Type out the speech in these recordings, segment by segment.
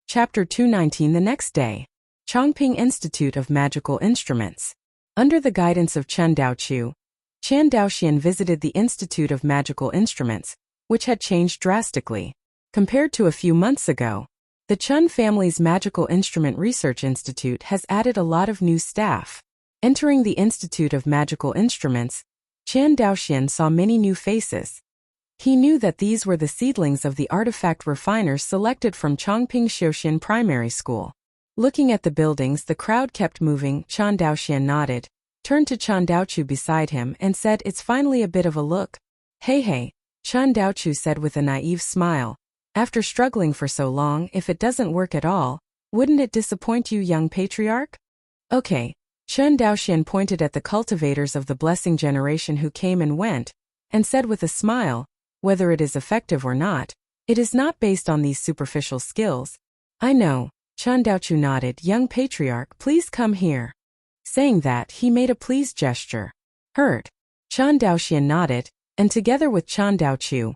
Chapter 219. The next day. Chongping Institute of Magical Instruments. Under the guidance of Chen Daoqiu, Qian Daoxian visited the Institute of Magical Instruments, which had changed drastically. Compared to a few months ago, the Chen family's Magical Instrument Research Institute has added a lot of new staff. Entering the Institute of Magical Instruments, Qian Daoxian saw many new faces. He knew that these were the seedlings of the artifact refiners selected from Chongping Xiuxian Primary School. Looking at the buildings, the crowd kept moving. Chen Daoxian nodded, turned to Chen Daoqiu beside him and said, "It's finally a bit of a look." Hey, Chen Daoqiu said with a naive smile. "After struggling for so long, if it doesn't work at all, wouldn't it disappoint you, young patriarch?" Okay. Chen Daoxian pointed at the cultivators of the blessing generation who came and went, and said with a smile, "Whether it is effective or not, it is not based on these superficial skills." "I know." Chen Daoqiu nodded. "Young patriarch, please come here." Saying that, he made a pleased gesture. "Heard." Chen Daoxian nodded, and together with Chen Daoqiu,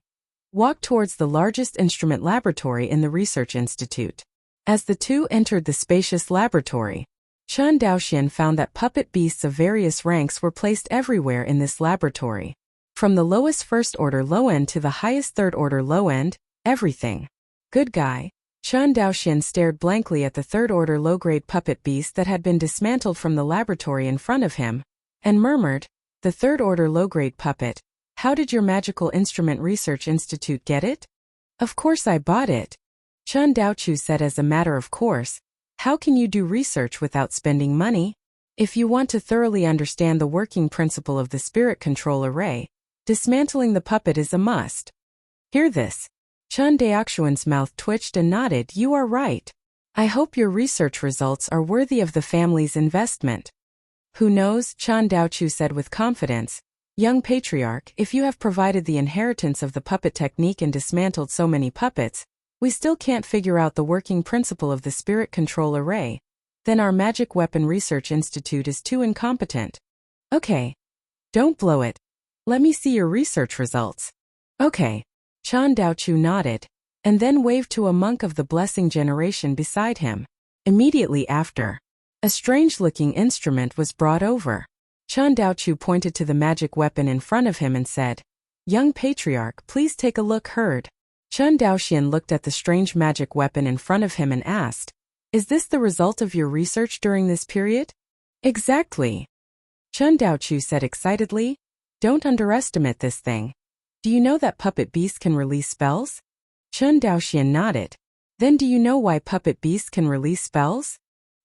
walked towards the largest instrument laboratory in the research institute. As the two entered the spacious laboratory, Chen Daoxian found that puppet beasts of various ranks were placed everywhere in this laboratory. From the lowest first-order low-end to the highest third-order low-end, everything. Good guy. Chen Daoxian stared blankly at the third-order low-grade puppet beast that had been dismantled from the laboratory in front of him, and murmured, "The third-order low-grade puppet, how did your Magical Instrument Research Institute get it?" "Of course I bought it." Chen Daoqiu said as a matter of course. "How can you do research without spending money? If you want to thoroughly understand the working principle of the spirit control array, dismantling the puppet is a must." Hear this. Chen Daoxian's mouth twitched and nodded. "You are right. I hope your research results are worthy of the family's investment." "Who knows?" Chen Daoqiu said with confidence. "Young patriarch, if you have provided the inheritance of the puppet technique and dismantled so many puppets, we still can't figure out the working principle of the spirit control array, then our Magic Weapon Research Institute is too incompetent." "Okay. Don't blow it. Let me see your research results." "Okay." Chen Daoqiu nodded, and then waved to a monk of the blessing generation beside him. Immediately after, a strange-looking instrument was brought over. Chen Daoqiu pointed to the magic weapon in front of him and said, "Young patriarch, please take a look." Heard. Chen Daoxian looked at the strange magic weapon in front of him and asked, "Is this the result of your research during this period?" "Exactly." Chen Daoqiu said excitedly. "Don't underestimate this thing. Do you know that puppet beasts can release spells?" Chen Daoxian nodded. "Then do you know why puppet beasts can release spells?"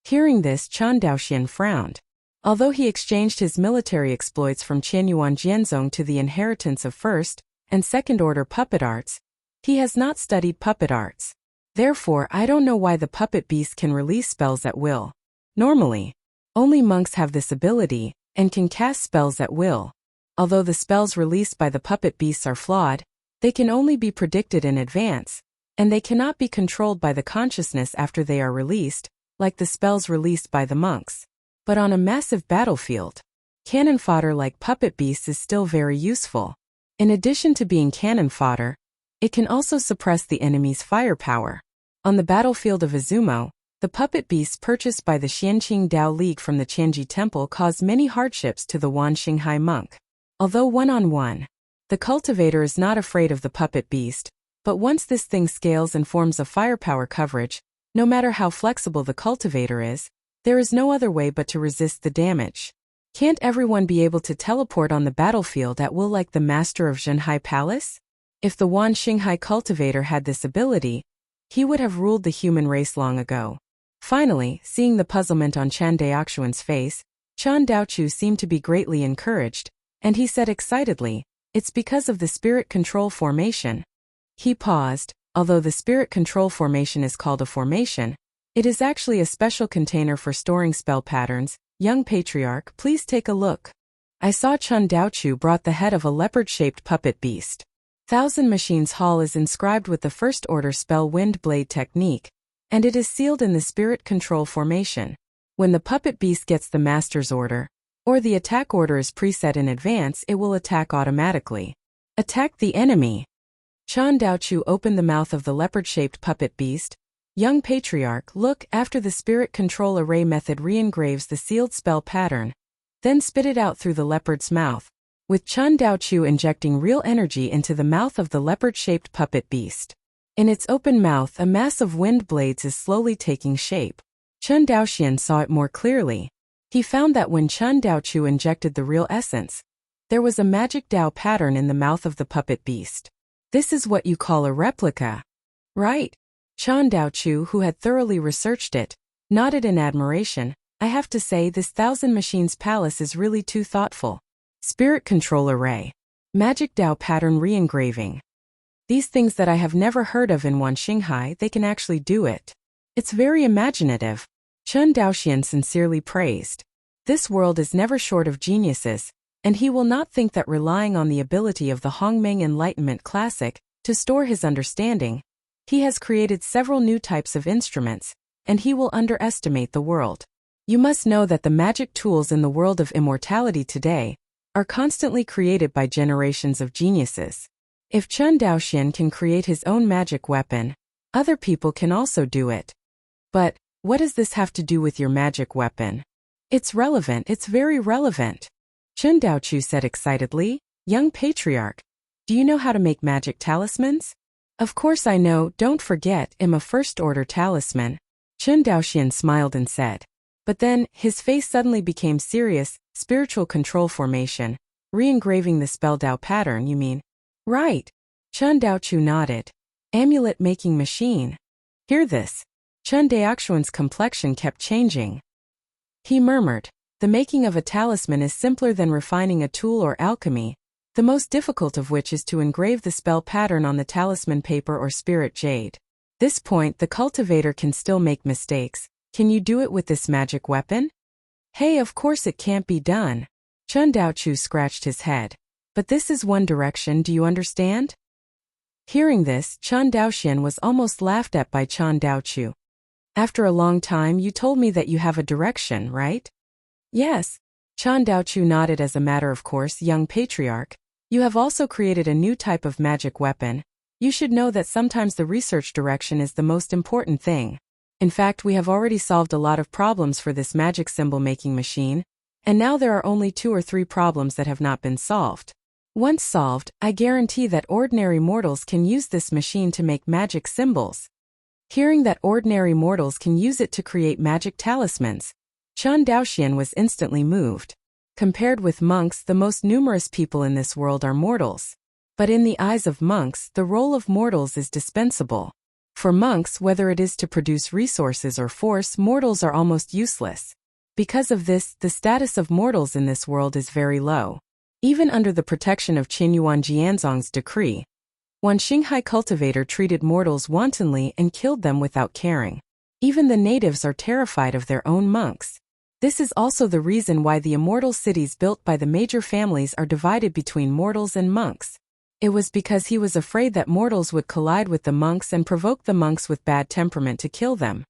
Hearing this, Chen Daoxian frowned. Although he exchanged his military exploits from Qianyuan Jianzong to the inheritance of first and second-order puppet arts, he has not studied puppet arts. Therefore, I don't know why the puppet beast can release spells at will. Normally, only monks have this ability and can cast spells at will. Although the spells released by the puppet beasts are flawed, they can only be predicted in advance, and they cannot be controlled by the consciousness after they are released, like the spells released by the monks. But on a massive battlefield, cannon fodder like puppet beasts is still very useful. In addition to being cannon fodder, it can also suppress the enemy's firepower. On the battlefield of Izumo, the puppet beasts purchased by the Xianqing Dao League from the Qianji Temple caused many hardships to the Wan Xinghai monk. Although one-on-one, the cultivator is not afraid of the puppet beast, but once this thing scales and forms a firepower coverage, no matter how flexible the cultivator is, there is no other way but to resist the damage. Can't everyone be able to teleport on the battlefield at will like the master of Zhenhai Palace? If the Wan Xinghai cultivator had this ability, he would have ruled the human race long ago. Finally, seeing the puzzlement on Chen Daoxian's face, Chen Daoqiu seemed to be greatly encouraged, and he said excitedly, "It's because of the spirit control formation." He paused. Although the spirit control formation is called a formation, it is actually a special container for storing spell patterns. "Young patriarch, please take a look." I saw Chen Daoqiu brought the head of a leopard-shaped puppet beast. Thousand Machines Hall is inscribed with the first-order spell Wind Blade technique, and it is sealed in the spirit control formation. When the puppet beast gets the master's order, or the attack order is preset in advance, it will attack automatically. Attack the enemy. Chen Daoqiu opened the mouth of the leopard-shaped puppet beast, Young Patriarch, look, after the spirit control array method re-engraves the sealed spell pattern, then spit it out through the leopard's mouth, with Chen Daoqiu injecting real energy into the mouth of the leopard-shaped puppet beast. In its open mouth, a mass of wind blades is slowly taking shape. Chen Daoxian saw it more clearly. He found that when Chen Daoqiu injected the real essence, there was a magic Dao pattern in the mouth of the puppet beast. This is what you call a replica, right? Chen Daoqiu, who had thoroughly researched it, nodded in admiration. I have to say, this Thousand Machines Palace is really too thoughtful. Spirit control array. Magic Dao pattern re-engraving. These things that I have never heard of in Wanxinghai, they can actually do it. It's very imaginative. Chen Daoxian sincerely praised. This world is never short of geniuses, and he will not think that relying on the ability of the Hongmeng Enlightenment Classic to store his understanding, he has created several new types of instruments, and he will underestimate the world. You must know that the magic tools in the world of immortality today are constantly created by generations of geniuses. If Chen Daoxian can create his own magic weapon, other people can also do it. But what does this have to do with your magic weapon? It's relevant, it's very relevant. Chen Daoqiu said excitedly. Young Patriarch, do you know how to make magic talismans? Of course I know, don't forget, I'm a first-order talisman. Chen Daoxian smiled and said. But then, his face suddenly became serious. Spiritual control formation. Re-engraving the spell Dao pattern, you mean? Right. Chen Daoqiu nodded. Amulet-making machine. Hear this. Chen Daoxian's complexion kept changing. He murmured, the making of a talisman is simpler than refining a tool or alchemy, the most difficult of which is to engrave the spell pattern on the talisman paper or spirit jade. This point, the cultivator can still make mistakes. Can you do it with this magic weapon? Hey, of course it can't be done. Chen Daoqiu scratched his head. But this is one direction, do you understand? Hearing this, Chen Daoxian was almost laughed at by Chen Daoqiu. After a long time, you told me that you have a direction, right? Yes. Chen Daoqiu nodded. As a matter of course, young Patriarch, you have also created a new type of magic weapon. You should know that sometimes the research direction is the most important thing. In fact, we have already solved a lot of problems for this magic symbol making machine, and now there are only 2 or 3 problems that have not been solved. Once solved, I guarantee that ordinary mortals can use this machine to make magic symbols. Hearing that ordinary mortals can use it to create magic talismans, Chen Daoxian was instantly moved. Compared with monks, the most numerous people in this world are mortals. But in the eyes of monks, the role of mortals is dispensable. For monks, whether it is to produce resources or force, mortals are almost useless. Because of this, the status of mortals in this world is very low. Even under the protection of Qinyuan Jianzong's decree, Wanxinghai cultivator treated mortals wantonly and killed them without caring. Even the natives are terrified of their own monks. This is also the reason why the immortal cities built by the major families are divided between mortals and monks. It was because he was afraid that mortals would collide with the monks and provoke the monks with bad temperament to kill them.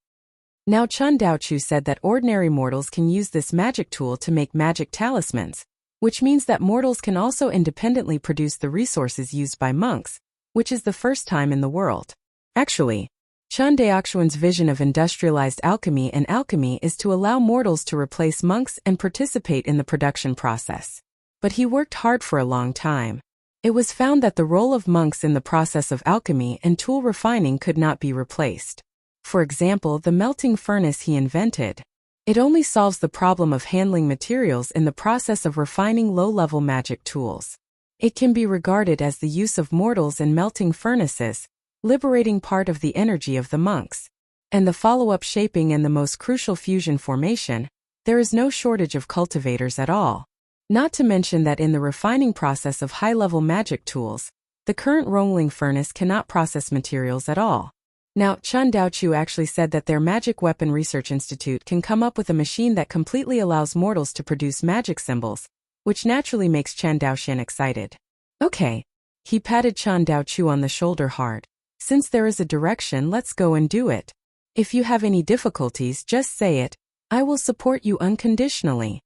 Now Chen Daoqiu said that ordinary mortals can use this magic tool to make magic talismans, which means that mortals can also independently produce the resources used by monks, which is the first time in the world. Actually, Chen Daoxian's vision of industrialized alchemy and alchemy is to allow mortals to replace monks and participate in the production process. But he worked hard for a long time. It was found that the role of monks in the process of alchemy and tool refining could not be replaced. For example, the melting furnace he invented. It only solves the problem of handling materials in the process of refining low-level magic tools. It can be regarded as the use of mortals in melting furnaces, liberating part of the energy of the monks. And the follow-up shaping and the most crucial fusion formation, there is no shortage of cultivators at all. Not to mention that in the refining process of high-level magic tools, the current Rongling furnace cannot process materials at all. Now, Chen Daoqiu actually said that their Magic Weapon Research Institute can come up with a machine that completely allows mortals to produce magic symbols, which naturally makes Chen Daoxian excited. Okay. He patted Chen Daoqiu on the shoulder hard. Since there is a direction, let's go and do it. If you have any difficulties, just say it. I will support you unconditionally.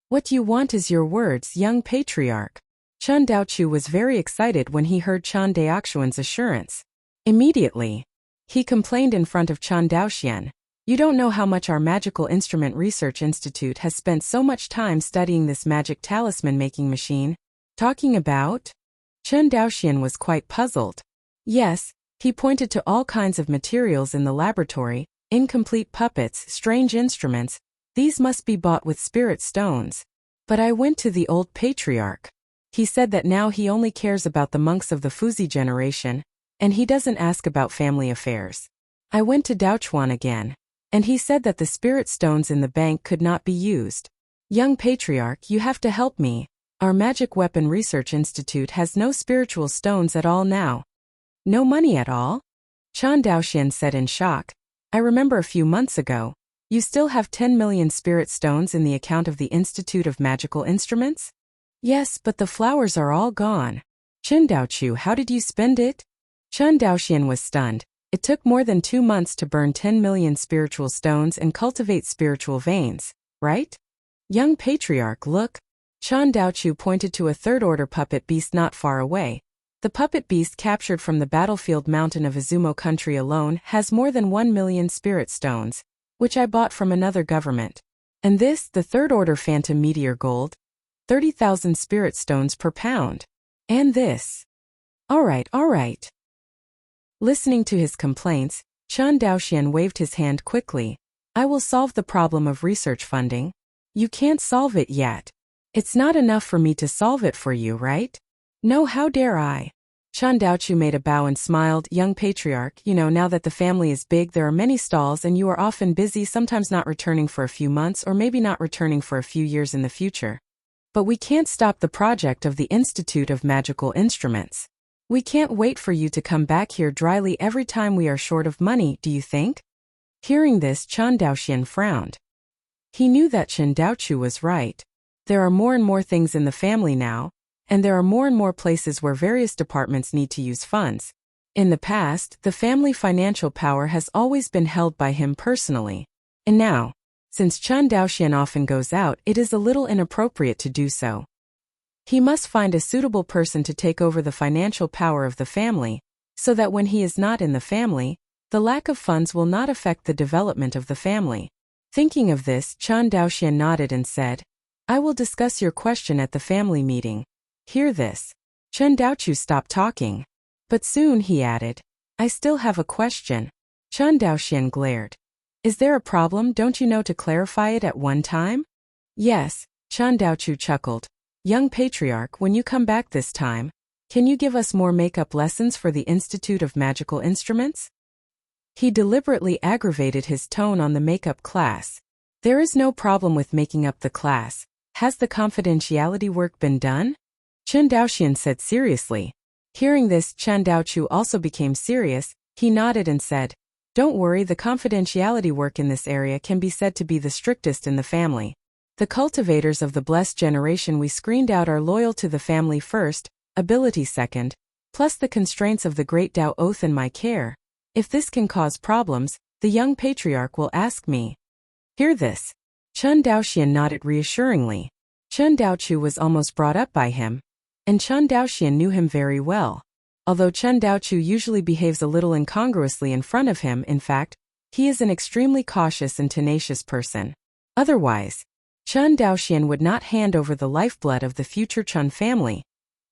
What you want is your words, young Patriarch. Chen Daoqiu was very excited when he heard Chen Daoxian's assurance. Immediately, He complained in front of Chen Daoxian. You don't know how much our Magical Instrument Research Institute has spent so much time studying this magic talisman-making machine. Talking about? Chen Daoxian was quite puzzled. Yes, he pointed to all kinds of materials in the laboratory, incomplete puppets, strange instruments. These must be bought with spirit stones. But I went to the old patriarch. He said that now he only cares about the monks of the Fuzi generation, and he doesn't ask about family affairs. I went to Daochuan again, and he said that the spirit stones in the bank could not be used. Young patriarch, you have to help me. Our Magic Weapon Research Institute has no spiritual stones at all now. No money at all? Chen Daoxian said in shock. I remember a few months ago. You still have 10 million spirit stones in the account of the Institute of Magical Instruments? Yes, but the flowers are all gone. Chen Daochu, how did you spend it? Chen Daoxian was stunned. It took more than 2 months to burn 10 million spiritual stones and cultivate spiritual veins, right? Young patriarch, look. Chen Daochu pointed to a third-order puppet beast not far away. The puppet beast captured from the battlefield mountain of Izumo country alone has more than 1 million spirit stones, which I bought from another government. And this, the third-order phantom meteor gold, 30,000 spirit stones per pound. And this. All right. Listening to his complaints, Chen Daoxian waved his hand quickly. I will solve the problem of research funding. You can't solve it yet. It's not enough for me to solve it for you, right? No, how dare I? Chen Daochu made a bow and smiled. Young patriarch, now that the family is big, there are many stalls and you are often busy, sometimes not returning for a few months or maybe not returning for a few years in the future. But we can't stop the project of the Institute of Magical Instruments. We can't wait for you to come back here dryly every time we are short of money, do you think? Hearing this, Chen Daoxian frowned. He knew that Chen Daochu was right. There are more and more things in the family now, and there are more and more places where various departments need to use funds. In the past, the family financial power has always been held by him personally. And now, since Chen Daoxian often goes out, it is a little inappropriate to do so. He must find a suitable person to take over the financial power of the family, so that when he is not in the family, the lack of funds will not affect the development of the family. Thinking of this, Chen Daoxian nodded and said, I will discuss your question at the family meeting. Hear this. Chen Daochu stopped talking. But soon he added, I still have a question. Chen Daoxian glared. Is there a problem? Don't you know to clarify it at one time? Yes, Chen Daochu chuckled. Young patriarch, when you come back this time, can you give us more makeup lessons for the Institute of Magical Instruments? He deliberately aggravated his tone on the makeup class. There is no problem with making up the class. Has the confidentiality work been done? Chen Daoxian said seriously. Hearing this, Chen Daochu also became serious. He nodded and said, Don't worry, the confidentiality work in this area can be said to be the strictest in the family. The cultivators of the blessed generation we screened out are loyal to the family first, ability second, plus the constraints of the great Tao oath in my care. If this can cause problems, the young patriarch will ask me. Hear this. Chen Daoxian nodded reassuringly. Chen Daochu was almost brought up by him, and Chen Daoxian knew him very well. Although Chen Daochu usually behaves a little incongruously in front of him, in fact, he is an extremely cautious and tenacious person. Otherwise, Chen Daoxian would not hand over the lifeblood of the future Chen family,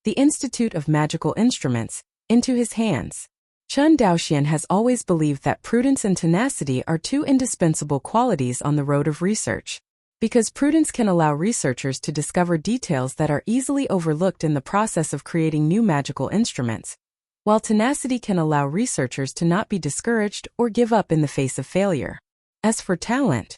the Institute of Magical Instruments, into his hands. Chen Daoxian has always believed that prudence and tenacity are two indispensable qualities on the road of research, because prudence can allow researchers to discover details that are easily overlooked in the process of creating new magical instruments, while tenacity can allow researchers to not be discouraged or give up in the face of failure. As for talent,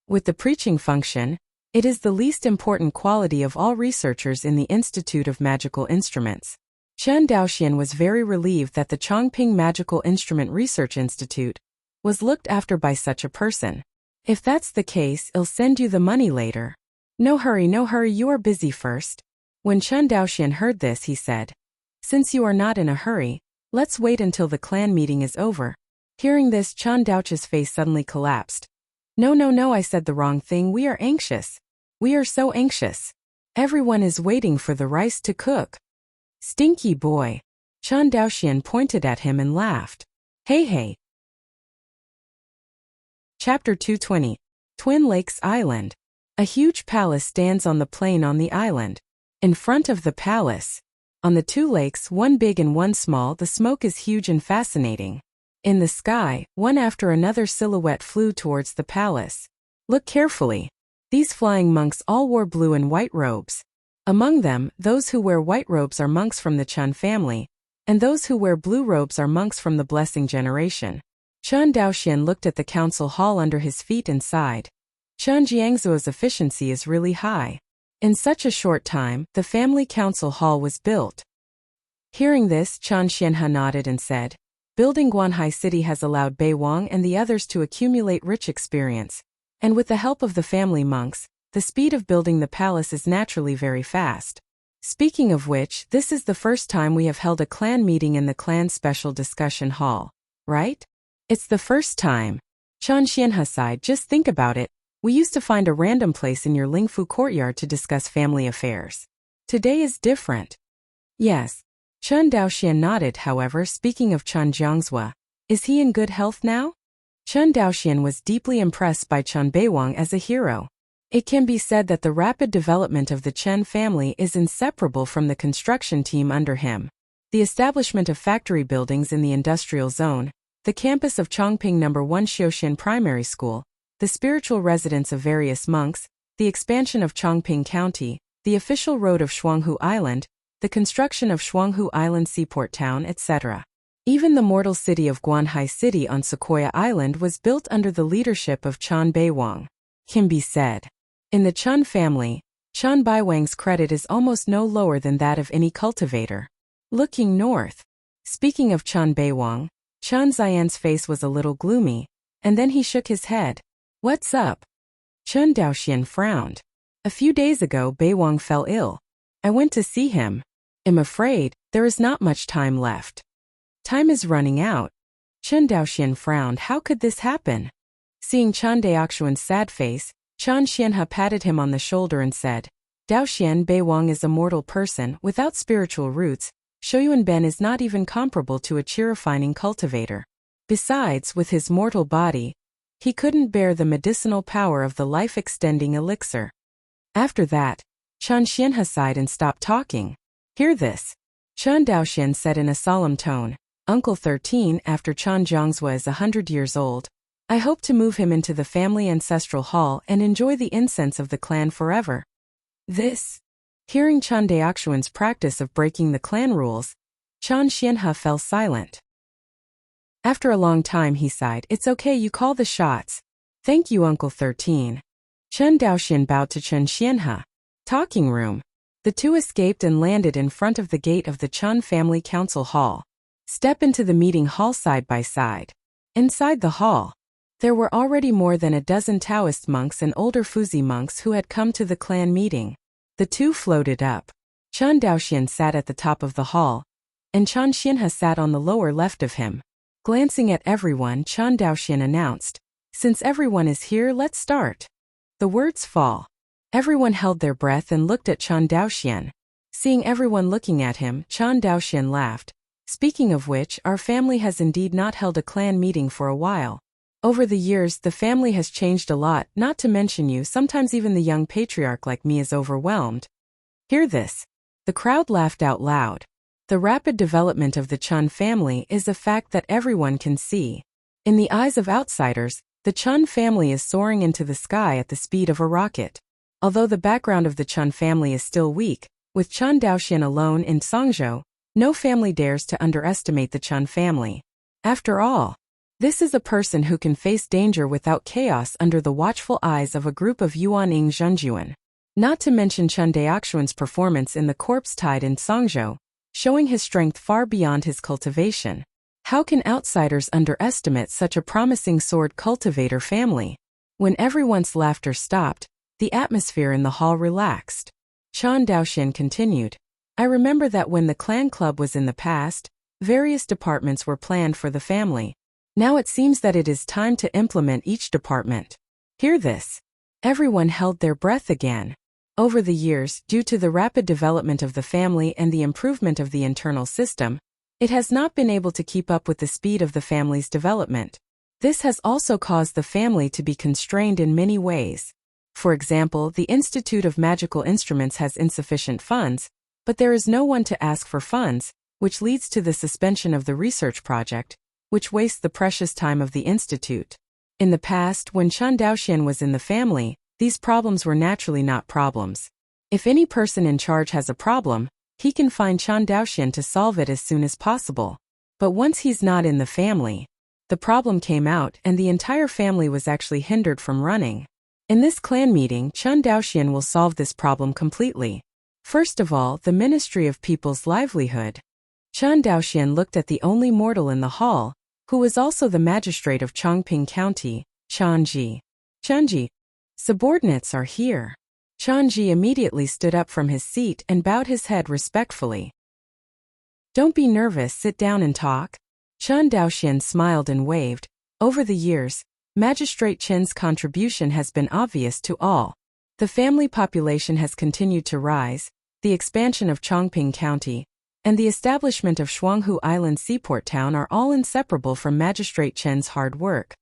with the preaching function, it is the least important quality of all researchers in the Institute of Magical Instruments. Chen Daoxian was very relieved that the Chongping Magical Instrument Research Institute was looked after by such a person. If that's the case, I'll send you the money later. No hurry, you are busy first. When Chen Daoxian heard this, he said, Since you are not in a hurry, let's wait until the clan meeting is over. Hearing this, Chen Daochu's face suddenly collapsed. No, I said the wrong thing. We are anxious. We are so anxious. Everyone is waiting for the rice to cook. Stinky boy. Chen Daoxian pointed at him and laughed. Hey hey. Chapter 220. Twin Lakes Island. A huge palace stands on the plain on the island. In front of the palace, on the two lakes, one big and one small, the smoke is huge and fascinating. In the sky, one after another silhouette flew towards the palace. Look carefully. These flying monks all wore blue and white robes. Among them, those who wear white robes are monks from the Chun family, and those who wear blue robes are monks from the Blessing generation. Chun Daoxian looked at the council hall under his feet and sighed. Chun Jiangzuo's efficiency is really high. In such a short time, the family council hall was built. Hearing this, Chun Xianhe nodded and said, building Guanhai City has allowed Bei Wang and the others to accumulate rich experience, and with the help of the family monks, the speed of building the palace is naturally very fast. Speaking of which, this is the first time we have held a clan meeting in the clan special discussion hall, right? It's the first time. Chun Xianhe sighed. Just think about it. We used to find a random place in your Lingfu courtyard to discuss family affairs. Today is different. Yes. Chun Daoxian nodded. However, speaking of Chun Jiangzuo, is he in good health now? Chun Daoxian was deeply impressed by Chun Beiwang as a hero. It can be said that the rapid development of the Chen family is inseparable from the construction team under him. The establishment of factory buildings in the industrial zone, the campus of Chongping No. 1 Xiuxian Primary School, the spiritual residence of various monks, the expansion of Chongping County, the official road of Shuanghu Island, the construction of Shuanghu Island seaport town, etc. Even the mortal city of Guanhai City on Sequoia Island was built under the leadership of Chun Beiwang. Can be said. In the Chun family, Chun Beiwang's credit is almost no lower than that of any cultivator. Looking north. Speaking of Chun Beiwang, Chun Ziyan's face was a little gloomy, and then he shook his head. What's up? Chun Daoxian frowned. A few days ago, Beiwang fell ill. I went to see him. I'm afraid there is not much time left. Time is running out. Chun Daoxian frowned. How could this happen? Seeing Chun Daoxian's sad face, Chun Xianhe patted him on the shoulder and said, Daoxian, Beiwang is a mortal person without spiritual roots. Shouyuan Ben is not even comparable to a chi-refining cultivator. Besides, with his mortal body, he couldn't bear the medicinal power of the life-extending elixir. After that, Chun Xianhe sighed and stopped talking. Hear this. Chun Daoxian said in a solemn tone, Uncle 13, after Chun Jiangzuo is 100 years old, I hope to move him into the family ancestral hall and enjoy the incense of the clan forever. This. Hearing Chun Daoxian's practice of breaking the clan rules, Chun Xianhe fell silent. After a long time he sighed. It's okay, you call the shots. Thank you, Uncle 13. Chun Daoxian bowed to Chun Xianhe. Talking room. The two escaped and landed in front of the gate of the Chun family council hall. Step into the meeting hall side by side. Inside the hall, there were already more than a dozen Taoist monks and older Fuzi monks who had come to the clan meeting. The two floated up. Chun Daoxian sat at the top of the hall, and Chun Xianhe sat on the lower left of him. Glancing at everyone, Chun Daoxian announced, Since everyone is here, let's start. The words fall. Everyone held their breath and looked at Chun Daoxian. Seeing everyone looking at him, Chun Daoxian laughed. Speaking of which, our family has indeed not held a clan meeting for a while. Over the years, the family has changed a lot, not to mention you, sometimes even the young patriarch like me is overwhelmed. Hear this. The crowd laughed out loud. The rapid development of the Chun family is a fact that everyone can see. In the eyes of outsiders, the Chun family is soaring into the sky at the speed of a rocket. Although the background of the Chun family is still weak, with Chun Daoxian alone in Songzhou, no family dares to underestimate the Chun family. After all, this is a person who can face danger without chaos under the watchful eyes of a group of Yuanning Zhenjuan. Not to mention Chun Daoxian's performance in the corpse tide in Songzhou, showing his strength far beyond his cultivation. How can outsiders underestimate such a promising sword cultivator family? When everyone's laughter stopped, the atmosphere in the hall relaxed. Chun Daoxian continued. I remember that when the clan club was in the past, various departments were planned for the family. Now it seems that it is time to implement each department. Hear this. Everyone held their breath again. Over the years, due to the rapid development of the family and the improvement of the internal system, It has not been able to keep up with the speed of the family's development. This has also caused the family to be constrained in many ways. For example, the Institute of Magical Instruments has insufficient funds, but there is no one to ask for funds, which leads to the suspension of the research project, which wastes the precious time of the institute. In the past, when Chen Daoxian was in the family, these problems were naturally not problems. If any person in charge has a problem, he can find Chen Daoxian to solve it as soon as possible. But once he's not in the family, the problem came out and the entire family was actually hindered from running. In this clan meeting, Chen Daoxian will solve this problem completely. First of all, the Ministry of People's Livelihood. Chen Daoxian looked at the only mortal in the hall, who was also the magistrate of Chongping County, Chanji. Chanji, subordinates are here. Chanji immediately stood up from his seat and bowed his head respectfully. Don't be nervous, sit down and talk. Chen Daoxian smiled and waved. Over the years, Magistrate Chen's contribution has been obvious to all. The family population has continued to rise, the expansion of Chongping County, and the establishment of Shuanghu Island seaport town are all inseparable from Magistrate Chen's hard work.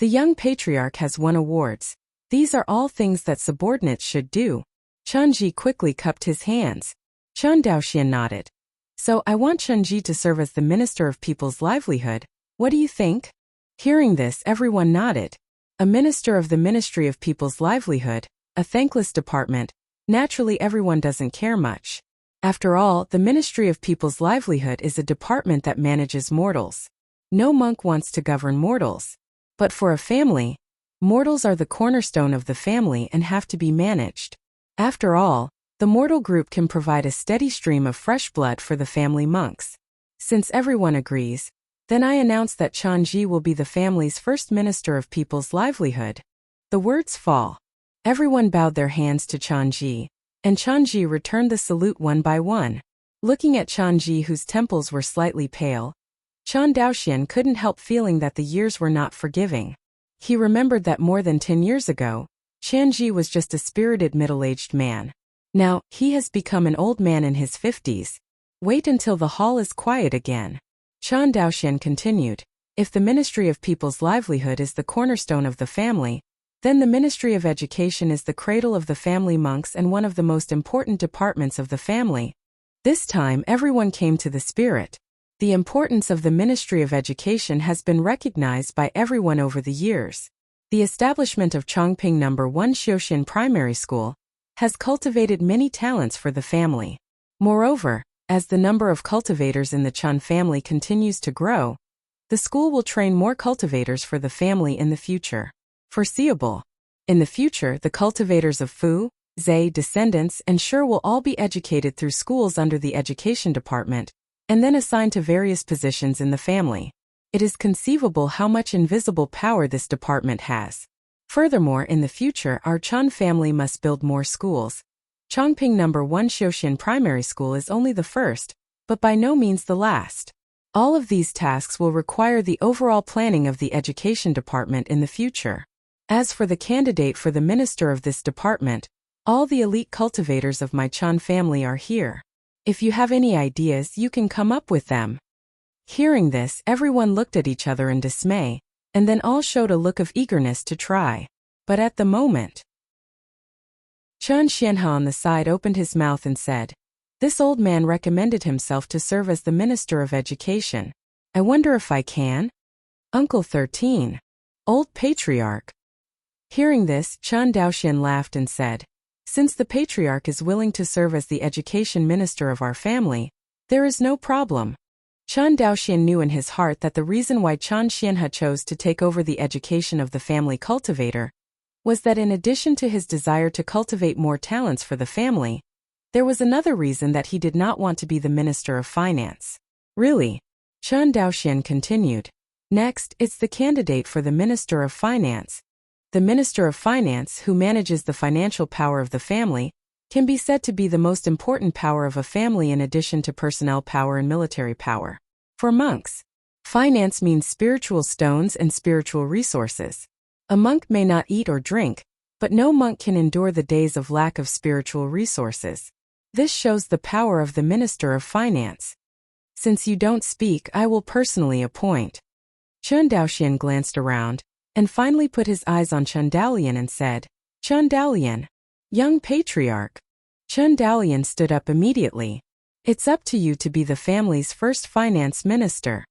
The young patriarch has won awards. These are all things that subordinates should do. Chenji quickly cupped his hands. Chen Daoxian nodded. So I want Chenji to serve as the Minister of People's Livelihood. What do you think? Hearing this, everyone nodded. A minister of the Ministry of People's Livelihood, a thankless department, naturally everyone doesn't care much. After all, the Ministry of People's Livelihood is a department that manages mortals. No monk wants to govern mortals. But for a family, mortals are the cornerstone of the family and have to be managed. After all, the mortal group can provide a steady stream of fresh blood for the family monks. Since everyone agrees, then I announce that Chanji will be the family's first Minister of People's Livelihood. The words fall. Everyone bowed their hands to Chanji, and Chanji returned the salute one by one. Looking at Chanji, whose temples were slightly pale, Chen Daoxian couldn't help feeling that the years were not forgiving. He remembered that more than 10 years ago, Chanji was just a spirited middle-aged man. Now, he has become an old man in his 50s. Wait until the hall is quiet again. Chen Daoxian continued, if the Ministry of People's Livelihood is the cornerstone of the family, then the Ministry of Education is the cradle of the family monks and one of the most important departments of the family. This time everyone came to the spirit. The importance of the Ministry of Education has been recognized by everyone over the years. The establishment of Chongping No. 1 Xiuxian Primary School has cultivated many talents for the family. Moreover, as the number of cultivators in the Chen family continues to grow, the school will train more cultivators for the family in the future. Foreseeable. In the future, the cultivators of Fu, Zhe descendants and Shi will all be educated through schools under the Education Department, and then assigned to various positions in the family. It is conceivable how much invisible power this department has. Furthermore, in the future, our Chen family must build more schools. Chongping No. 1 Xiuxian Primary School is only the first, but by no means the last. All of these tasks will require the overall planning of the Education Department in the future. As for the candidate for the minister of this department, all the elite cultivators of my Chen family are here. If you have any ideas, you can come up with them. Hearing this, everyone looked at each other in dismay, and then all showed a look of eagerness to try. But at the moment, Chen Xianhe on the side opened his mouth and said, this old man recommended himself to serve as the Minister of Education. I wonder if I can? Uncle 13. Old Patriarch. Hearing this, Chen Daoxian laughed and said, since the Patriarch is willing to serve as the Education Minister of our family, there is no problem. Chen Daoxian knew in his heart that the reason why Chen Xianhe chose to take over the education of the family cultivator was that in addition to his desire to cultivate more talents for the family, there was another reason that he did not want to be the Minister of Finance. Really? Chen Daoxian continued. Next, it's the candidate for the Minister of Finance. The Minister of Finance, who manages the financial power of the family, can be said to be the most important power of a family in addition to personnel power and military power. For monks, finance means spiritual stones and spiritual resources. A monk may not eat or drink, but no monk can endure the days of lack of spiritual resources. This shows the power of the Minister of Finance. Since you don't speak, I will personally appoint. Chen Daoxian glanced around, and finally put his eyes on Chen Daolian and said, Chen Daolian, young patriarch. Chen Daolian stood up immediately. It's up to you to be the family's first finance minister.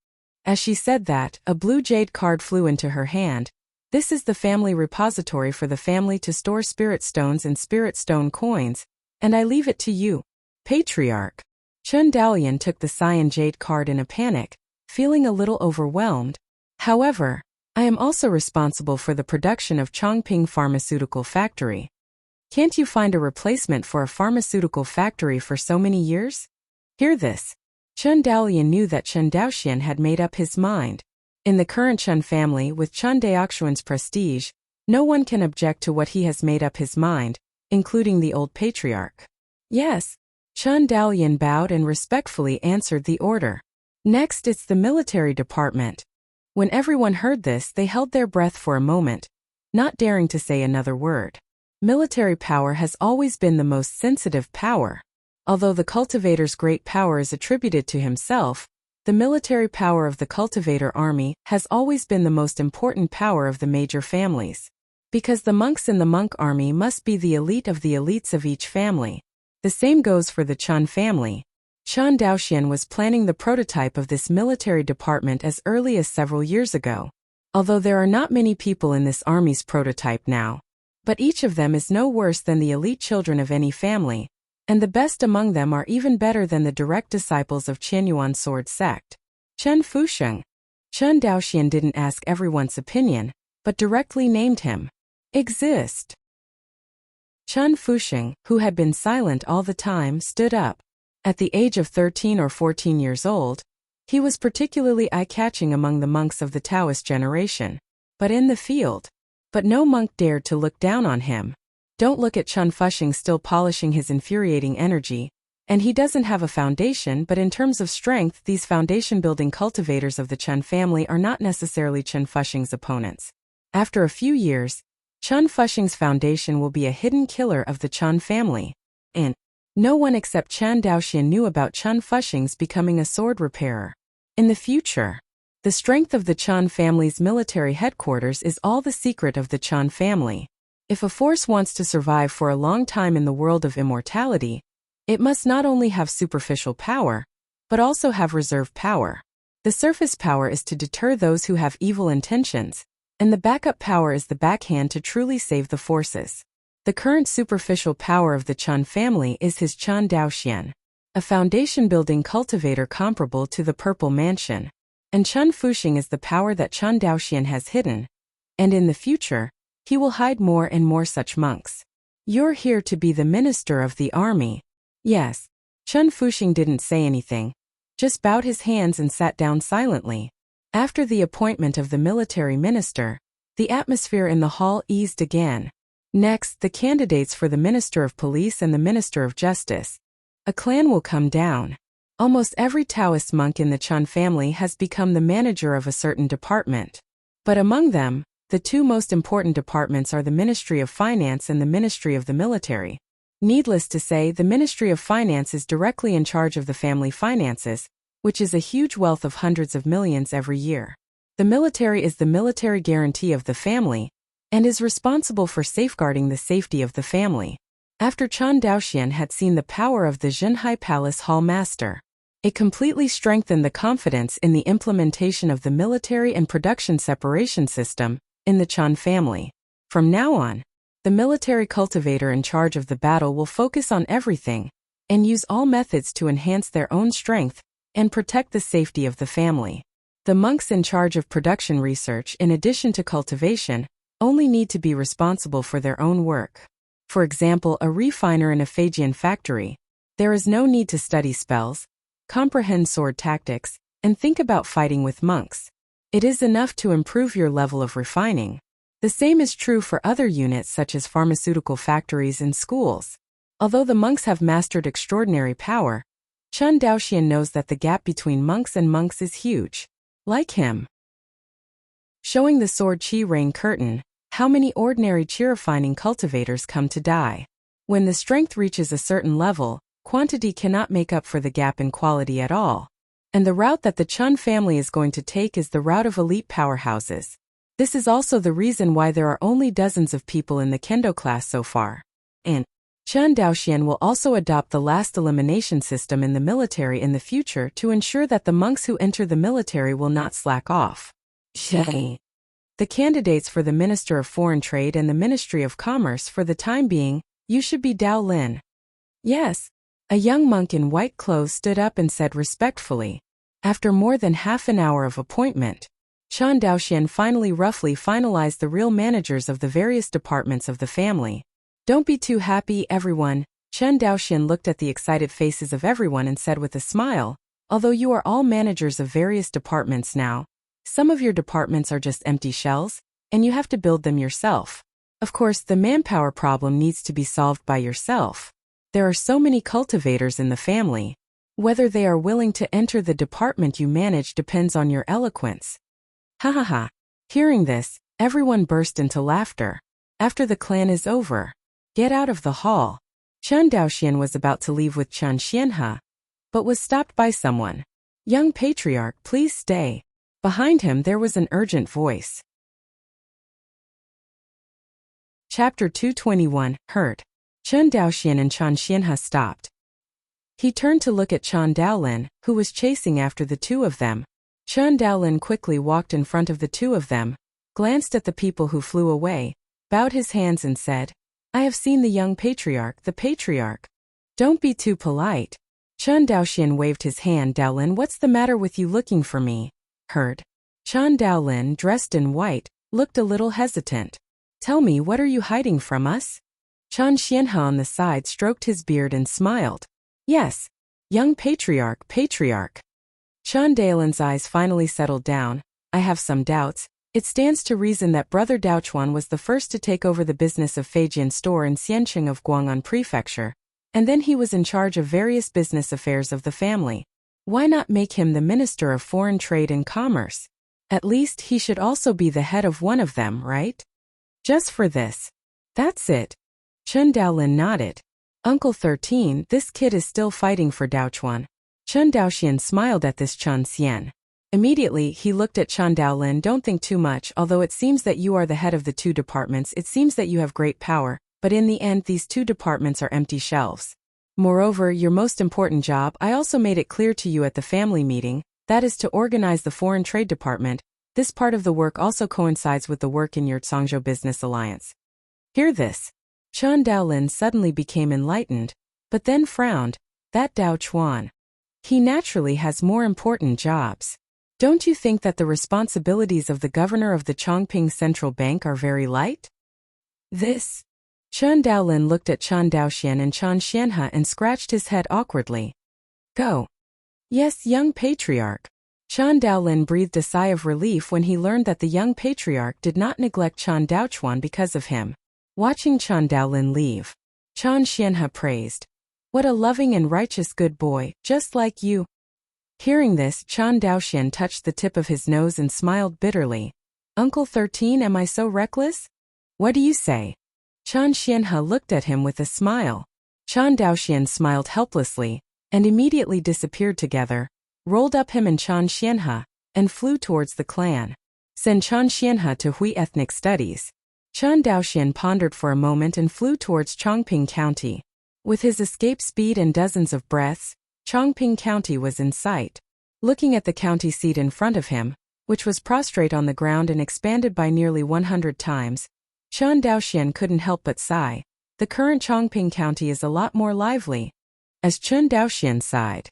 As she said that, a blue jade card flew into her hand. This is the family repository for the family to store spirit stones and spirit stone coins, and I leave it to you, patriarch. Chen Daolian took the cyan jade card in a panic, feeling a little overwhelmed. However, I am also responsible for the production of Chongping Pharmaceutical Factory. Can't you find a replacement for a pharmaceutical factory for so many years? Hear this. Chen Daolian knew that Chen Daoxian had made up his mind. In the current Chen family, with Chen Daoxuan's prestige, no one can object to what he has made up his mind, including the old patriarch. Yes. Chen Daolian bowed and respectfully answered the order. Next, it's the military department. When everyone heard this, they held their breath for a moment, not daring to say another word. Military power has always been the most sensitive power. Although the cultivator's great power is attributed to himself, the military power of the cultivator army has always been the most important power of the major families. Because the monks in the monk army must be the elite of the elites of each family. The same goes for the Chen family. Chen Daoxian was planning the prototype of this military department as early as several years ago. Although there are not many people in this army's prototype now. But each of them is no worse than the elite children of any family, and the best among them are even better than the direct disciples of Qianyuan sword sect. Chen Fusheng. Chen Daoxian didn't ask everyone's opinion, but directly named him. Exist. Chen Fusheng, who had been silent all the time, stood up. At the age of 13 or 14 years old, he was particularly eye-catching among the monks of the Taoist generation. But in the field. But no monk dared to look down on him. Don't look at Chen Fusheng still polishing his infuriating energy. And he doesn't have a foundation, but in terms of strength, these foundation-building cultivators of the Chen family are not necessarily Chen Fusheng's opponents. After a few years, Chen Fusheng's foundation will be a hidden killer of the Chen family. And no one except Chen Daoxian knew about Chen Fusheng's becoming a sword repairer. In the future, the strength of the Chen family's military headquarters is all the secret of the Chen family. If a force wants to survive for a long time in the world of immortality, it must not only have superficial power, but also have reserve power. The surface power is to deter those who have evil intentions, and the backup power is the backhand to truly save the forces. The current superficial power of the Chen family is his Chen Daoxian, a foundation-building cultivator comparable to the Purple Mansion. And Chen Fusheng is the power that Chen Daoxian has hidden. And in the future, he will hide more and more such monks. You're here to be the minister of the army. Yes. Chen Fusheng didn't say anything, just bowed his hands and sat down silently. After the appointment of the military minister, the atmosphere in the hall eased again. Next, the candidates for the Minister of Police and the Minister of Justice. A clan will come down. Almost every Taoist monk in the Chen family has become the manager of a certain department. But among them, the two most important departments are the Ministry of Finance and the Ministry of the Military. Needless to say, the Ministry of Finance is directly in charge of the family finances, which is a huge wealth of hundreds of millions every year. The military is the military guarantee of the family, and is responsible for safeguarding the safety of the family. After Chen Daoxian had seen the power of the Zhenhai Palace Hall Master, it completely strengthened the confidence in the implementation of the military and production separation system in the Chen family. From now on, the military cultivator in charge of the battle will focus on everything and use all methods to enhance their own strength and protect the safety of the family. The monks in charge of production research, in addition to cultivation, only need to be responsible for their own work. For example, a refiner in a Phagian factory. There is no need to study spells, comprehend sword tactics, and think about fighting with monks. It is enough to improve your level of refining. The same is true for other units such as pharmaceutical factories and schools. Although the monks have mastered extraordinary power, Chen Daoxian knows that the gap between monks and monks is huge. Like him. Showing the sword qi rain curtain, how many ordinary qi refining cultivators come to die? When the strength reaches a certain level, quantity cannot make up for the gap in quality at all. And the route that the Chun family is going to take is the route of elite powerhouses. This is also the reason why there are only dozens of people in the Kendo class so far. And Chun Daoxian will also adopt the last elimination system in the military in the future to ensure that the monks who enter the military will not slack off. The candidates for the Minister of Foreign Trade and the Ministry of Commerce for the time being, you should be Dao Lin. Yes. A young monk in white clothes stood up and said respectfully. After more than half an hour of appointment, Chun Daoxian finally roughly finalized the real managers of the various departments of the family. Don't be too happy, everyone. Chun Daoxian looked at the excited faces of everyone and said with a smile, although you are all managers of various departments now, some of your departments are just empty shells, and you have to build them yourself. Of course, the manpower problem needs to be solved by yourself. There are so many cultivators in the family. Whether they are willing to enter the department you manage depends on your eloquence. Ha ha ha. Hearing this, everyone burst into laughter. After the clan is over, get out of the hall. Chun Daoxian was about to leave with Chun Xianhe, but was stopped by someone. Young patriarch, please stay. Behind him there was an urgent voice. Chapter 221, Hurt. Chun Daoxian and Chun Xianhe stopped. He turned to look at Chun Daolin, who was chasing after the two of them. Chun Daolin quickly walked in front of the two of them, glanced at the people who flew away, bowed his hands and said, I have seen the young patriarch, the patriarch. Don't be too polite. Chun Daoxian waved his hand. Daolin, what's the matter with you looking for me? Heard. Chun Daolin, dressed in white, looked a little hesitant. Tell me, what are you hiding from us? Chun Xianhe on the side stroked his beard and smiled. Yes. Young patriarch, patriarch. Chun Daolin's eyes finally settled down. I have some doubts. It stands to reason that Brother Daochuan was the first to take over the business of Feijian store in Xiancheng of Guang'an Prefecture, and then he was in charge of various business affairs of the family. Why not make him the Minister of Foreign Trade and Commerce? At least he should also be the head of one of them, right? Just for this. That's it. Chun Daolin nodded. Uncle 13, this kid is still fighting for Daochuan. Chun Daoxian smiled at this Chun Xian. Immediately, he looked at Chun Daolin. Don't think too much, although it seems that you are the head of the two departments, it seems that you have great power, but in the end these two departments are empty shelves. Moreover, your most important job, I also made it clear to you at the family meeting, that is to organize the foreign trade department. This part of the work also coincides with the work in your Zhangzhou Business Alliance. Hear this. Chun Daolin suddenly became enlightened, but then frowned. That Daochuan. He naturally has more important jobs. Don't you think that the responsibilities of the governor of the Chongqing Central Bank are very light? This. Chun Daolin looked at Chun Daoxian and Chun Xianhe and scratched his head awkwardly. Go. Yes, young patriarch. Chun Daolin breathed a sigh of relief when he learned that the young patriarch did not neglect Chun Daochuan because of him. Watching Chun Daolin leave, Chun Xianhe praised. What a loving and righteous good boy, just like you. Hearing this, Chun Daoxian touched the tip of his nose and smiled bitterly. Uncle 13, am I so reckless? What do you say? Chun Xianhe looked at him with a smile. Chun Daoxian smiled helplessly, and immediately disappeared together, rolled up him and Chun Xianhe, and flew towards the clan. Send Chun Xianhe to Hui Ethnic Studies. Chun Daoxian pondered for a moment and flew towards Chongqing County. With his escape speed and dozens of breaths, Chongqing County was in sight. Looking at the county seat in front of him, which was prostrate on the ground and expanded by nearly 100 times, Chun Daoxian couldn't help but sigh. The current Chongqing County is a lot more lively. As Chun Daoxian sighed.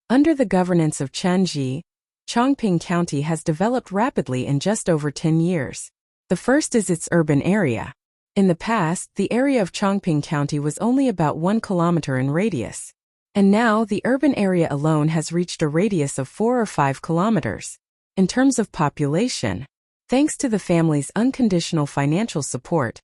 Under the governance of Chen Ji, Chongqing County has developed rapidly in just over 10 years. The first is its urban area. In the past, the area of Chongqing County was only about 1 kilometer in radius. And now, the urban area alone has reached a radius of 4 or 5 kilometers. In terms of population, thanks to the family's unconditional financial support,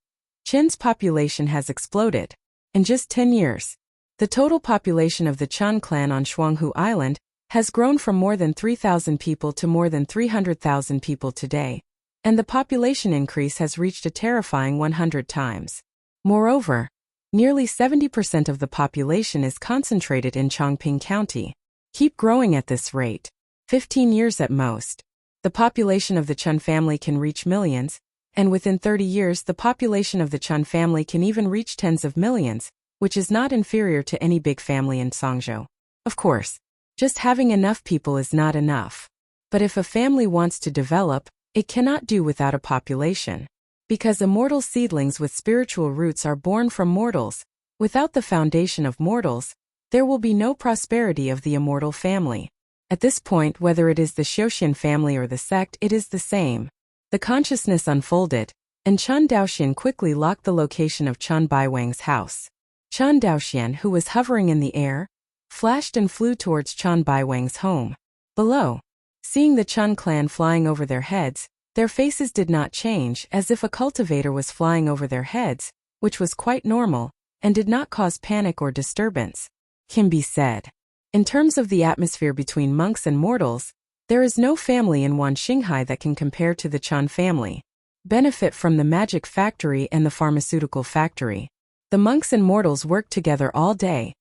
Chen's population has exploded. In just 10 years, the total population of the Chun clan on Shuanghu Island has grown from more than 3,000 people to more than 300,000 people today. And the population increase has reached a terrifying 100 times. Moreover, nearly 70% of the population is concentrated in Chongqing County. Keep growing at this rate. 15 years at most. The population of the Chun family can reach millions, and within 30 years the population of the Chun family can even reach tens of millions, which is not inferior to any big family in Songzhou. Of course, just having enough people is not enough. But if a family wants to develop, it cannot do without a population. Because immortal seedlings with spiritual roots are born from mortals, without the foundation of mortals, there will be no prosperity of the immortal family. At this point, whether it is the Xiuxian family or the sect, it is the same. The consciousness unfolded, and Chun Daoxian quickly locked the location of Chun Baiwang's house. Chun Daoxian, who was hovering in the air, flashed and flew towards Chun Baiwang's home. Below, seeing the Chun clan flying over their heads, their faces did not change, as if a cultivator was flying over their heads, which was quite normal, and did not cause panic or disturbance. Can be said. In terms of the atmosphere between monks and mortals, there is no family in Wanxinghai that can compare to the Chun family. Benefit from the magic factory and the pharmaceutical factory. The monks and mortals worked together all day,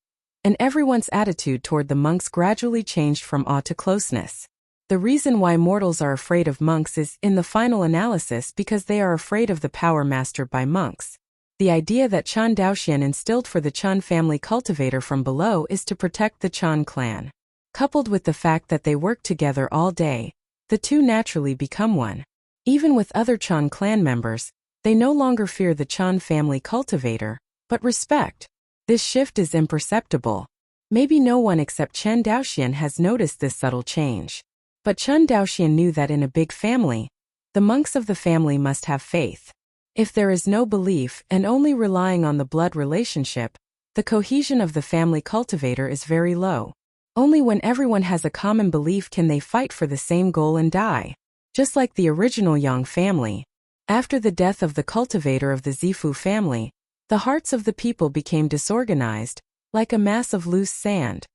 and everyone's attitude toward the monks gradually changed from awe to closeness. The reason why mortals are afraid of monks is, in the final analysis, because they are afraid of the power mastered by monks. The idea that Chun Daoxian instilled for the Chun family cultivator from below is to protect the Chun clan. Coupled with the fact that they work together all day, the two naturally become one. Even with other Chun clan members, they no longer fear the Chun family cultivator, but respect. This shift is imperceptible. Maybe no one except Chun Daoxian has noticed this subtle change. But Chun Daoxian knew that in a big family, the monks of the family must have faith. If there is no belief and only relying on the blood relationship, the cohesion of the family cultivator is very low. Only when everyone has a common belief can they fight for the same goal and die. Just like the original Yang family, after the death of the cultivator of the Zifu family, the hearts of the people became disorganized, like a mass of loose sand.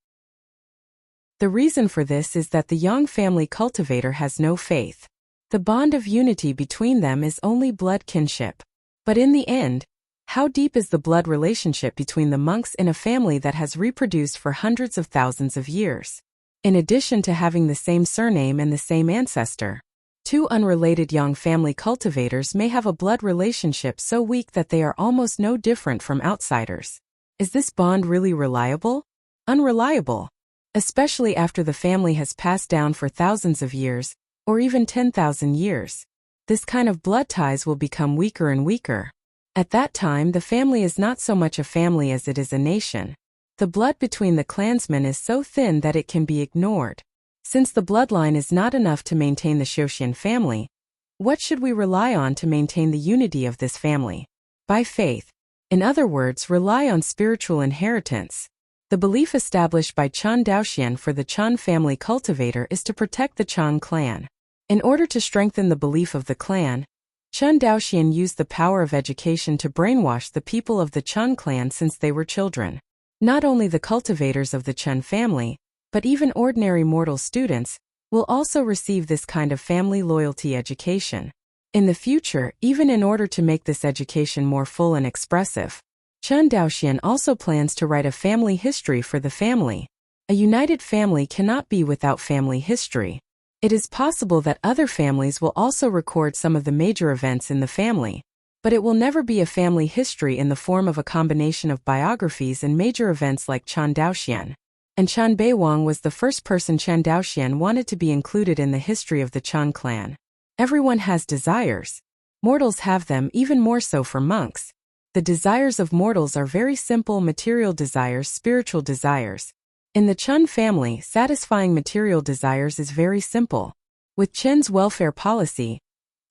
The reason for this is that the Yang family cultivator has no faith. The bond of unity between them is only blood kinship. But in the end, how deep is the blood relationship between the monks in a family that has reproduced for hundreds of thousands of years? In addition to having the same surname and the same ancestor, two unrelated Yang family cultivators may have a blood relationship so weak that they are almost no different from outsiders. Is this bond really reliable? Unreliable. Especially after the family has passed down for thousands of years, or even 10,000 years. This kind of blood ties will become weaker and weaker. At that time, the family is not so much a family as it is a nation. The blood between the clansmen is so thin that it can be ignored. Since the bloodline is not enough to maintain the Xiuxian family, what should we rely on to maintain the unity of this family? By faith. In other words, rely on spiritual inheritance. The belief established by Chun Daoxian for the Chun family cultivator is to protect the Chun clan. In order to strengthen the belief of the clan, Chun Daoxian used the power of education to brainwash the people of the Chun clan since they were children. Not only the cultivators of the Chun family, but even ordinary mortal students, will also receive this kind of family loyalty education. In the future, even in order to make this education more full and expressive, Chun Daoxian also plans to write a family history for the family. A united family cannot be without family history. It is possible that other families will also record some of the major events in the family, but it will never be a family history in the form of a combination of biographies and major events like Chun Daoxian. And Chun Baiwang was the first person Chun Daoxian wanted to be included in the history of the Chun clan. Everyone has desires. Mortals have them even more so for monks. The desires of mortals are very simple material desires, spiritual desires. In the Chun family, satisfying material desires is very simple. With Chen's welfare policy,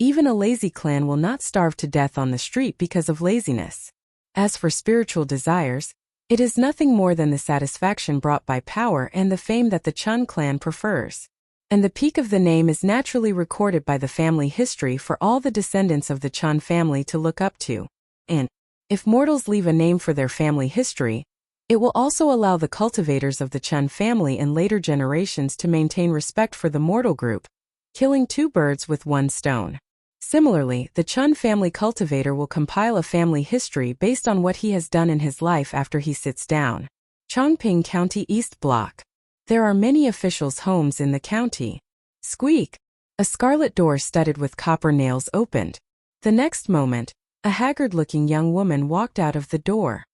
even a lazy clan will not starve to death on the street because of laziness. As for spiritual desires, it is nothing more than the satisfaction brought by power and the fame that the Chun clan prefers. And the peak of the name is naturally recorded by the family history for all the descendants of the Chun family to look up to. And if mortals leave a name for their family history, it will also allow the cultivators of the Chun family in later generations to maintain respect for the mortal group, killing two birds with one stone. Similarly, the Chun family cultivator will compile a family history based on what he has done in his life after he sits down. Chongping County East Block. There are many officials' homes in the county. Squeak! A scarlet door studded with copper nails opened. The next moment, a haggard-looking young woman walked out of the door.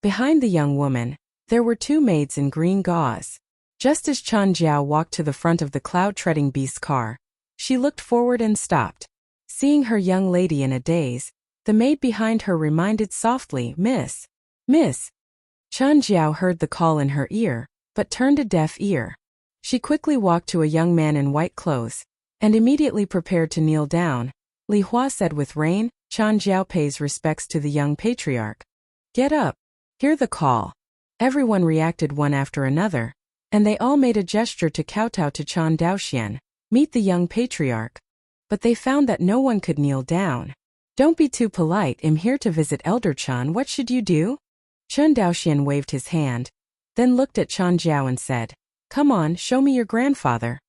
Behind the young woman, there were two maids in green gauze. Just as Chen Jiao walked to the front of the cloud-treading beast car, she looked forward and stopped. Seeing her young lady in a daze, the maid behind her reminded softly, "Miss, Miss." Chen Jiao heard the call in her ear, but turned a deaf ear. She quickly walked to a young man in white clothes, and immediately prepared to kneel down. Li Hua said with rain. Chen Jiao pays respects to the young patriarch. "Get up. Hear the call." Everyone reacted one after another, and they all made a gesture to kowtow to Chen Daoxian, meet the young patriarch. But they found that no one could kneel down. "Don't be too polite, I'm here to visit Elder Chen, what should you do?" Chen Daoxian waved his hand, then looked at Chen Jiao and said, "Come on, show me your grandfather."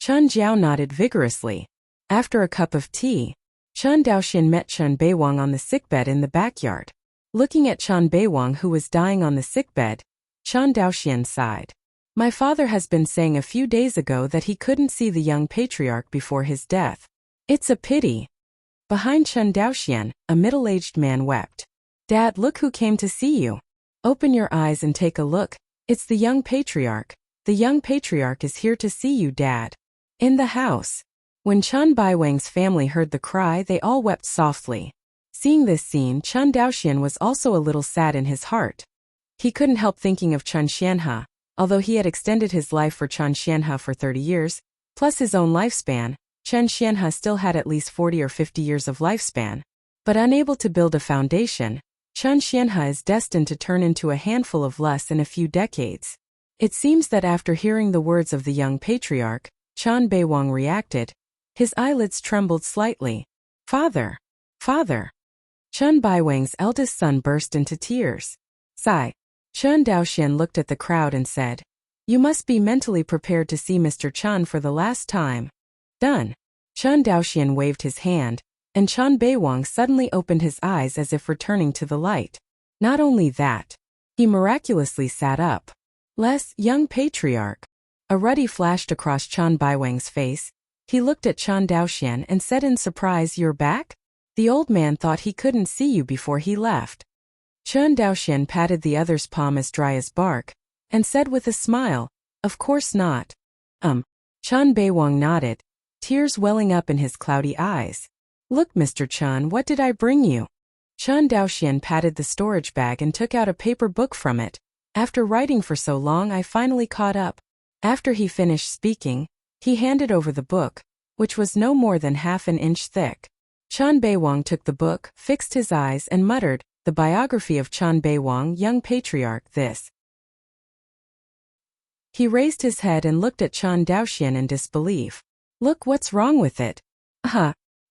Chen Jiao nodded vigorously. After a cup of tea, Chen Daoxian met Chen Beiwang on the sickbed in the backyard. Looking at Chen Beiwang who was dying on the sickbed, Chen Daoxian sighed. "My father has been saying a few days ago that he couldn't see the young patriarch before his death. It's a pity." Behind Chen Daoxian, a middle-aged man wept. "Dad, look who came to see you. Open your eyes and take a look. It's the young patriarch. The young patriarch is here to see you, Dad." In the house. When Chen Baiwang's family heard the cry, they all wept softly. Seeing this scene, Chen Daoxian was also a little sad in his heart. He couldn't help thinking of Chen Xianhe. Although he had extended his life for Chen Xianhe for 30 years, plus his own lifespan, Chen Xianhe still had at least 40 or 50 years of lifespan. But unable to build a foundation, Chen Xianhe is destined to turn into a handful of less in a few decades. It seems that after hearing the words of the young patriarch, Chen Beiwang reacted. His eyelids trembled slightly. "Father! Father!" Chen Baiwang's eldest son burst into tears. Sigh. Chen Daoxian looked at the crowd and said, "You must be mentally prepared to see Mr. Chen for the last time." "Done." Chen Daoxian waved his hand, and Chen Beiwang suddenly opened his eyes as if returning to the light. Not only that, he miraculously sat up. "Less, young patriarch." A ruddy flashed across Chen Baiwang's face. He looked at Chen Daoxian and said in surprise, "You're back? The old man thought he couldn't see you before he left." Chen Daoxian patted the other's palm as dry as bark, and said with a smile, "Of course not." Chen Beiwang nodded, tears welling up in his cloudy eyes. "Look, Mr. Chen, what did I bring you?" Chen Daoxian patted the storage bag and took out a paper book from it. "After writing for so long, I finally caught up." After he finished speaking, he handed over the book, which was no more than half an inch thick. Chen Beiwang took the book, fixed his eyes and muttered, "The biography of Chen Beiwang, young patriarch, this." He raised his head and looked at Chen Daoxian in disbelief. "Look, what's wrong with it?"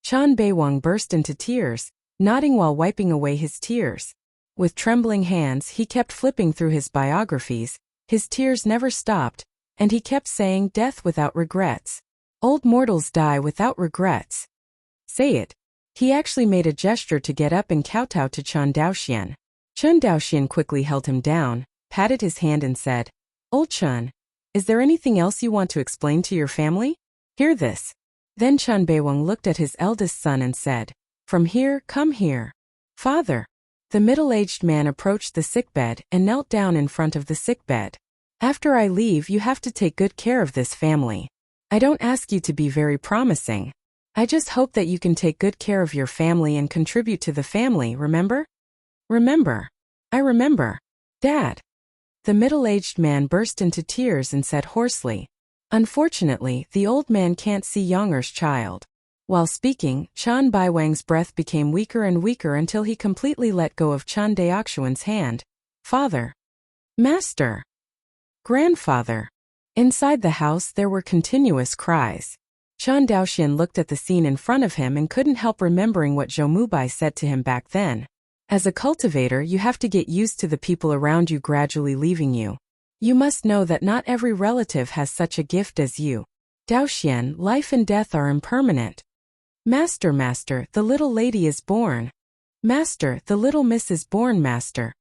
Chen Beiwang burst into tears, nodding while wiping away his tears. With trembling hands, he kept flipping through his biographies. His tears never stopped, and he kept saying, "Death without regrets. Old mortals die without regrets." Say it. He actually made a gesture to get up and kowtow to Chen Daoxian. Chen Daoxian quickly held him down, patted his hand and said, "Old Chen, is there anything else you want to explain to your family? Hear this." Then Chen Beiwang looked at his eldest son and said, "From here, come here." "Father." The middle-aged man approached the sickbed and knelt down in front of the sickbed. "After I leave, you have to take good care of this family. I don't ask you to be very promising. I just hope that you can take good care of your family and contribute to the family, remember?" "Remember. I remember, Dad." The middle-aged man burst into tears and said hoarsely, "Unfortunately, the old man can't see Yonger's child." While speaking, Chen Baiwang's breath became weaker and weaker until he completely let go of Chen Daoxian's hand. "Father. Master. Grandfather." Inside the house there were continuous cries. Chen Daoxian looked at the scene in front of him and couldn't help remembering what Zhou Mubai said to him back then. As a cultivator, you have to get used to the people around you gradually leaving you. You must know that not every relative has such a gift as you. Daoxian, life and death are impermanent. "Master, master, the little lady is born." "Master, the little miss is born, master."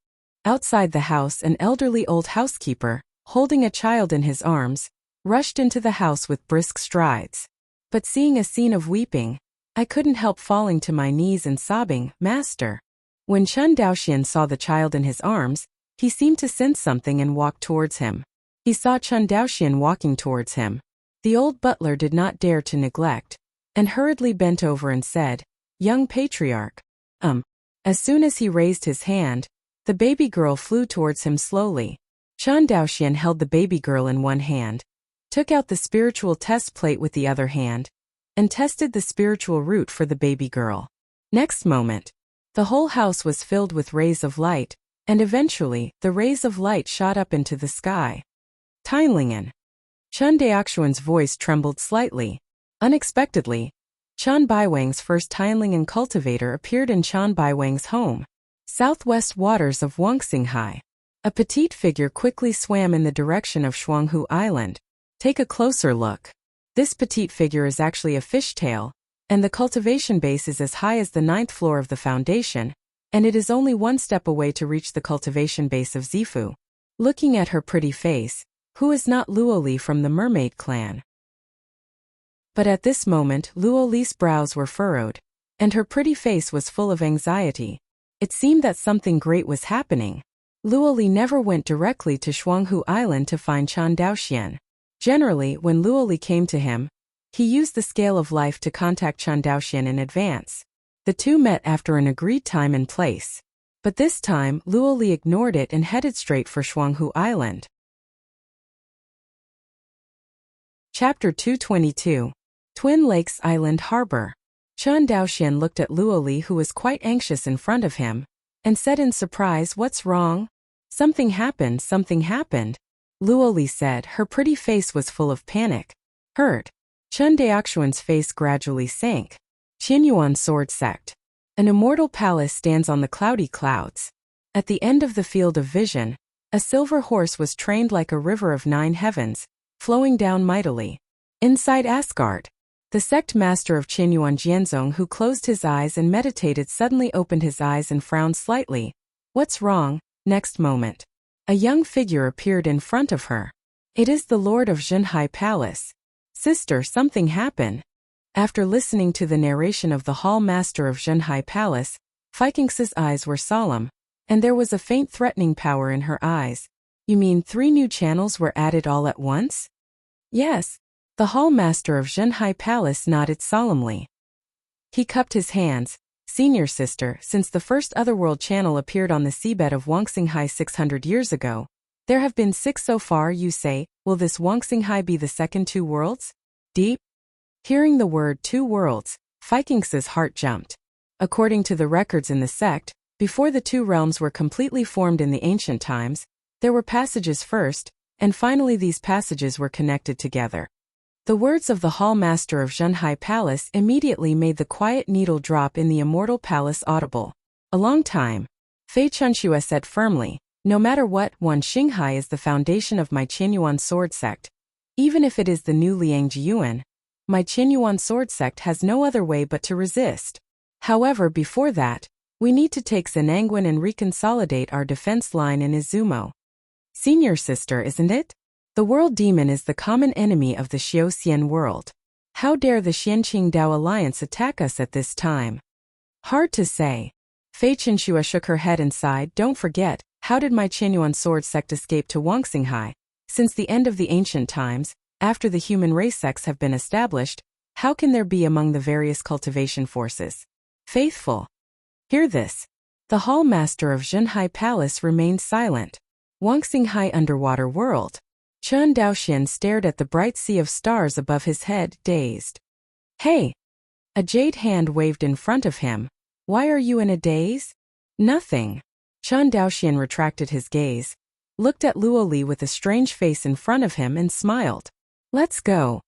Outside the house, an elderly old housekeeper, holding a child in his arms, rushed into the house with brisk strides. But seeing a scene of weeping, I couldn't help falling to my knees and sobbing, "Master." When Chen Daoxian saw the child in his arms, he seemed to sense something and walked towards him. He saw Chen Daoxian walking towards him. The old butler did not dare to neglect, and hurriedly bent over and said, "Young patriarch." As soon as he raised his hand, the baby girl flew towards him slowly. Chen Daoxian held the baby girl in one hand, took out the spiritual test plate with the other hand, and tested the spiritual root for the baby girl. Next moment, the whole house was filled with rays of light, and eventually, the rays of light shot up into the sky. Tianlingen. Chen Daoxian's voice trembled slightly. Unexpectedly, Chen Baiwang's first Tianlingen cultivator appeared in Chen Baiwang's home, southwest waters of Wuxia. A petite figure quickly swam in the direction of Shuanghu Island. Take a closer look. This petite figure is actually a fishtail, and the cultivation base is as high as the 9th floor of the foundation, and it is only one step away to reach the cultivation base of Zifu. Looking at her pretty face, who is not Luoli from the mermaid clan? But at this moment Luoli's brows were furrowed, and her pretty face was full of anxiety. It seemed that something great was happening. Luoli never went directly to Shuanghu Island to find Chen Daoxian. Generally, when Luoli came to him, he used the scale of life to contact Chen Daoxian in advance. The two met after an agreed time and place. But this time, Luoli ignored it and headed straight for Shuanghu Island. Chapter 222. Twin Lakes Island Harbor. Chen Daoxian looked at Luoli, who was quite anxious in front of him, and said in surprise, "What's wrong?" Something happened. Luoli said. Her pretty face was full of panic. Hurt. Chen Daoxian's face gradually sank. Qianyuan Sword Sect. An immortal palace stands on the cloudy clouds. At the end of the field of vision, a silver horse was trained like a river of 9 heavens, flowing down mightily. Inside Asgard, the sect master of Qianyuan Jianzong, who closed his eyes and meditated, suddenly opened his eyes and frowned slightly. What's wrong? Next moment, a young figure appeared in front of her. It is the Lord of Zhenhai Palace. Sister, something happened. After listening to the narration of the Hall Master of Zhenhai Palace, Feikings's eyes were solemn, and there was a faint threatening power in her eyes. You mean 3 new channels were added all at once? Yes. The Hall Master of Zhenhai Palace nodded solemnly. He cupped his hands. Senior sister, since the first Otherworld channel appeared on the seabed of Wuxia 600 years ago, there have been 6 so far, you say. Will this Wuxia be the second 2 worlds? Deep? Hearing the word 2 worlds, Feikings's heart jumped. According to the records in the sect, before the 2 realms were completely formed in the ancient times, there were passages first, and finally these passages were connected together. The words of the Hall Master of Zhenhai Palace immediately made the quiet needle drop in the immortal palace audible. A long time. Fei Chunxue said firmly, no matter what, Wan Xinghai is the foundation of my Qianyuan sword sect. Even if it is the new Liang Jiyuan, my Qianyuan sword sect has no other way but to resist. However, before that, we need to take Zenangwan and reconsolidate our defense line in Izumo. Senior sister, isn't it? The world demon is the common enemy of the Xiao-Xian world. How dare the Xianqing-Dao alliance attack us at this time? Hard to say. Fei Chunxue shook her head and sighed. Don't forget, how did my Qianyuan sword sect escape to Wuxia? Since the end of the ancient times, after the human race sects have been established, how can there be among the various cultivation forces? Faithful. Hear this. The Hall Master of Zhenhai Palace remained silent. Wuxia underwater world. Chen Daoxian stared at the bright sea of stars above his head, dazed. Hey! A jade hand waved in front of him. Why are you in a daze? Nothing. Chen Daoxian retracted his gaze, looked at Luoli with a strange face in front of him and smiled. Let's go.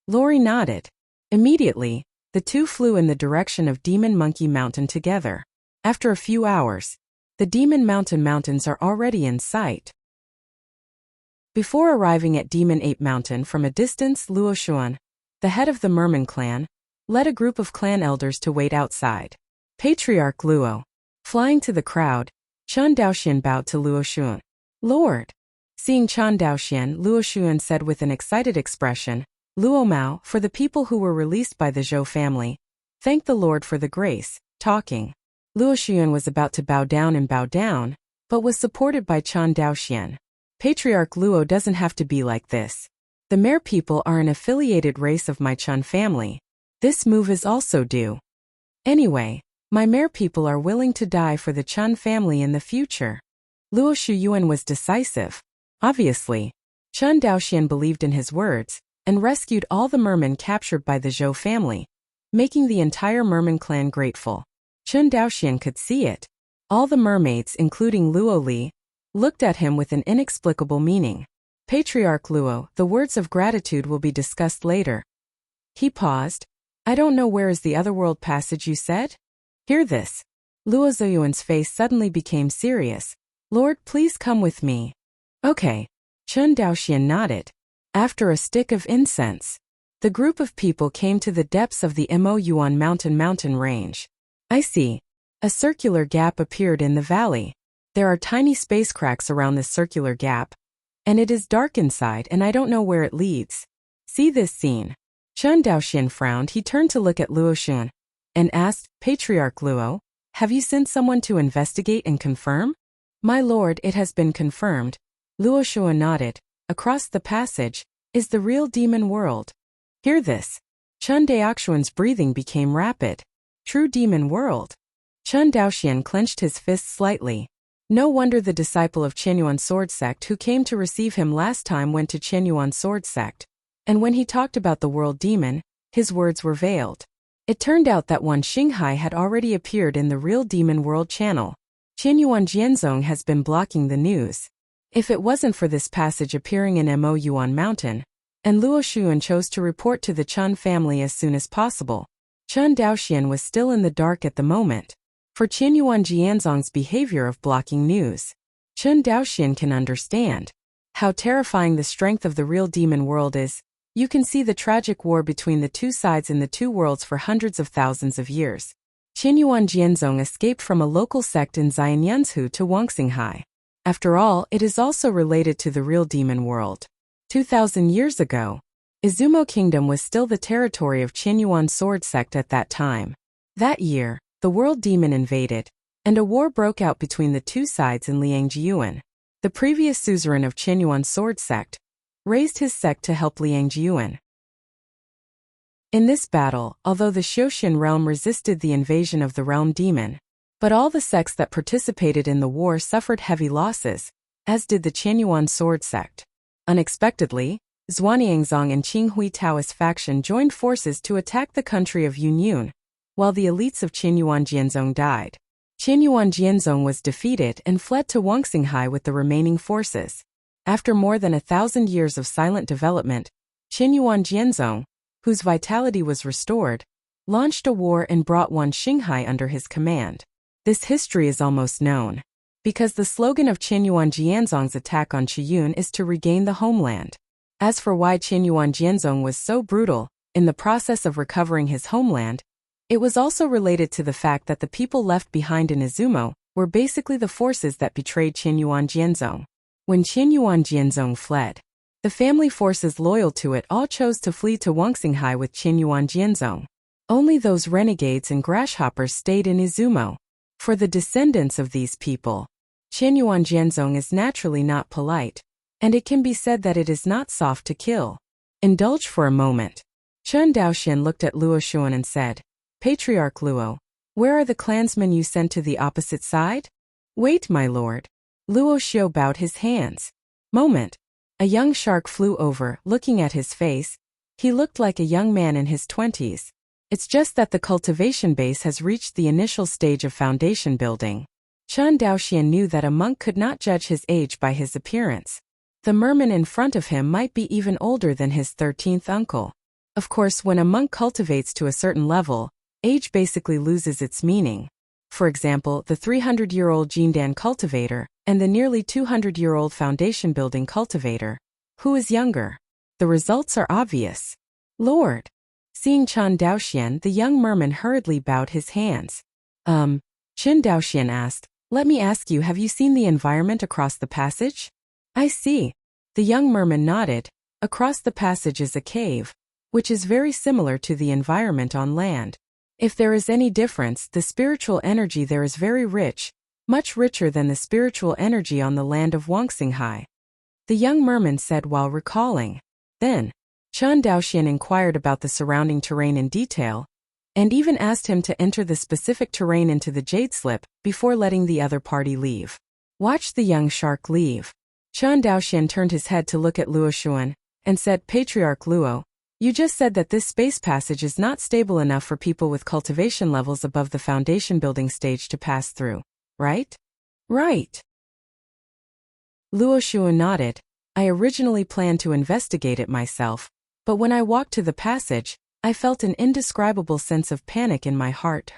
Lori nodded. Immediately, the two flew in the direction of Demon Monkey Mountain together. After a few hours, the Demon Mountains are already in sight. Before arriving at Demon Ape Mountain from a distance, Luo Xuan, the head of the Merman clan, led a group of clan elders to wait outside. Patriarch Luo. Flying to the crowd, Chen Daoxian bowed to Luo Xuan. Lord. Seeing Chen Daoxian, Luo Xuan said with an excited expression, Luo Mao, for the people who were released by the Zhou family, thank the Lord for the grace, talking. Luo Xuan was about to bow down, but was supported by Chen Daoxian. Patriarch Luo doesn't have to be like this. The Mare people are an affiliated race of my Chen family. This move is also due. Anyway, my Mare people are willing to die for the Chen family in the future. Luo Shuyuan was decisive. Obviously, Chen Daoxian believed in his words and rescued all the mermen captured by the Zhou family, making the entire merman clan grateful. Chen Daoxian could see it. All the mermaids, including Luo Li, looked at him with an inexplicable meaning. Patriarch Luo, the words of gratitude will be discussed later. He paused. I don't know, where is the otherworld passage you said? Hear this. Luo Ziyuan's face suddenly became serious. Lord, please come with me. Okay. Chen Daoxian nodded. After a stick of incense, the group of people came to the depths of the Mo Yuan mountain range. I see. A circular gap appeared in the valley. There are tiny space cracks around this circular gap, and it is dark inside, and I don't know where it leads. See this scene. Chen Daoxian frowned. He turned to look at Luo Xuan and asked, Patriarch Luo, have you sent someone to investigate and confirm? My lord, it has been confirmed. Luo Xuan nodded. Across the passage is the real demon world. Hear this. Chen Daoxian's breathing became rapid. True demon world. Chen Daoxian clenched his fists slightly. No wonder the disciple of Qianyuan sword sect who came to receive him last time went to Qianyuan sword sect. And when he talked about the world demon, his words were veiled. It turned out that one Xinghai had already appeared in the real demon world channel. Qianyuan Jianzong has been blocking the news. If it wasn't for this passage appearing in Mo Yuan Mountain, and Luo Xuan chose to report to the Chen family as soon as possible, Chen Daoxian was still in the dark at the moment. For Qianyuan Jianzong's behavior of blocking news, Chen Daoxian can understand how terrifying the strength of the real demon world is. You can see the tragic war between the two sides in the two worlds for hundreds of thousands of years. Qianyuan Jianzong escaped from a local sect in Xianyunzhu to Wuxia. After all, it is also related to the real demon world. 2,000 years ago, Izumo Kingdom was still the territory of Qianyuan sword sect at that time. That year, the world demon invaded, and a war broke out between the two sides in Liangjiuan. The previous suzerain of Qianyuan sword sect raised his sect to help Liangjiuan. In this battle, although the Xiuxian realm resisted the invasion of the realm demon, but all the sects that participated in the war suffered heavy losses, as did the Qianyuan sword sect. Unexpectedly, Zhuaniangzong and Qinghui Taoist faction joined forces to attack the country of Yunyun, while the elites of Qianyuan Jianzong died. Qianyuan Jianzong was defeated and fled to Wuxia with the remaining forces. After more than 1,000 years of silent development, Qianyuan Jianzong, whose vitality was restored, launched a war and brought one Xinghai under his command. This history is almost known, because the slogan of Qianyuan Jianzong's attack on Qiyun is to regain the homeland. As for why Qianyuan Jianzong was so brutal in the process of recovering his homeland, it was also related to the fact that the people left behind in Izumo were basically the forces that betrayed Qianyuan Jianzong. When Qianyuan Jianzong fled, the family forces loyal to it all chose to flee to Wuxia with Qianyuan Jianzong. Only those renegades and grasshoppers stayed in Izumo. For the descendants of these people, Qianyuan Jianzong is naturally not polite, and it can be said that it is not soft to kill. Indulge for a moment. Chen Daoxian looked at Luo Xuan and said, Patriarch Luo, where are the clansmen you sent to the opposite side? Wait, my lord. Luo Xiu bowed his hands. Moment. A young shark flew over, looking at his face. He looked like a young man in his 20s. It's just that the cultivation base has reached the initial stage of foundation building. Chen Daoxian knew that a monk could not judge his age by his appearance. The merman in front of him might be even older than his 13th uncle. Of course, when a monk cultivates to a certain level, age basically loses its meaning. For example, the 300-year-old Jindan cultivator and the nearly 200-year-old foundation building cultivator. Who is younger? The results are obvious. Lord. Seeing Chen Daoxian, the young merman hurriedly bowed his hands. Chen Daoxian asked, let me ask you, have you seen the environment across the passage? I see. The young merman nodded. Across the passage is a cave, which is very similar to the environment on land. If there is any difference, the spiritual energy there is very rich, much richer than the spiritual energy on the land of Wuxia. The young merman said while recalling. Then, Chen Daoxian inquired about the surrounding terrain in detail, and even asked him to enter the specific terrain into the jade slip before letting the other party leave. Watch the young shark leave. Chen Daoxian turned his head to look at Luo Xuan, and said, Patriarch Luo, you just said that this space passage is not stable enough for people with cultivation levels above the foundation building stage to pass through, right? Right. Luo Xuan nodded. I originally planned to investigate it myself, but when I walked to the passage, I felt an indescribable sense of panic in my heart.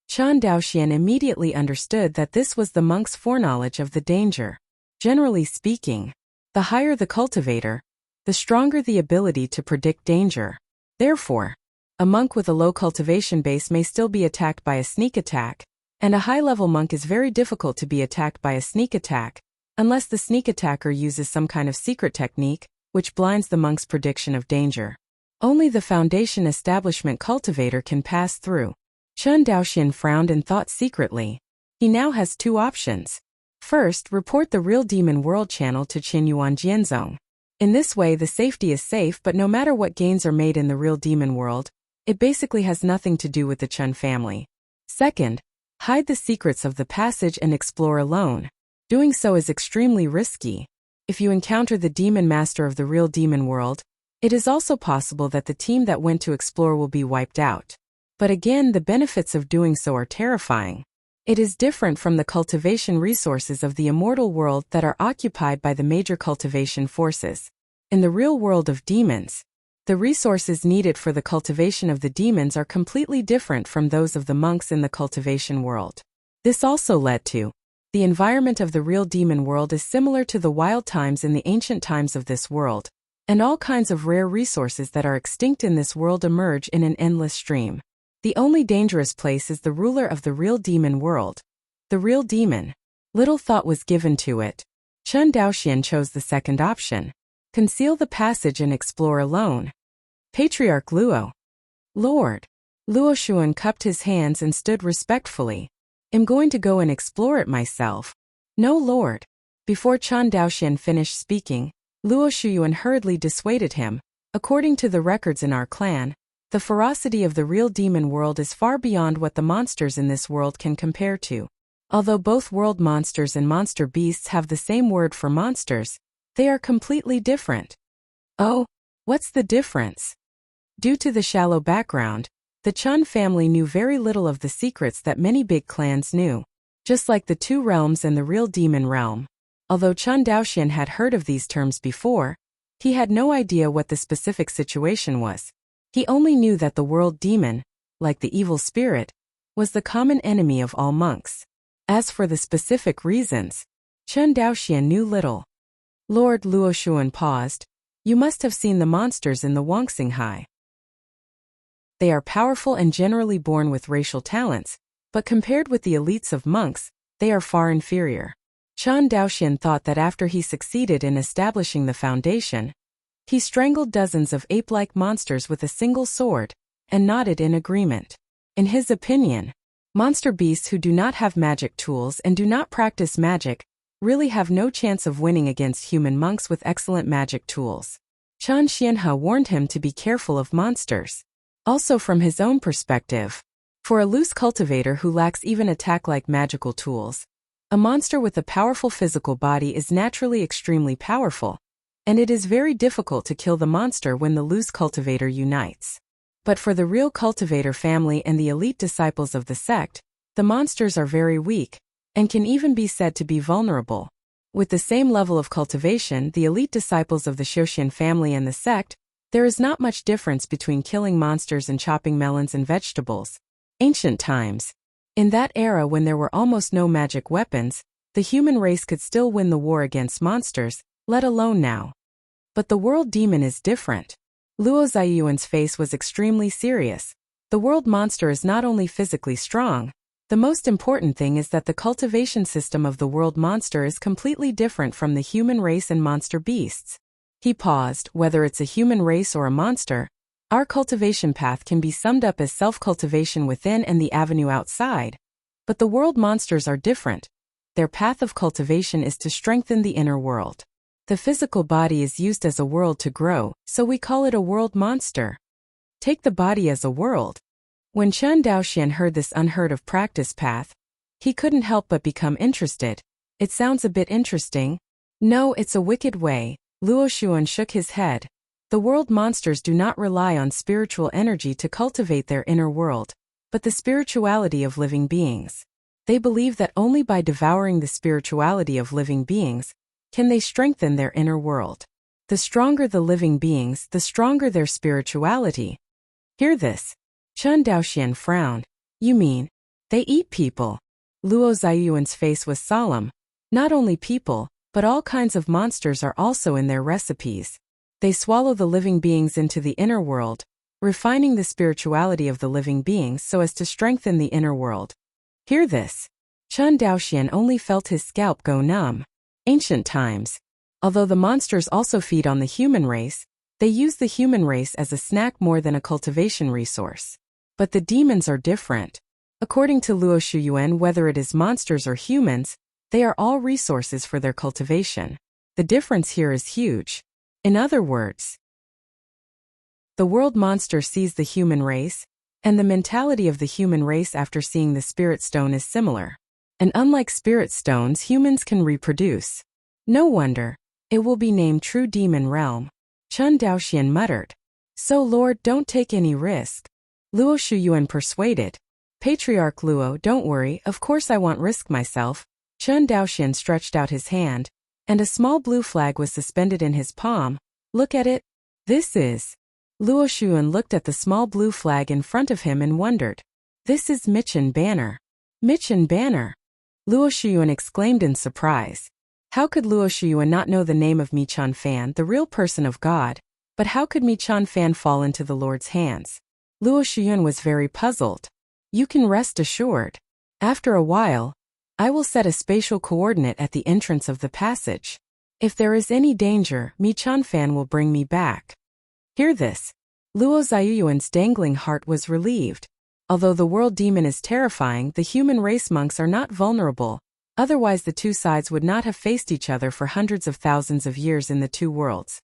Chen Daoxian immediately understood that this was the monk's foreknowledge of the danger. Generally speaking, the higher the cultivator, the stronger the ability to predict danger. Therefore, a monk with a low cultivation base may still be attacked by a sneak attack, and a high-level monk is very difficult to be attacked by a sneak attack, unless the sneak attacker uses some kind of secret technique, which blinds the monk's prediction of danger. Only the foundation establishment cultivator can pass through. Chen Daoxian frowned and thought secretly. He now has two options. First, report the Real Demon World channel to Qinyuan Jianzong. In this way the safety is safe, but no matter what gains are made in the Real Demon World, it basically has nothing to do with the Chen family. Second, hide the secrets of the passage and explore alone. Doing so is extremely risky. If you encounter the demon master of the Real Demon World, it is also possible that the team that went to explore will be wiped out. But again, the benefits of doing so are terrifying. It is different from the cultivation resources of the immortal world that are occupied by the major cultivation forces. In the real world of demons, the resources needed for the cultivation of the demons are completely different from those of the monks in the cultivation world. This also led to the environment of the Real Demon World is similar to the wild times in the ancient times of this world, and all kinds of rare resources that are extinct in this world emerge in an endless stream. The only dangerous place is the ruler of the Real Demon World, the Real Demon. Little thought was given to it. Chen Daoxian chose the second option. Conceal the passage and explore alone. Patriarch Luo. Lord. Luo Xuan cupped his hands and stood respectfully. I'm going to go and explore it myself. No, Lord. Before Chen Daoxian finished speaking, Luo Shuyuan hurriedly dissuaded him. According to the records in our clan, the ferocity of the Real Demon World is far beyond what the monsters in this world can compare to. Although both world monsters and monster beasts have the same word for monsters, they are completely different. Oh, what's the difference? Due to the shallow background, the Chen family knew very little of the secrets that many big clans knew, just like the Two Realms and the Real Demon Realm. Although Chen Daoxian had heard of these terms before, he had no idea what the specific situation was. He only knew that the world demon, like the evil spirit, was the common enemy of all monks. As for the specific reasons, Chen Daoxian knew little. Lord Luo Xuan paused. You must have seen the monsters in the Wuxia. They are powerful and generally born with racial talents, but compared with the elites of monks, they are far inferior. Chen Daoxian thought that after he succeeded in establishing the foundation, he strangled dozens of ape-like monsters with a single sword, and nodded in agreement. In his opinion, monster beasts who do not have magic tools and do not practice magic really have no chance of winning against human monks with excellent magic tools. Chen Xianhe warned him to be careful of monsters. Also from his own perspective, for a loose cultivator who lacks even attack-like magical tools, a monster with a powerful physical body is naturally extremely powerful, and it is very difficult to kill the monster when the loose cultivator unites. But for the real cultivator family and the elite disciples of the sect, the monsters are very weak, and can even be said to be vulnerable. With the same level of cultivation, the elite disciples of the Shoshin family and the sect, there is not much difference between killing monsters and chopping melons and vegetables. Ancient times. In that era when there were almost no magic weapons, the human race could still win the war against monsters, let alone now. But the world demon is different. Luo Ziyuan's face was extremely serious. The world monster is not only physically strong, The most important thing is that the cultivation system of the world monster is completely different from the human race and monster beasts. He paused. Whether it's a human race or a monster, our cultivation path can be summed up as self-cultivation within and the avenue outside. But the world monsters are different. Their path of cultivation is to strengthen the inner world. The physical body is used as a world to grow, so we call it a world monster. Take the body as a world. When Chen Daoxian heard this unheard-of practice path, he couldn't help but become interested. It sounds a bit interesting. No, it's a wicked way. Luo Xuan shook his head. The world monsters do not rely on spiritual energy to cultivate their inner world, but the spirituality of living beings. They believe that only by devouring the spirituality of living beings can they strengthen their inner world. The stronger the living beings, the stronger their spirituality. Hear this. Chen Daoxian frowned. You mean, they eat people? Luo Ziyuan's face was solemn. Not only people, but all kinds of monsters are also in their recipes. They swallow the living beings into the inner world, refining the spirituality of the living beings so as to strengthen the inner world. Hear this. Chen Daoxian only felt his scalp go numb. Ancient times. Although the monsters also feed on the human race, they use the human race as a snack more than a cultivation resource. But the demons are different. According to Luo Shuyuan, whether it is monsters or humans, they are all resources for their cultivation. The difference here is huge. In other words, the world monster sees the human race, and the mentality of the human race after seeing the spirit stone is similar. And unlike spirit stones, humans can reproduce. No wonder. It will be named True Demon Realm. Chen Daoxian muttered. So Lord, don't take any risk. Luo Shuyuan persuaded. Patriarch Luo, don't worry, of course I won't risk myself. Chen Daoxian stretched out his hand, and a small blue flag was suspended in his palm. Look at it. This is. Luo Shuyuan looked at the small blue flag in front of him and wondered. This is Michan Banner. Michan Banner. Luo Shuyuan exclaimed in surprise. How could Luo Shuyuan not know the name of Michan Fan, the real person of God? But how could Michan Fan fall into the Lord's hands? Luo Shuyuan was very puzzled. You can rest assured. After a while, I will set a spatial coordinate at the entrance of the passage. If there is any danger, Michan Fan will bring me back. Hear this. Luo Ziyuan's dangling heart was relieved. Although the world demon is terrifying, the human race monks are not vulnerable. Otherwise the two sides would not have faced each other for hundreds of thousands of years in the two worlds.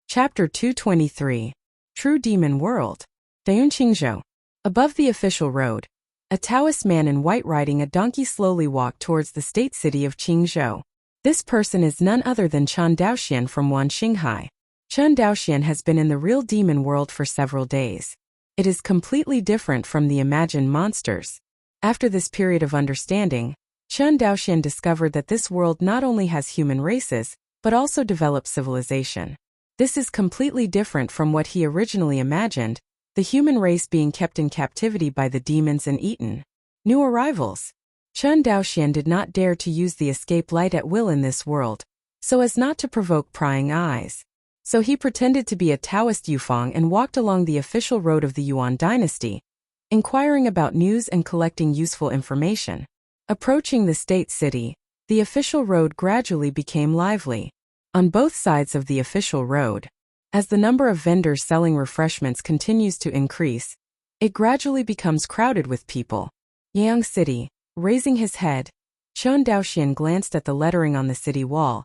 Chapter 223. True Demon World. Dayunqingzhou. Above the official road, a Taoist man in white riding a donkey slowly walked towards the state city of Qingzhou. This person is none other than Chen Daoxian from Wanxinghai. Chen Daoxian has been in the real demon world for several days. It is completely different from the imagined monsters. After this period of understanding, Chen Daoxian discovered that this world not only has human races, but also developed civilization. This is completely different from what he originally imagined, the human race being kept in captivity by the demons and eaten. New arrivals. Chen Daoxian did not dare to use the escape light at will in this world, so as not to provoke prying eyes. So he pretended to be a Taoist Yufeng and walked along the official road of the Yuan dynasty, inquiring about news and collecting useful information. Approaching the state city, the official road gradually became lively. On both sides of the official road, as the number of vendors selling refreshments continues to increase, it gradually becomes crowded with people. Yang City. Raising his head, Chen Daoxian glanced at the lettering on the city wall,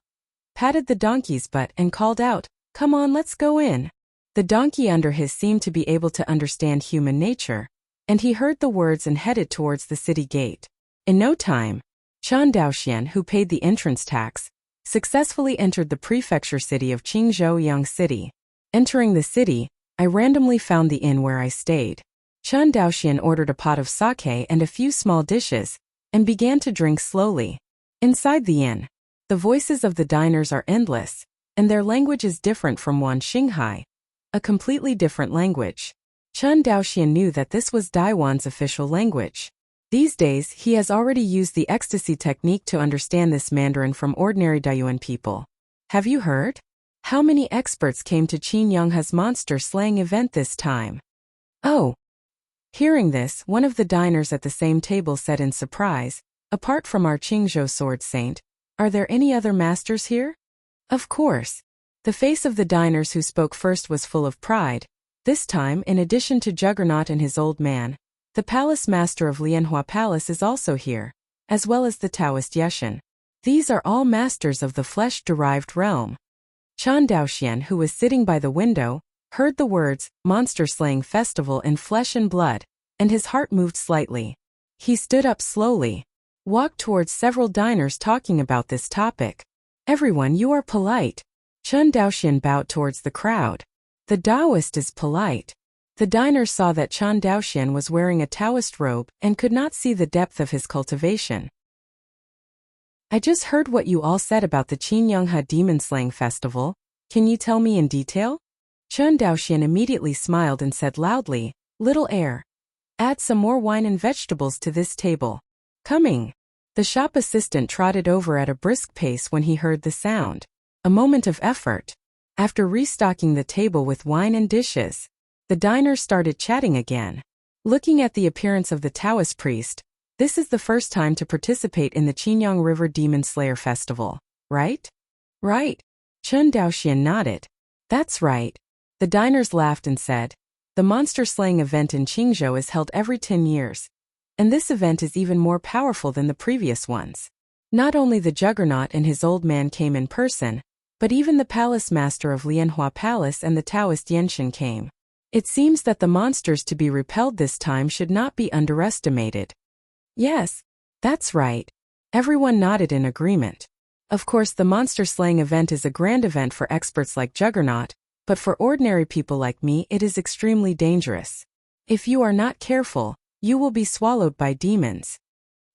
patted the donkey's butt and called out, "Come on, let's go in." The donkey under his seemed to be able to understand human nature, and he heard the words and headed towards the city gate. In no time, Chen Daoxian, who paid the entrance tax, successfully entered the prefecture city of Qingzhou Yang City. Entering the city, I randomly found the inn where I stayed. Chen Daoxian ordered a pot of sake and a few small dishes, and began to drink slowly. Inside the inn, the voices of the diners are endless, and their language is different from Wanxinghai, a completely different language. Chen Daoxian knew that this was Daiwan's official language. These days, he has already used the ecstasy technique to understand this Mandarin from ordinary Dayuan people. Have you heard? How many experts came to Qin Yanghe's monster slaying event this time? Oh. Hearing this, one of the diners at the same table said in surprise, "Apart from our Qingzhou sword saint, are there any other masters here?" Of course. The face of the diners who spoke first was full of pride. This time, in addition to Juggernaut and his old man, the palace master of Lianhua Palace is also here, as well as the Taoist Yeshan. These are all masters of the flesh-derived realm. Chen Daoxian, who was sitting by the window, heard the words, monster-slaying festival in flesh and blood, and his heart moved slightly. He stood up slowly, walked towards several diners talking about this topic. "Everyone, you are polite." Chen Daoxian bowed towards the crowd. "The Taoist is polite." The diners saw that Chen Daoxian was wearing a Taoist robe and could not see the depth of his cultivation. "I just heard what you all said about the Qingyanghe demon-slaying festival. Can you tell me in detail?" Chen Daoxian immediately smiled and said loudly, "Little heir, add some more wine and vegetables to this table." "Coming." The shop assistant trotted over at a brisk pace when he heard the sound. A moment of effort. After restocking the table with wine and dishes, the diners started chatting again. Looking at the appearance of the Taoist priest, this is the first time to participate in the Qingyang River Demon Slayer Festival, right? Right. Chen Daoxian nodded. That's right. The diners laughed and said, "The monster slaying event in Qingzhou is held every 10 years. And this event is even more powerful than the previous ones. Not only the Juggernaut and his old man came in person, but even the palace master of Lianhua Palace and the Taoist Yenshin came. It seems that the monsters to be repelled this time should not be underestimated." "Yes, that's right." Everyone nodded in agreement. Of course, the monster slaying event is a grand event for experts like Juggernaut, but for ordinary people like me it is extremely dangerous. If you are not careful, you will be swallowed by demons.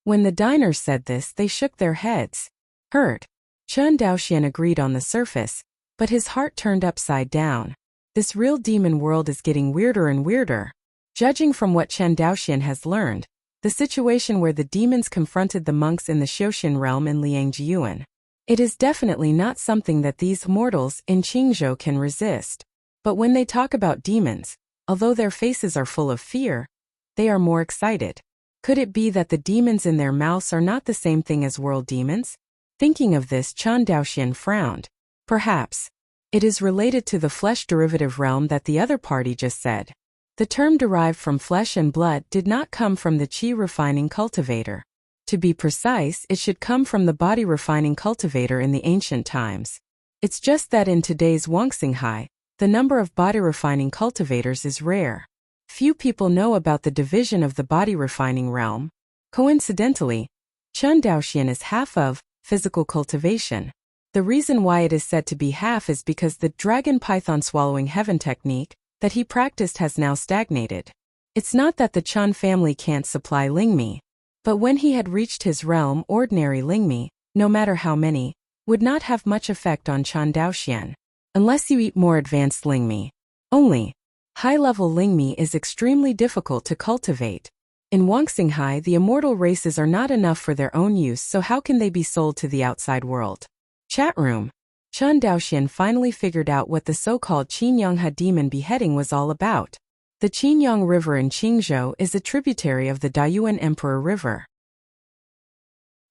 When the diners said this, they shook their heads. Hurt. Chen Daoxian agreed on the surface, but his heart turned upside down. This real demon world is getting weirder and weirder. Judging from what Chen Daoxian has learned, the situation where the demons confronted the monks in the Xiuxian realm in Liangjiuan, it is definitely not something that these mortals in Qingzhou can resist. But when they talk about demons, although their faces are full of fear, they are more excited. Could it be that the demons in their mouths are not the same thing as world demons? Thinking of this, Chen Daoxian frowned. Perhaps. It is related to the flesh derivative realm that the other party just said. The term derived from flesh and blood did not come from the qi refining cultivator. To be precise, it should come from the body refining cultivator in the ancient times. It's just that in today's Wuxia, the number of body refining cultivators is rare. Few people know about the division of the body refining realm. Coincidentally, Chen Daoxian is half of physical cultivation. The reason why it is said to be half is because the dragon python swallowing heaven technique that he practiced has now stagnated. It's not that the Chen family can't supply Lingmi, but when he had reached his realm, ordinary Lingmi, no matter how many, would not have much effect on Chen Daoxian, unless you eat more advanced Lingmi. Only high-level Lingmi is extremely difficult to cultivate. In Wuxia, the immortal races are not enough for their own use, so how can they be sold to the outside world? Chat room. Chen Daoxian finally figured out what the so-called Qingyanghe demon beheading was all about. The Qingyang River in Qingzhou is a tributary of the Dayuan Emperor River.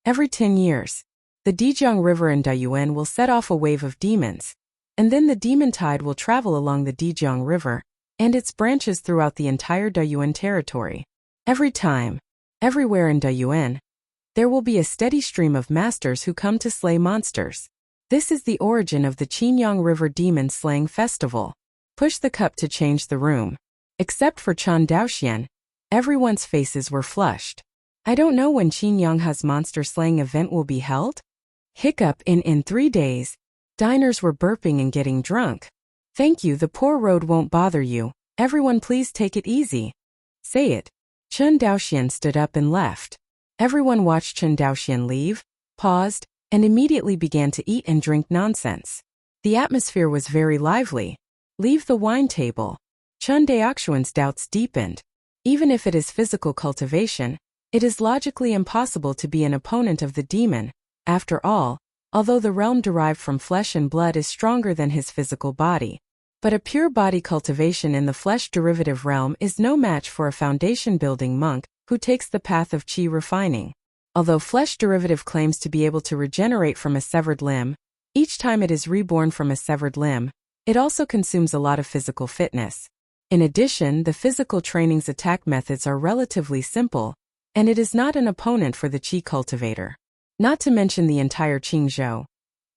Every 10 years, the Dijiang River in Dayuan will set off a wave of demons, and then the demon tide will travel along the Dijiang River and its branches throughout the entire Dayuan territory. Every time, everywhere in Dayuan, there will be a steady stream of masters who come to slay monsters. This is the origin of the Qingyang River Demon Slaying Festival. Push the cup to change the room. Except for Chen Daoxian, everyone's faces were flushed. I don't know when Qingyanghe's monster slaying event will be held. Hiccup in 3 days. Diners were burping and getting drunk. Thank you, the poor road won't bother you. Everyone please take it easy. Say it. Chen Daoxian stood up and left. Everyone watched Chen Daoxian leave, paused, and immediately began to eat and drink nonsense. The atmosphere was very lively. Leave the wine table. Chen Daoxian's doubts deepened. Even if it is physical cultivation, it is logically impossible to be an opponent of the demon. After all, although the realm derived from flesh and blood is stronger than his physical body, But a pure body cultivation in the flesh derivative realm is no match for a foundation-building monk who takes the path of qi refining. Although flesh derivative claims to be able to regenerate from a severed limb, each time it is reborn from a severed limb, it also consumes a lot of physical fitness. In addition, the physical training's attack methods are relatively simple, and it is not an opponent for the qi cultivator. Not to mention the entire Qingzhou.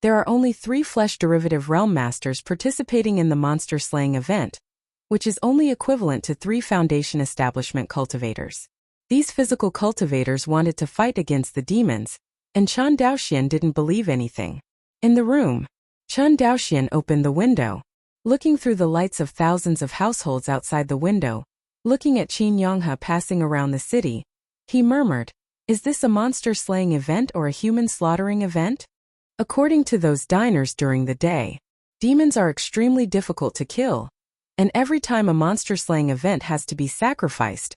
There are only 3 flesh derivative realm masters participating in the monster slaying event, which is only equivalent to 3 foundation establishment cultivators. These physical cultivators wanted to fight against the demons, and Chen Daoxian didn't believe anything. In the room, Chen Daoxian opened the window, looking through the lights of thousands of households outside the window, looking at Qin Yonghe passing around the city. He murmured, "Is this a monster slaying event or a human slaughtering event?" According to those diners during the day, demons are extremely difficult to kill, and every time a monster slaying event has to be sacrificed,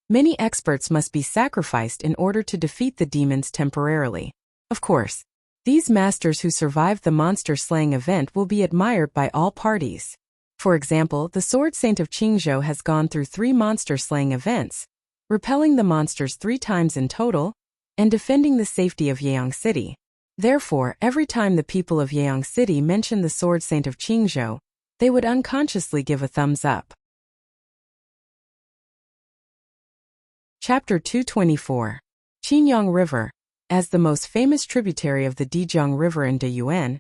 many experts must be sacrificed in order to defeat the demons temporarily. Of course, these masters who survived the monster slaying event will be admired by all parties. For example, the Sword Saint of Qingzhou has gone through 3 monster slaying events, repelling the monsters 3 times in total, and defending the safety of Yeyang City. Therefore, every time the people of Yeyang City mention the Sword Saint of Qingzhou, they would unconsciously give a thumbs up. Chapter 224. Qinyang River, as the most famous tributary of the Dijiang River in Dayuan,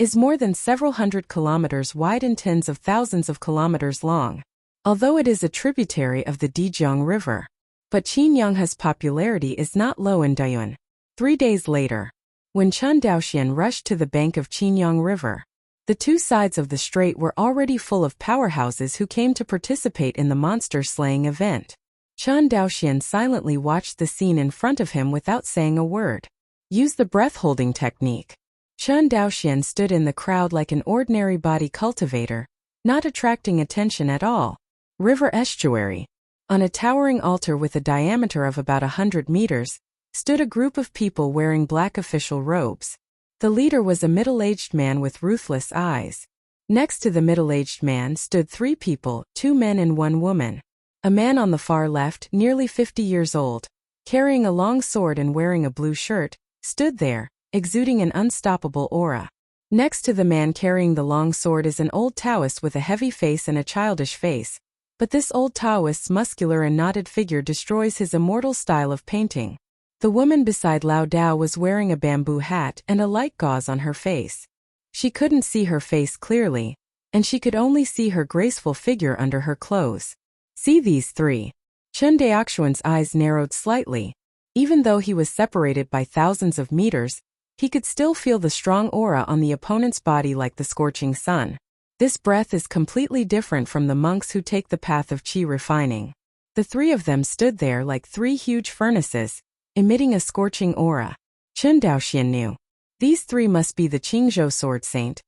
is more than several hundred kilometers wide and tens of thousands of kilometers long. Although it is a tributary of the Dijiang River, but Qinyang's popularity is not low in Dayuan. 3 days later, when Chen Daoxian rushed to the bank of Qinyang River, the 2 sides of the strait were already full of powerhouses who came to participate in the monster slaying event. Chen Daoxian silently watched the scene in front of him without saying a word. Use the breath-holding technique. Chen Daoxian stood in the crowd like an ordinary body cultivator, not attracting attention at all. River estuary. On a towering altar with a diameter of about 100 meters, stood a group of people wearing black official robes. The leader was a middle-aged man with ruthless eyes. Next to the middle-aged man stood 3 people, 2 men and 1 woman. A man on the far left, nearly 50 years old, carrying a long sword and wearing a blue shirt, stood there, exuding an unstoppable aura. Next to the man carrying the long sword is an old Taoist with a heavy face and a childish face, but this old Taoist's muscular and knotted figure destroys his immortal style of painting. The woman beside Lao Dao was wearing a bamboo hat and a light gauze on her face. She couldn't see her face clearly, and she could only see her graceful figure under her clothes. See these 3. Chen Daoxian's eyes narrowed slightly. Even though he was separated by thousands of meters, he could still feel the strong aura on the opponent's body like the scorching sun. This breath is completely different from the monks who take the path of qi refining. The 3 of them stood there like 3 huge furnaces, emitting a scorching aura. Chen Daoxian knew. These 3 must be the Qingzhou Sword Saint,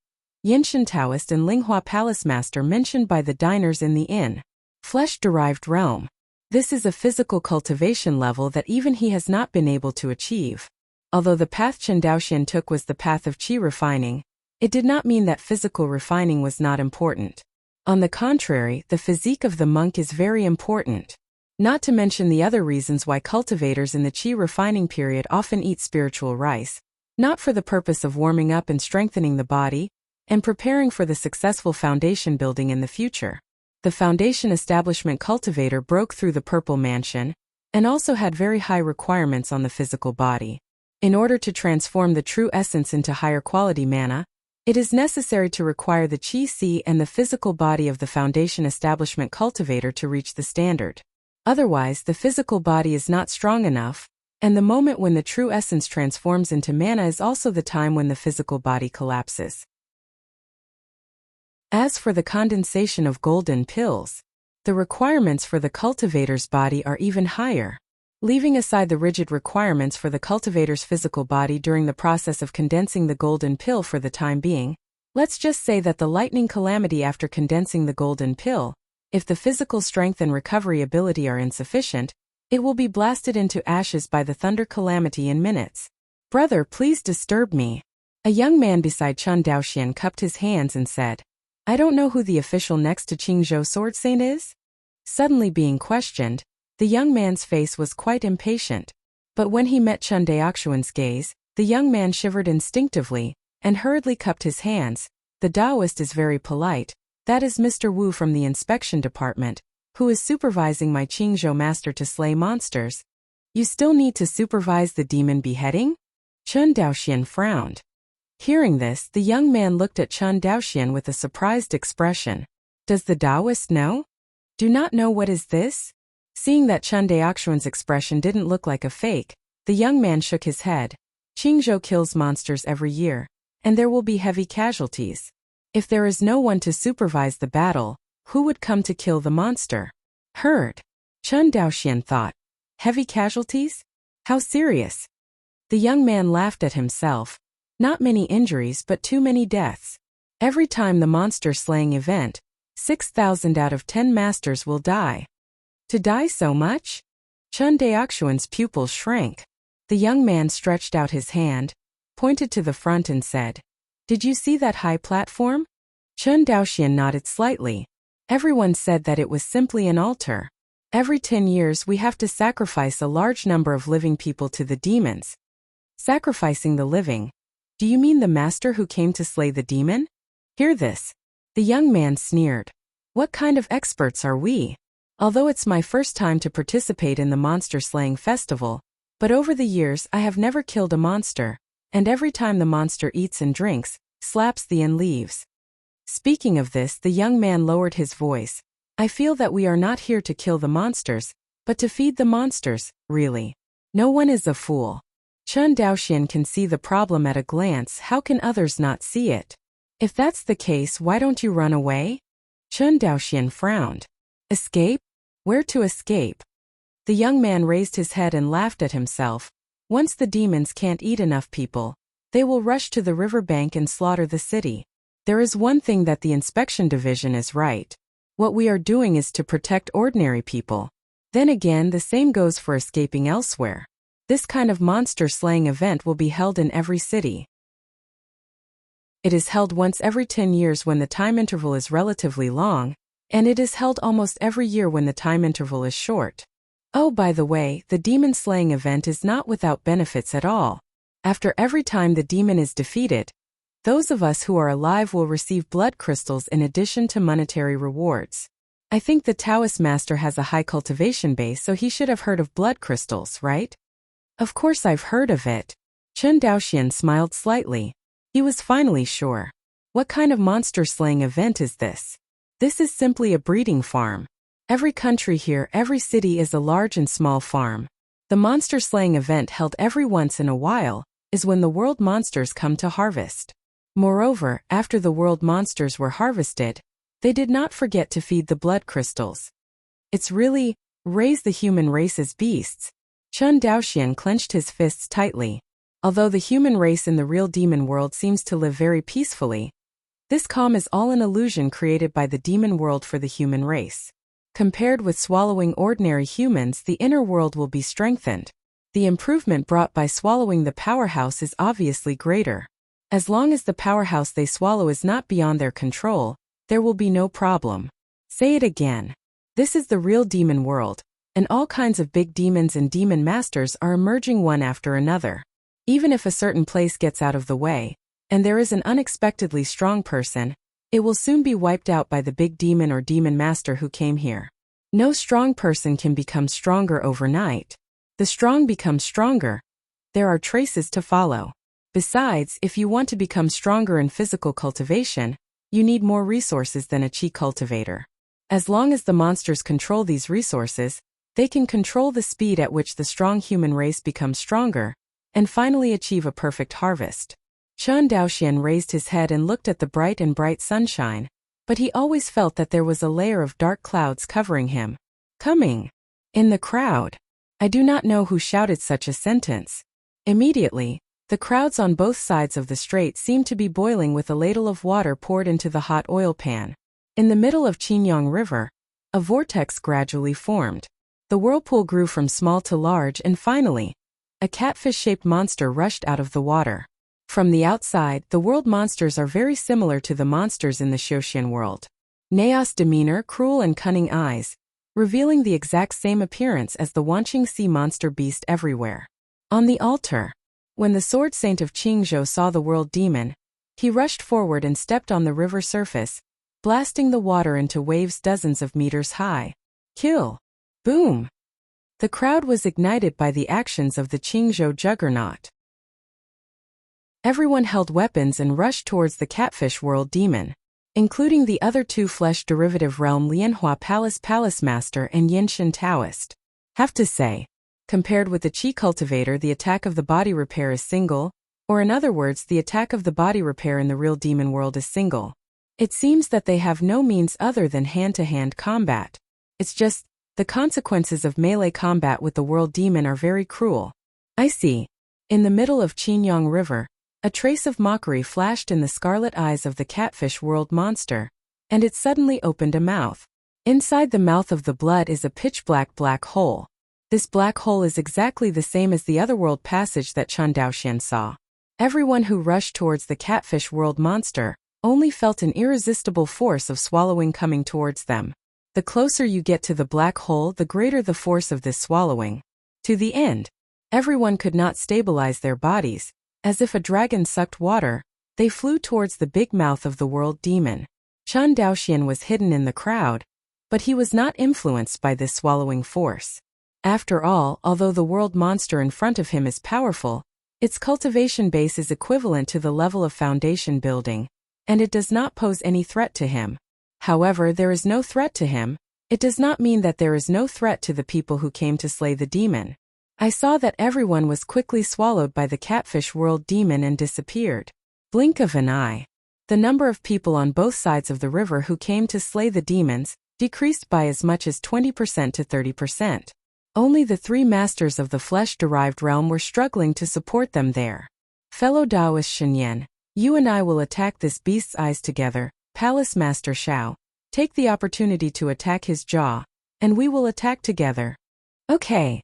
Yinshan Taoist and Linghua Palace Master mentioned by the diners in the inn. Flesh-derived realm. This is a physical cultivation level that even he has not been able to achieve. Although the path Chen Daoxian took was the path of qi refining, it did not mean that physical refining was not important. On the contrary, the physique of the monk is very important. Not to mention the other reasons why cultivators in the qi refining period often eat spiritual rice, not for the purpose of warming up and strengthening the body, and preparing for the successful foundation building in the future. The foundation establishment cultivator broke through the purple mansion, and also had very high requirements on the physical body. In order to transform the true essence into higher quality mana, it is necessary to require the qi and the physical body of the foundation establishment cultivator to reach the standard. Otherwise, the physical body is not strong enough, and the moment when the true essence transforms into mana is also the time when the physical body collapses. As for the condensation of golden pills, the requirements for the cultivator's body are even higher. Leaving aside the rigid requirements for the cultivator's physical body during the process of condensing the golden pill for the time being, let's just say that the lightning calamity after condensing the golden pill, if the physical strength and recovery ability are insufficient, it will be blasted into ashes by the thunder calamity in minutes. Brother, please disturb me. A young man beside Chen Daoxian cupped his hands and said, I don't know who the official next to Qingzhou Sword Saint is? Suddenly being questioned, the young man's face was quite impatient. But when he met Chen Daoxuan's gaze, the young man shivered instinctively and hurriedly cupped his hands. The Taoist is very polite. That is Mr. Wu from the inspection department, who is supervising my Qingzhou master to slay monsters. You still need to supervise the demon beheading? Chen Daoxian frowned. Hearing this, the young man looked at Chen Daoxian with a surprised expression. Does the Taoist know? Do not know what is this? Seeing that Chen Daoxuan's expression didn't look like a fake, the young man shook his head. Qingzhou kills monsters every year, and there will be heavy casualties. If there is no one to supervise the battle, who would come to kill the monster? Heard. Chen Daoxian thought. Heavy casualties? How serious? The young man laughed at himself. Not many injuries but too many deaths. Every time the monster-slaying event, 6,000 out of 10 masters will die. To die so much? Chen Daoxuan's pupils shrank. The young man stretched out his hand, pointed to the front and said, Did you see that high platform? Chen Daoxian nodded slightly. Everyone said that it was simply an altar. Every 10 years we have to sacrifice a large number of living people to the demons. Sacrificing the living? Do you mean the master who came to slay the demon? Hear this. The young man sneered. What kind of experts are we? Although it's my first time to participate in the monster-slaying festival, but over the years I have never killed a monster, and every time the monster eats and drinks, slaps and leaves. Speaking of this, the young man lowered his voice. I feel that we are not here to kill the monsters, but to feed the monsters, really. No one is a fool. Chen Daoxian can see the problem at a glance. How can others not see it? If that's the case, why don't you run away? Chen Daoxian frowned. Escape? Where to escape? The young man raised his head and laughed at himself. Once the demons can't eat enough people, they will rush to the river bank and slaughter the city. There is one thing that the inspection division is right. What we are doing is to protect ordinary people. Then again, the same goes for escaping elsewhere. This kind of monster-slaying event will be held in every city. It is held once every 10 years when the time interval is relatively long, and it is held almost every year when the time interval is short. Oh, by the way, the demon-slaying event is not without benefits at all. After every time the demon is defeated, those of us who are alive will receive blood crystals in addition to monetary rewards. I think the Taoist master has a high cultivation base, so he should have heard of blood crystals, right? Of course I've heard of it. Chen Daoxian smiled slightly. He was finally sure. What kind of monster-slaying event is this? This is simply a breeding farm. Every country here, every city is a large and small farm. The monster-slaying event held every once in a while is when the world monsters come to harvest. Moreover, after the world monsters were harvested, they did not forget to feed the blood crystals. It's really, raise the human race as beasts. Chen Daoxian clenched his fists tightly. Although the human race in the real demon world seems to live very peacefully, this calm is all an illusion created by the demon world for the human race. Compared with swallowing ordinary humans, the inner world will be strengthened. The improvement brought by swallowing the powerhouse is obviously greater. As long as the powerhouse they swallow is not beyond their control, there will be no problem. Say it again. This is the real demon world, and all kinds of big demons and demon masters are emerging one after another. Even if a certain place gets out of the way, and there is an unexpectedly strong person, it will soon be wiped out by the big demon or demon master who came here. No strong person can become stronger overnight. The strong become stronger. There are traces to follow. Besides, if you want to become stronger in physical cultivation, you need more resources than a chi cultivator. As long as the monsters control these resources, they can control the speed at which the strong human race becomes stronger, and finally achieve a perfect harvest. Chen Daoxian raised his head and looked at the bright sunshine, but he always felt that there was a layer of dark clouds covering him. Coming. In the crowd. I do not know who shouted such a sentence. Immediately, the crowds on both sides of the strait seemed to be boiling with a ladle of water poured into the hot oil pan. In the middle of Qinyang River, a vortex gradually formed. The whirlpool grew from small to large and finally, a catfish-shaped monster rushed out of the water. From the outside, the world monsters are very similar to the monsters in the Xiaoxian world. Naos demeanor, cruel and cunning eyes, revealing the exact same appearance as the Wanqing sea monster beast everywhere. On the altar, when the sword saint of Qingzhou saw the world demon, he rushed forward and stepped on the river surface, blasting the water into waves dozens of meters high. Kill! Boom! The crowd was ignited by the actions of the Qingzhou juggernaut. Everyone held weapons and rushed towards the catfish world demon, including the other two flesh derivative realm Lianhua Palace Master and Yinshan Taoist. Have to say, compared with the Qi cultivator, the attack of the body repair is single, or in other words, the attack of the body repair in the real demon world is single. It seems that they have no means other than hand-to-hand combat. It's just, the consequences of melee combat with the world demon are very cruel. I see. In the middle of Qinyang River, a trace of mockery flashed in the scarlet eyes of the catfish world monster, and it suddenly opened a mouth. Inside the mouth of the blood is a pitch-black black hole. This black hole is exactly the same as the otherworld passage that Chen Daoxian saw. Everyone who rushed towards the catfish world monster only felt an irresistible force of swallowing coming towards them. The closer you get to the black hole, the greater the force of this swallowing. To the end, everyone could not stabilize their bodies. As if a dragon sucked water, they flew towards the big mouth of the world demon. Chen Daoxian was hidden in the crowd, but he was not influenced by this swallowing force. After all, although the world monster in front of him is powerful, its cultivation base is equivalent to the level of foundation building, and it does not pose any threat to him. However, there is no threat to him. It does not mean that there is no threat to the people who came to slay the demon. I saw that everyone was quickly swallowed by the catfish world demon and disappeared. Blink of an eye. The number of people on both sides of the river who came to slay the demons decreased by as much as 20% to 30%. Only the three masters of the flesh-derived realm were struggling to support them there. Fellow Taoist Shenyan, you and I will attack this beast's eyes together. Palace Master Shao, take the opportunity to attack his jaw, and we will attack together. Okay.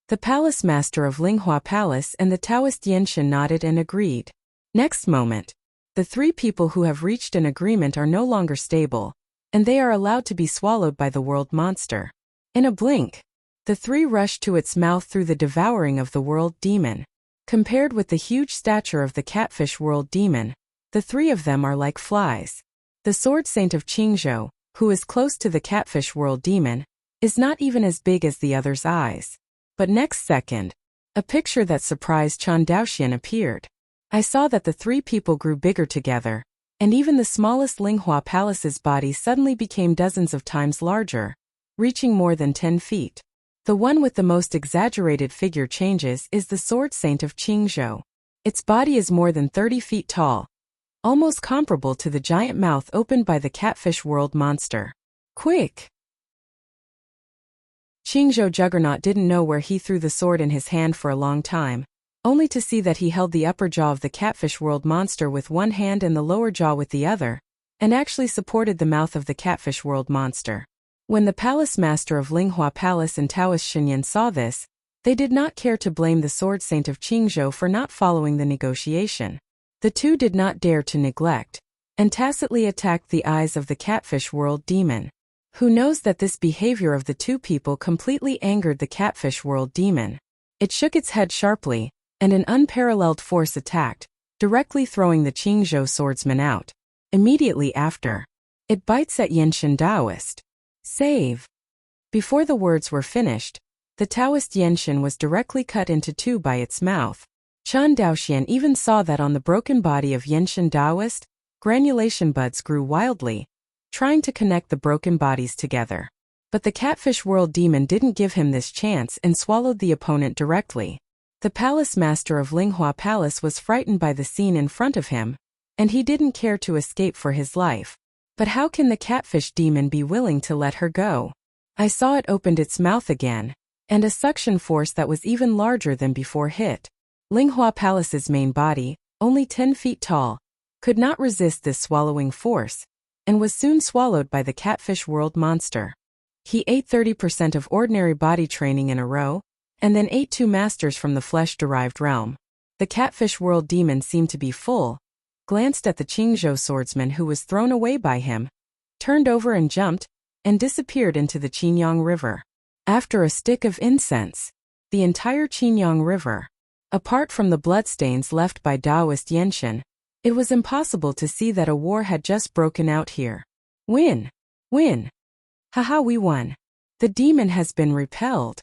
The Palace Master of Linghua Palace and the Taoist Yinshan nodded and agreed. Next moment, the three people who have reached an agreement are no longer stable, and they are allowed to be swallowed by the world monster. In a blink, the three rushed to its mouth through the devouring of the world demon. Compared with the huge stature of the catfish world demon, the three of them are like flies. The sword saint of Qingzhou, who is close to the catfish world demon, is not even as big as the other's eyes. But next second, a picture that surprised Chen Daoxian appeared. I saw that the three people grew bigger together, and even the smallest Linghua Palace's body suddenly became dozens of times larger, reaching more than 10 feet. The one with the most exaggerated figure changes is the sword saint of Qingzhou. Its body is more than 30 feet tall, almost comparable to the giant mouth opened by the catfish world monster. Quick! Qingzhou Juggernaut didn't know where he threw the sword in his hand for a long time, only to see that he held the upper jaw of the catfish world monster with one hand and the lower jaw with the other, and actually supported the mouth of the catfish world monster. When the Palace Master of Linghua Palace and Taoist Shenyan saw this, they did not care to blame the sword saint of Qingzhou for not following the negotiation. The two did not dare to neglect, and tacitly attacked the eyes of the catfish world demon. Who knows that this behavior of the two people completely angered the catfish world demon. It shook its head sharply, and an unparalleled force attacked, directly throwing the Qingzhou swordsman out. Immediately after, it bites at Yinshan Taoist. Save! Before the words were finished, the Taoist Yinshan was directly cut into two by its mouth. Chen Daoxian even saw that on the broken body of Yinshan Taoist, granulation buds grew wildly, trying to connect the broken bodies together. But the catfish world demon didn't give him this chance and swallowed the opponent directly. The Palace Master of Linghua Palace was frightened by the scene in front of him, and he didn't care to escape for his life. But how can the catfish demon be willing to let her go? I saw it opened its mouth again, and a suction force that was even larger than before hit. Linghua Palace's main body, only 10 feet tall, could not resist this swallowing force, and was soon swallowed by the catfish world monster. He ate 30% of ordinary body training in a row, and then ate two masters from the flesh-derived realm. The catfish world demon seemed to be full, glanced at the Qingzhou swordsman who was thrown away by him, turned over and jumped, and disappeared into the Qinyang River. After a stick of incense, the entire Qinyang River, apart from the bloodstains left by Taoist Yenshin, it was impossible to see that a war had just broken out here. Win! Win! Haha, we won! The demon has been repelled.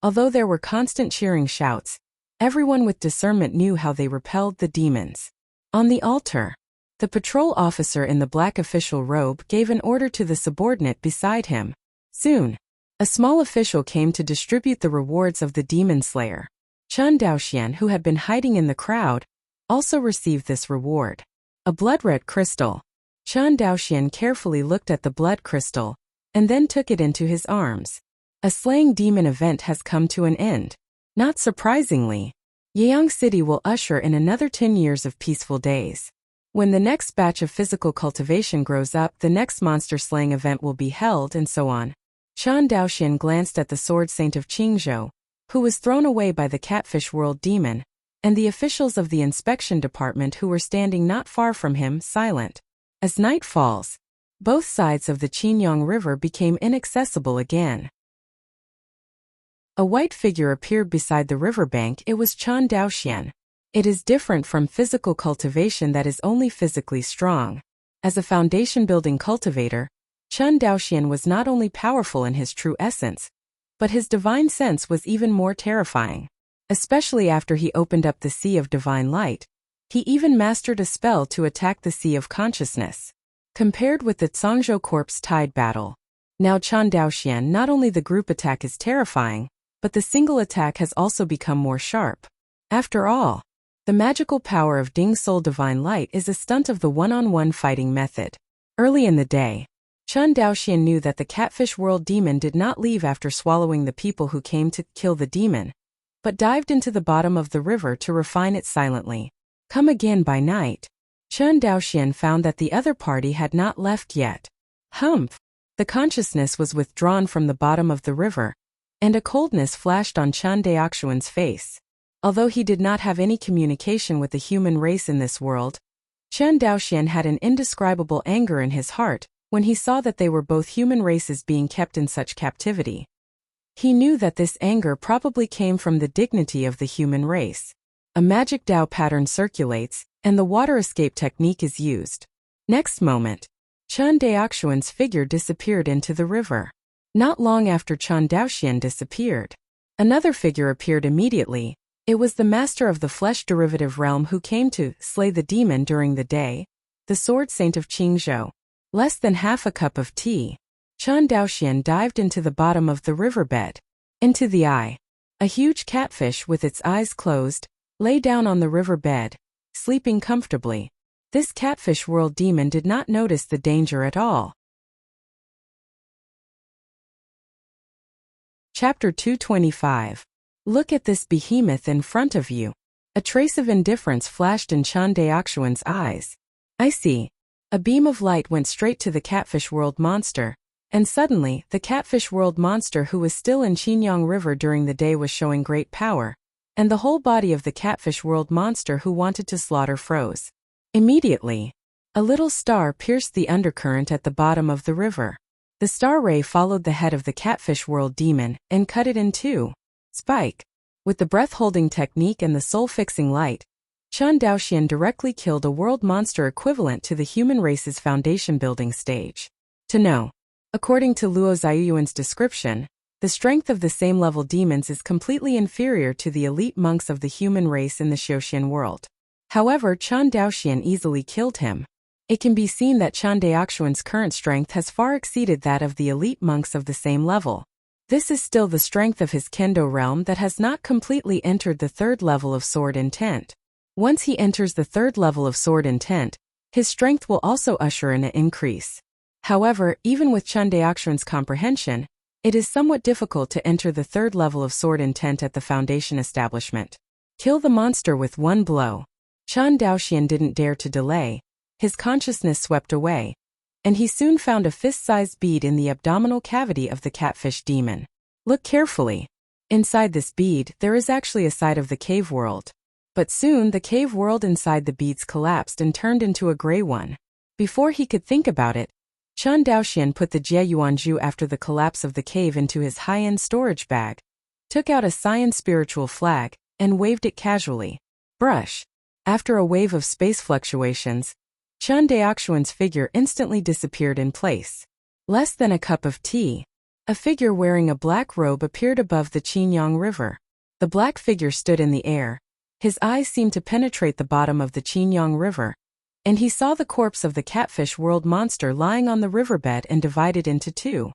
Although there were constant cheering shouts, everyone with discernment knew how they repelled the demons. On the altar, the patrol officer in the black official robe gave an order to the subordinate beside him. Soon, a small official came to distribute the rewards of the demon slayer. Chen Daoxian, who had been hiding in the crowd, also received this reward. A blood-red crystal. Chen Daoxian carefully looked at the blood crystal, and then took it into his arms. A slaying demon event has come to an end. Not surprisingly, Yeyang City will usher in another 10 years of peaceful days. When the next batch of physical cultivation grows up, the next monster slaying event will be held, and so on. Chen Daoxian glanced at the sword saint of Qingzhou, who was thrown away by the catfish world demon, and the officials of the inspection department who were standing not far from him, silent. As night falls, both sides of the Qinyang River became inaccessible again. A white figure appeared beside the riverbank. It was Chen Daoxian. It is different from physical cultivation that is only physically strong. As a foundation-building cultivator, Chen Daoxian was not only powerful in his true essence, but his divine sense was even more terrifying. Especially after he opened up the Sea of Divine Light, he even mastered a spell to attack the Sea of Consciousness. Compared with the Zhangzhou Corpse Tide battle, now Chen Daoxian, not only the group attack is terrifying, but the single attack has also become more sharp. After all, the magical power of Ding Soul Divine Light is a stunt of the one-on-one fighting method. Early in the day, Chen Daoxian knew that the catfish world demon did not leave after swallowing the people who came to kill the demon, but dived into the bottom of the river to refine it silently. Come again by night, Chen Daoxian found that the other party had not left yet. Humph! The consciousness was withdrawn from the bottom of the river, and a coldness flashed on Chen Daoxian's face. Although he did not have any communication with the human race in this world, Chen Daoxian had an indescribable anger in his heart when he saw that they were both human races being kept in such captivity. He knew that this anger probably came from the dignity of the human race. A magic Dao pattern circulates, and the water escape technique is used. Next moment, Chen Daoxian's figure disappeared into the river. Not long after Chen Daoxian disappeared, another figure appeared immediately. It was the master of the flesh derivative realm who came to slay the demon during the day, the sword saint of Qingzhou. Less than half a cup of tea, Chen Daoxian dived into the bottom of the riverbed. Into the eye. A huge catfish with its eyes closed lay down on the riverbed, sleeping comfortably. This catfish world demon did not notice the danger at all. Chapter 225. Look at this behemoth in front of you. A trace of indifference flashed in Chen Daoxian's eyes. I see. A beam of light went straight to the catfish world monster, and suddenly, the catfish world monster who was still in Qinyang River during the day was showing great power, and the whole body of the catfish world monster who wanted to slaughter froze. Immediately, a little star pierced the undercurrent at the bottom of the river. The star ray followed the head of the catfish world demon and cut it in two. Spike. With the breath-holding technique and the soul-fixing light, Chen Daoxian directly killed a world monster equivalent to the human race's foundation-building stage. To know. According to Luo Ziyuan's description, the strength of the same-level demons is completely inferior to the elite monks of the human race in the Xiuxian world. However, Chen Daoxian easily killed him. It can be seen that Chen Daoxian's current strength has far exceeded that of the elite monks of the same level. This is still the strength of his kendo realm that has not completely entered the third level of sword intent. Once he enters the third level of sword intent, his strength will also usher in an increase. However, even with Chen Daoxian's comprehension, it is somewhat difficult to enter the third level of sword intent at the foundation establishment. Kill the monster with one blow. Chen Daoxian didn't dare to delay. His consciousness swept away, and he soon found a fist-sized bead in the abdominal cavity of the catfish demon. Look carefully. Inside this bead, there is actually a side of the cave world. But soon the cave world inside the beads collapsed and turned into a gray one. Before he could think about it, Chen Daoxian put the Jie Yuanzhu after the collapse of the cave into his high-end storage bag, took out a cyan spiritual flag, and waved it casually. Brush. After a wave of space fluctuations, Chen Daoxian's figure instantly disappeared in place. Less than a cup of tea, a figure wearing a black robe appeared above the Qinyang River. The black figure stood in the air. His eyes seemed to penetrate the bottom of the Qinyang River, and he saw the corpse of the catfish world monster lying on the riverbed and divided into two.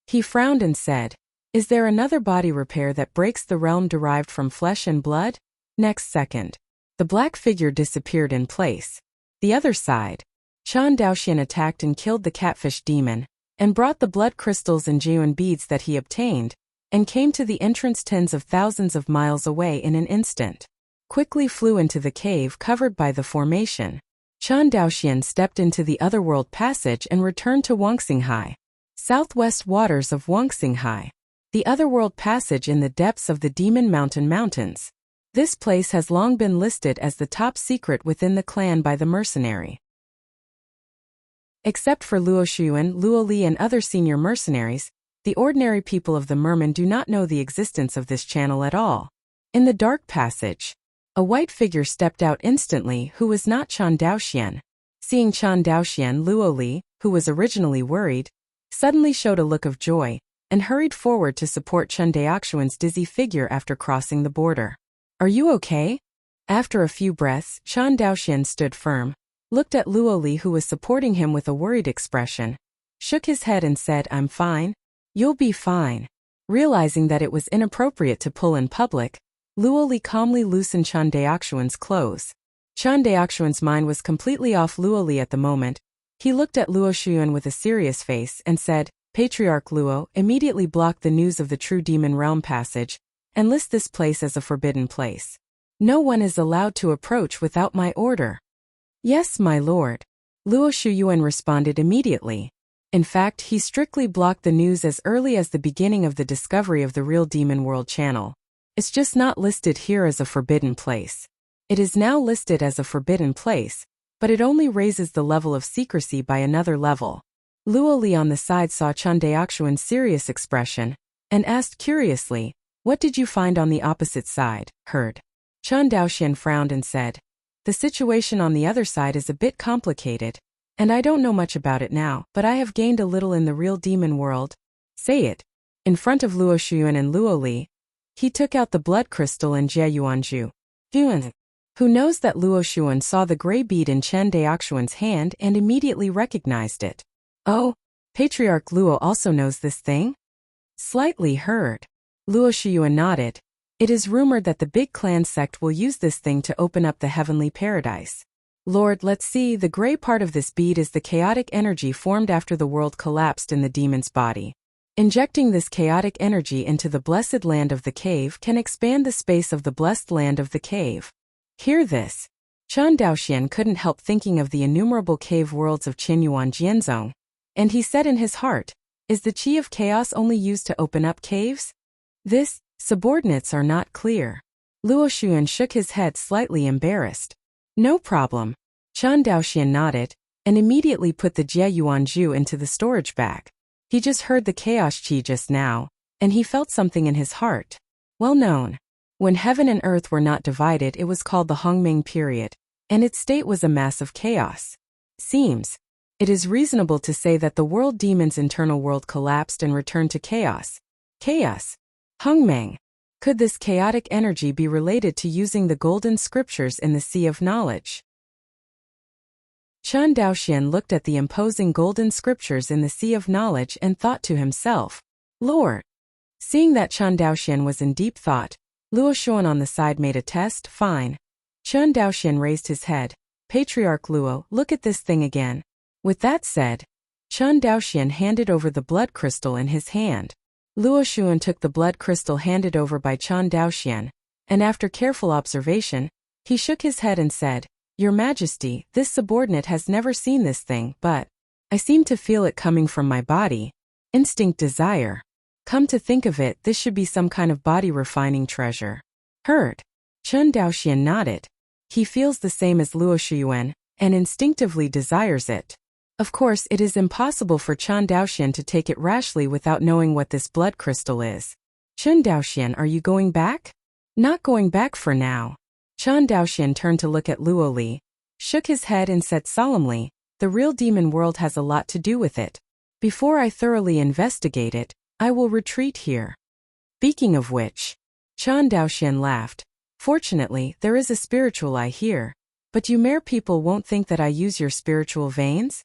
He frowned and said, "Is there another body repair that breaks the realm derived from flesh and blood?" Next second, the black figure disappeared in place. The other side, Chen Daoxian attacked and killed the catfish demon, and brought the blood crystals and Jiuan beads that he obtained, and came to the entrance tens of thousands of miles away in an instant. Quickly flew into the cave covered by the formation. Chen Daoxian stepped into the otherworld passage and returned to Wuxia, southwest waters of Wuxia, the otherworld passage in the depths of the Demon Mountain Mountains. This place has long been listed as the top secret within the clan by the mercenary. Except for Luo Shuyan, Luo Li and other senior mercenaries, the ordinary people of the Merman do not know the existence of this channel at all. In the dark passage, a white figure stepped out instantly who was not Chen Daoxian. Seeing Chen Daoxian, Luo Li, who was originally worried, suddenly showed a look of joy, and hurried forward to support Chen Daoxian's dizzy figure after crossing the border. "Are you okay?" After a few breaths, Chen Daoxian stood firm, looked at Luo Li who was supporting him with a worried expression, shook his head and said, "I'm fine." "You'll be fine." Realizing that it was inappropriate to pull in public, Luo Li calmly loosened Chen Daoxian's clothes. Chen Daoxian's mind was completely off Luo Li at the moment. He looked at Luo Shuyan with a serious face and said, "Patriarch Luo, immediately block the news of the true demon realm passage, and list this place as a forbidden place. No one is allowed to approach without my order." "Yes, my lord." Luo Shuyan responded immediately. In fact, he strictly blocked the news as early as the beginning of the discovery of the real Demon World channel. It's just not listed here as a forbidden place. It is now listed as a forbidden place, but it only raises the level of secrecy by another level. Luo Li on the side saw Chen Daoxian's serious expression, and asked curiously, "What did you find on the opposite side, Herd?" Chen Daoxian frowned and said, "The situation on the other side is a bit complicated, and I don't know much about it now, but I have gained a little in the real demon world." "Say it." In front of Luo Shuyan and Luo Li, he took out the blood crystal and Jie Yuanzhu. Yuan. Who knows that Luo Shuyan saw the gray bead in Chen Daoxian's hand and immediately recognized it. "Oh, Patriarch Luo also knows this thing?" Slightly heard. Luo Shuyan nodded. "It is rumored that the big clan sect will use this thing to open up the heavenly paradise." "Lord, let's see, the gray part of this bead is the chaotic energy formed after the world collapsed in the demon's body. Injecting this chaotic energy into the blessed land of the cave can expand the space of the blessed land of the cave." Hear this. Chen Daoxian couldn't help thinking of the innumerable cave worlds of Qinyuan Jianzong, and he said in his heart, "Is the chi of chaos only used to open up caves? This, subordinates are not clear." Luo Shuyan shook his head slightly embarrassed. "No problem." Chen Daoxian nodded, and immediately put the Jie Yuanzhu into the storage bag. He just heard the chaos chi just now, and he felt something in his heart. Well known. When heaven and earth were not divided, it was called the Hongming period, and its state was a mass of chaos. Seems. It is reasonable to say that the world demon's internal world collapsed and returned to chaos. Chaos. Hongmeng. Could this chaotic energy be related to using the golden scriptures in the Sea of Knowledge? Chen Daoxian looked at the imposing golden scriptures in the Sea of Knowledge and thought to himself, "Lord." Seeing that Chen Daoxian was in deep thought, Luo Shuan on the side made a test. "Fine." Chen Daoxian raised his head. "Patriarch Luo, look at this thing again." With that said, Chen Daoxian handed over the blood crystal in his hand. Luo Shuan took the blood crystal handed over by Chen Daoxian, and after careful observation, he shook his head and said, "Your Majesty, this subordinate has never seen this thing, but I seem to feel it coming from my body. Instinct desire. Come to think of it, this should be some kind of body refining treasure." Heard. Chen Daoxian nodded. He feels the same as Luo Shuyuan, and instinctively desires it. Of course, it is impossible for Chen Daoxian to take it rashly without knowing what this blood crystal is. Chen Daoxian, are you going back? Not going back for now. Chen Daoxian turned to look at Luo Li, shook his head and said solemnly, the real demon world has a lot to do with it. Before I thoroughly investigate it, I will retreat here. Speaking of which, Chen Daoxian laughed. Fortunately, there is a spiritual eye here, but you mere people won't think that I use your spiritual veins?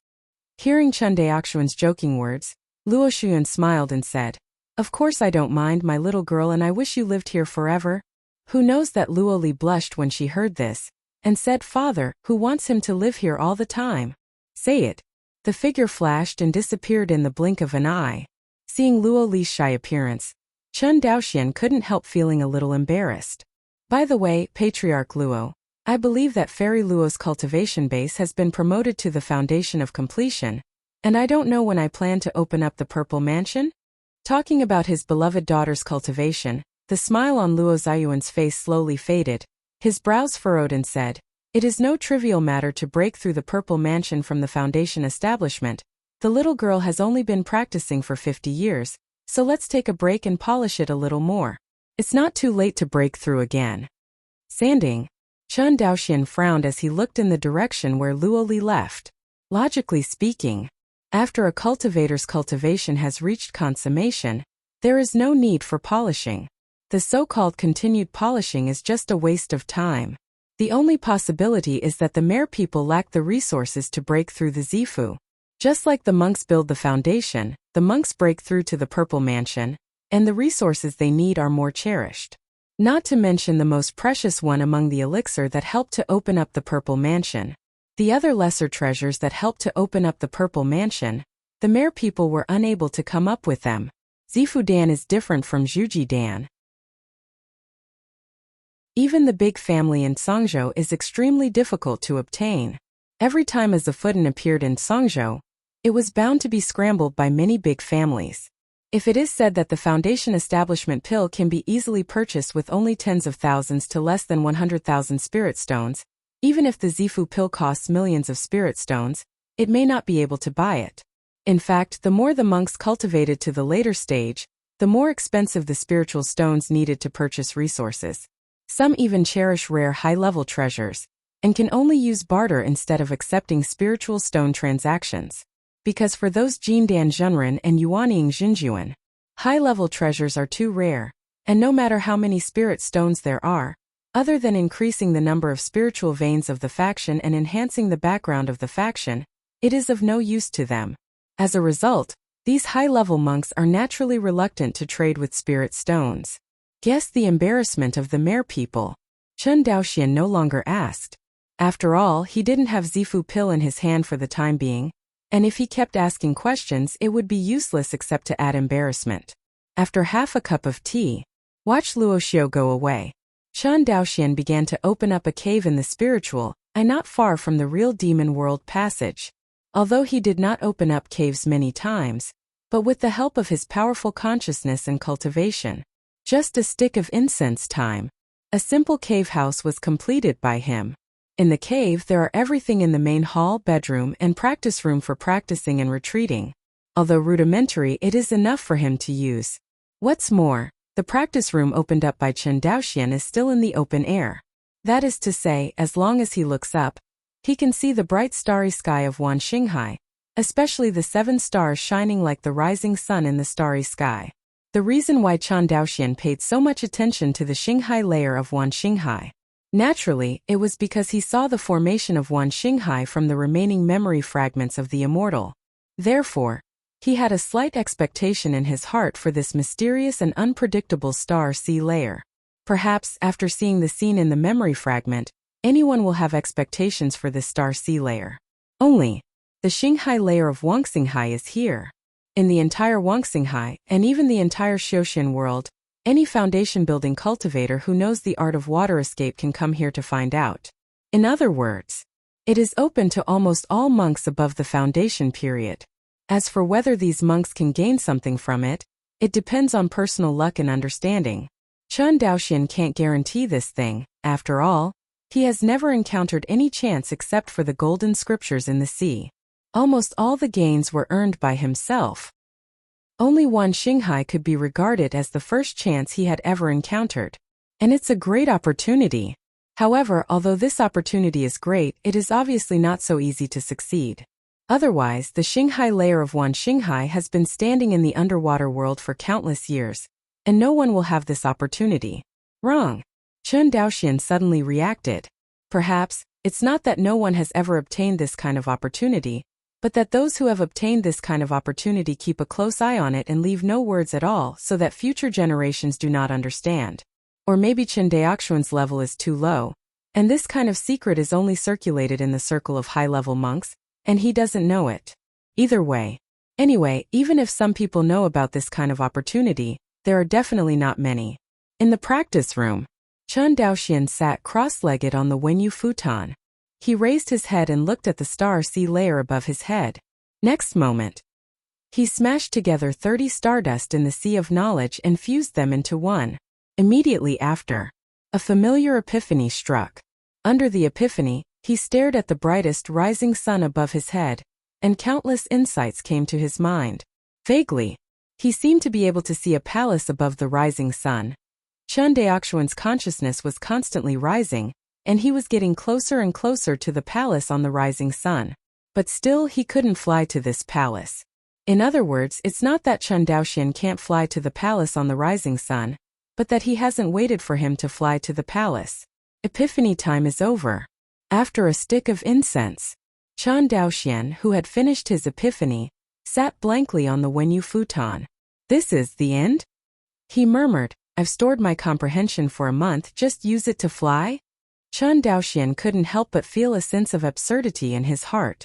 Hearing Chen Daoxian's joking words, Luo Shuyuan smiled and said, of course I don't mind, my little girl, and I wish you lived here forever. Who knows that Luo Li blushed when she heard this, and said, Father, who wants him to live here all the time? Say it. The figure flashed and disappeared in the blink of an eye. Seeing Luo Li's shy appearance, Chen Daoxian couldn't help feeling a little embarrassed. By the way, Patriarch Luo, I believe that Fairy Luo's cultivation base has been promoted to the foundation of completion, and I don't know when I plan to open up the Purple Mansion? Talking about his beloved daughter's cultivation, the smile on Luo Ziyuan's face slowly faded, his brows furrowed and said, it is no trivial matter to break through the Purple Mansion from the foundation establishment. The little girl has only been practicing for 50 years, so let's take a break and polish it a little more. It's not too late to break through again. Sanding. Chen Daoxian frowned as he looked in the direction where Luo Li left. Logically speaking, after a cultivator's cultivation has reached consummation, there is no need for polishing. The so-called continued polishing is just a waste of time. The only possibility is that the mere people lack the resources to break through the Zifu. Just like the monks build the foundation, the monks break through to the Purple Mansion, and the resources they need are more cherished. Not to mention the most precious one among the elixir that helped to open up the Purple Mansion. The other lesser treasures that helped to open up the Purple Mansion, the mere people were unable to come up with them. Zifu Dan is different from Zhuji Dan. Even the big family in Songzhou is extremely difficult to obtain. Every time a Zifudan appeared in Songzhou, it was bound to be scrambled by many big families. If it is said that the foundation establishment pill can be easily purchased with only tens of thousands to less than 100,000 spirit stones, even if the Zifu pill costs millions of spirit stones, it may not be able to buy it. In fact, the more the monks cultivated to the later stage, the more expensive the spiritual stones needed to purchase resources. Some even cherish rare high-level treasures, and can only use barter instead of accepting spiritual stone transactions. Because for those Jindan Zhenren and Yuanying Xinjuan, high-level treasures are too rare, and no matter how many spirit stones there are, other than increasing the number of spiritual veins of the faction and enhancing the background of the faction, it is of no use to them. As a result, these high-level monks are naturally reluctant to trade with spirit stones. Guess the embarrassment of the mere people. Chen Daoxian no longer asked. After all, he didn't have Zifu pill in his hand for the time being, and if he kept asking questions it would be useless except to add embarrassment. After half a cup of tea, watch Luo Xiao go away. Chen Daoxian began to open up a cave in the spiritual, not far from the real demon world passage. Although he did not open up caves many times, but with the help of his powerful consciousness and cultivation, just a stick of incense time, a simple cave house was completed by him. In the cave there are everything in the main hall, bedroom, and practice room for practicing and retreating. Although rudimentary, it is enough for him to use. What's more, the practice room opened up by Chen Daoxian is still in the open air. That is to say, as long as he looks up, he can see the bright starry sky of Wan Xinghai, especially the 7 stars shining like the rising sun in the starry sky. The reason why Chen Daoxian paid so much attention to the Xinghai layer of Wan Xinghai. Naturally, it was because he saw the formation of Wan Xinghai from the remaining memory fragments of the immortal. Therefore, he had a slight expectation in his heart for this mysterious and unpredictable star sea layer. Perhaps, after seeing the scene in the memory fragment, anyone will have expectations for this star sea layer. Only, the Xinghai layer of Wangxinghai is here. In the entire Wangxinghai, and even the entire Xiuxian world, any foundation-building cultivator who knows the art of water escape can come here to find out. In other words, it is open to almost all monks above the foundation period. As for whether these monks can gain something from it, it depends on personal luck and understanding. Chen Daoxian can't guarantee this thing. After all, he has never encountered any chance except for the golden scriptures in the sea. Almost all the gains were earned by himself. Only one Xinghai could be regarded as the first chance he had ever encountered. And it's a great opportunity. However, although this opportunity is great, it is obviously not so easy to succeed. Otherwise, the Xinghai layer of one Xinghai has been standing in the underwater world for countless years, and no one will have this opportunity. Wrong. Chen Daoxian suddenly reacted. Perhaps, it's not that no one has ever obtained this kind of opportunity, but that those who have obtained this kind of opportunity keep a close eye on it and leave no words at all so that future generations do not understand. Or maybe Chen Daoxian's level is too low, and this kind of secret is only circulated in the circle of high-level monks, and he doesn't know it. Either way. Anyway, even if some people know about this kind of opportunity, there are definitely not many. In the practice room, Chen Daoxian sat cross-legged on the Wenyu futon. He raised his head and looked at the star-sea layer above his head. Next moment, he smashed together 30 stardust in the sea of knowledge and fused them into one. Immediately after, a familiar epiphany struck. Under the epiphany, he stared at the brightest rising sun above his head, and countless insights came to his mind. Vaguely, he seemed to be able to see a palace above the rising sun. Chen Daoxian's consciousness was constantly rising, and he was getting closer and closer to the palace on the rising sun. But still he couldn't fly to this palace. In other words, it's not that Chen Daoxian can't fly to the palace on the rising sun, but that he hasn't waited for him to fly to the palace. Epiphany time is over. After a stick of incense, Chen Daoxian, who had finished his epiphany, sat blankly on the Wenyu futon. This is the end? He murmured, I've stored my comprehension for a month, just use it to fly? Chen Daoxian couldn't help but feel a sense of absurdity in his heart.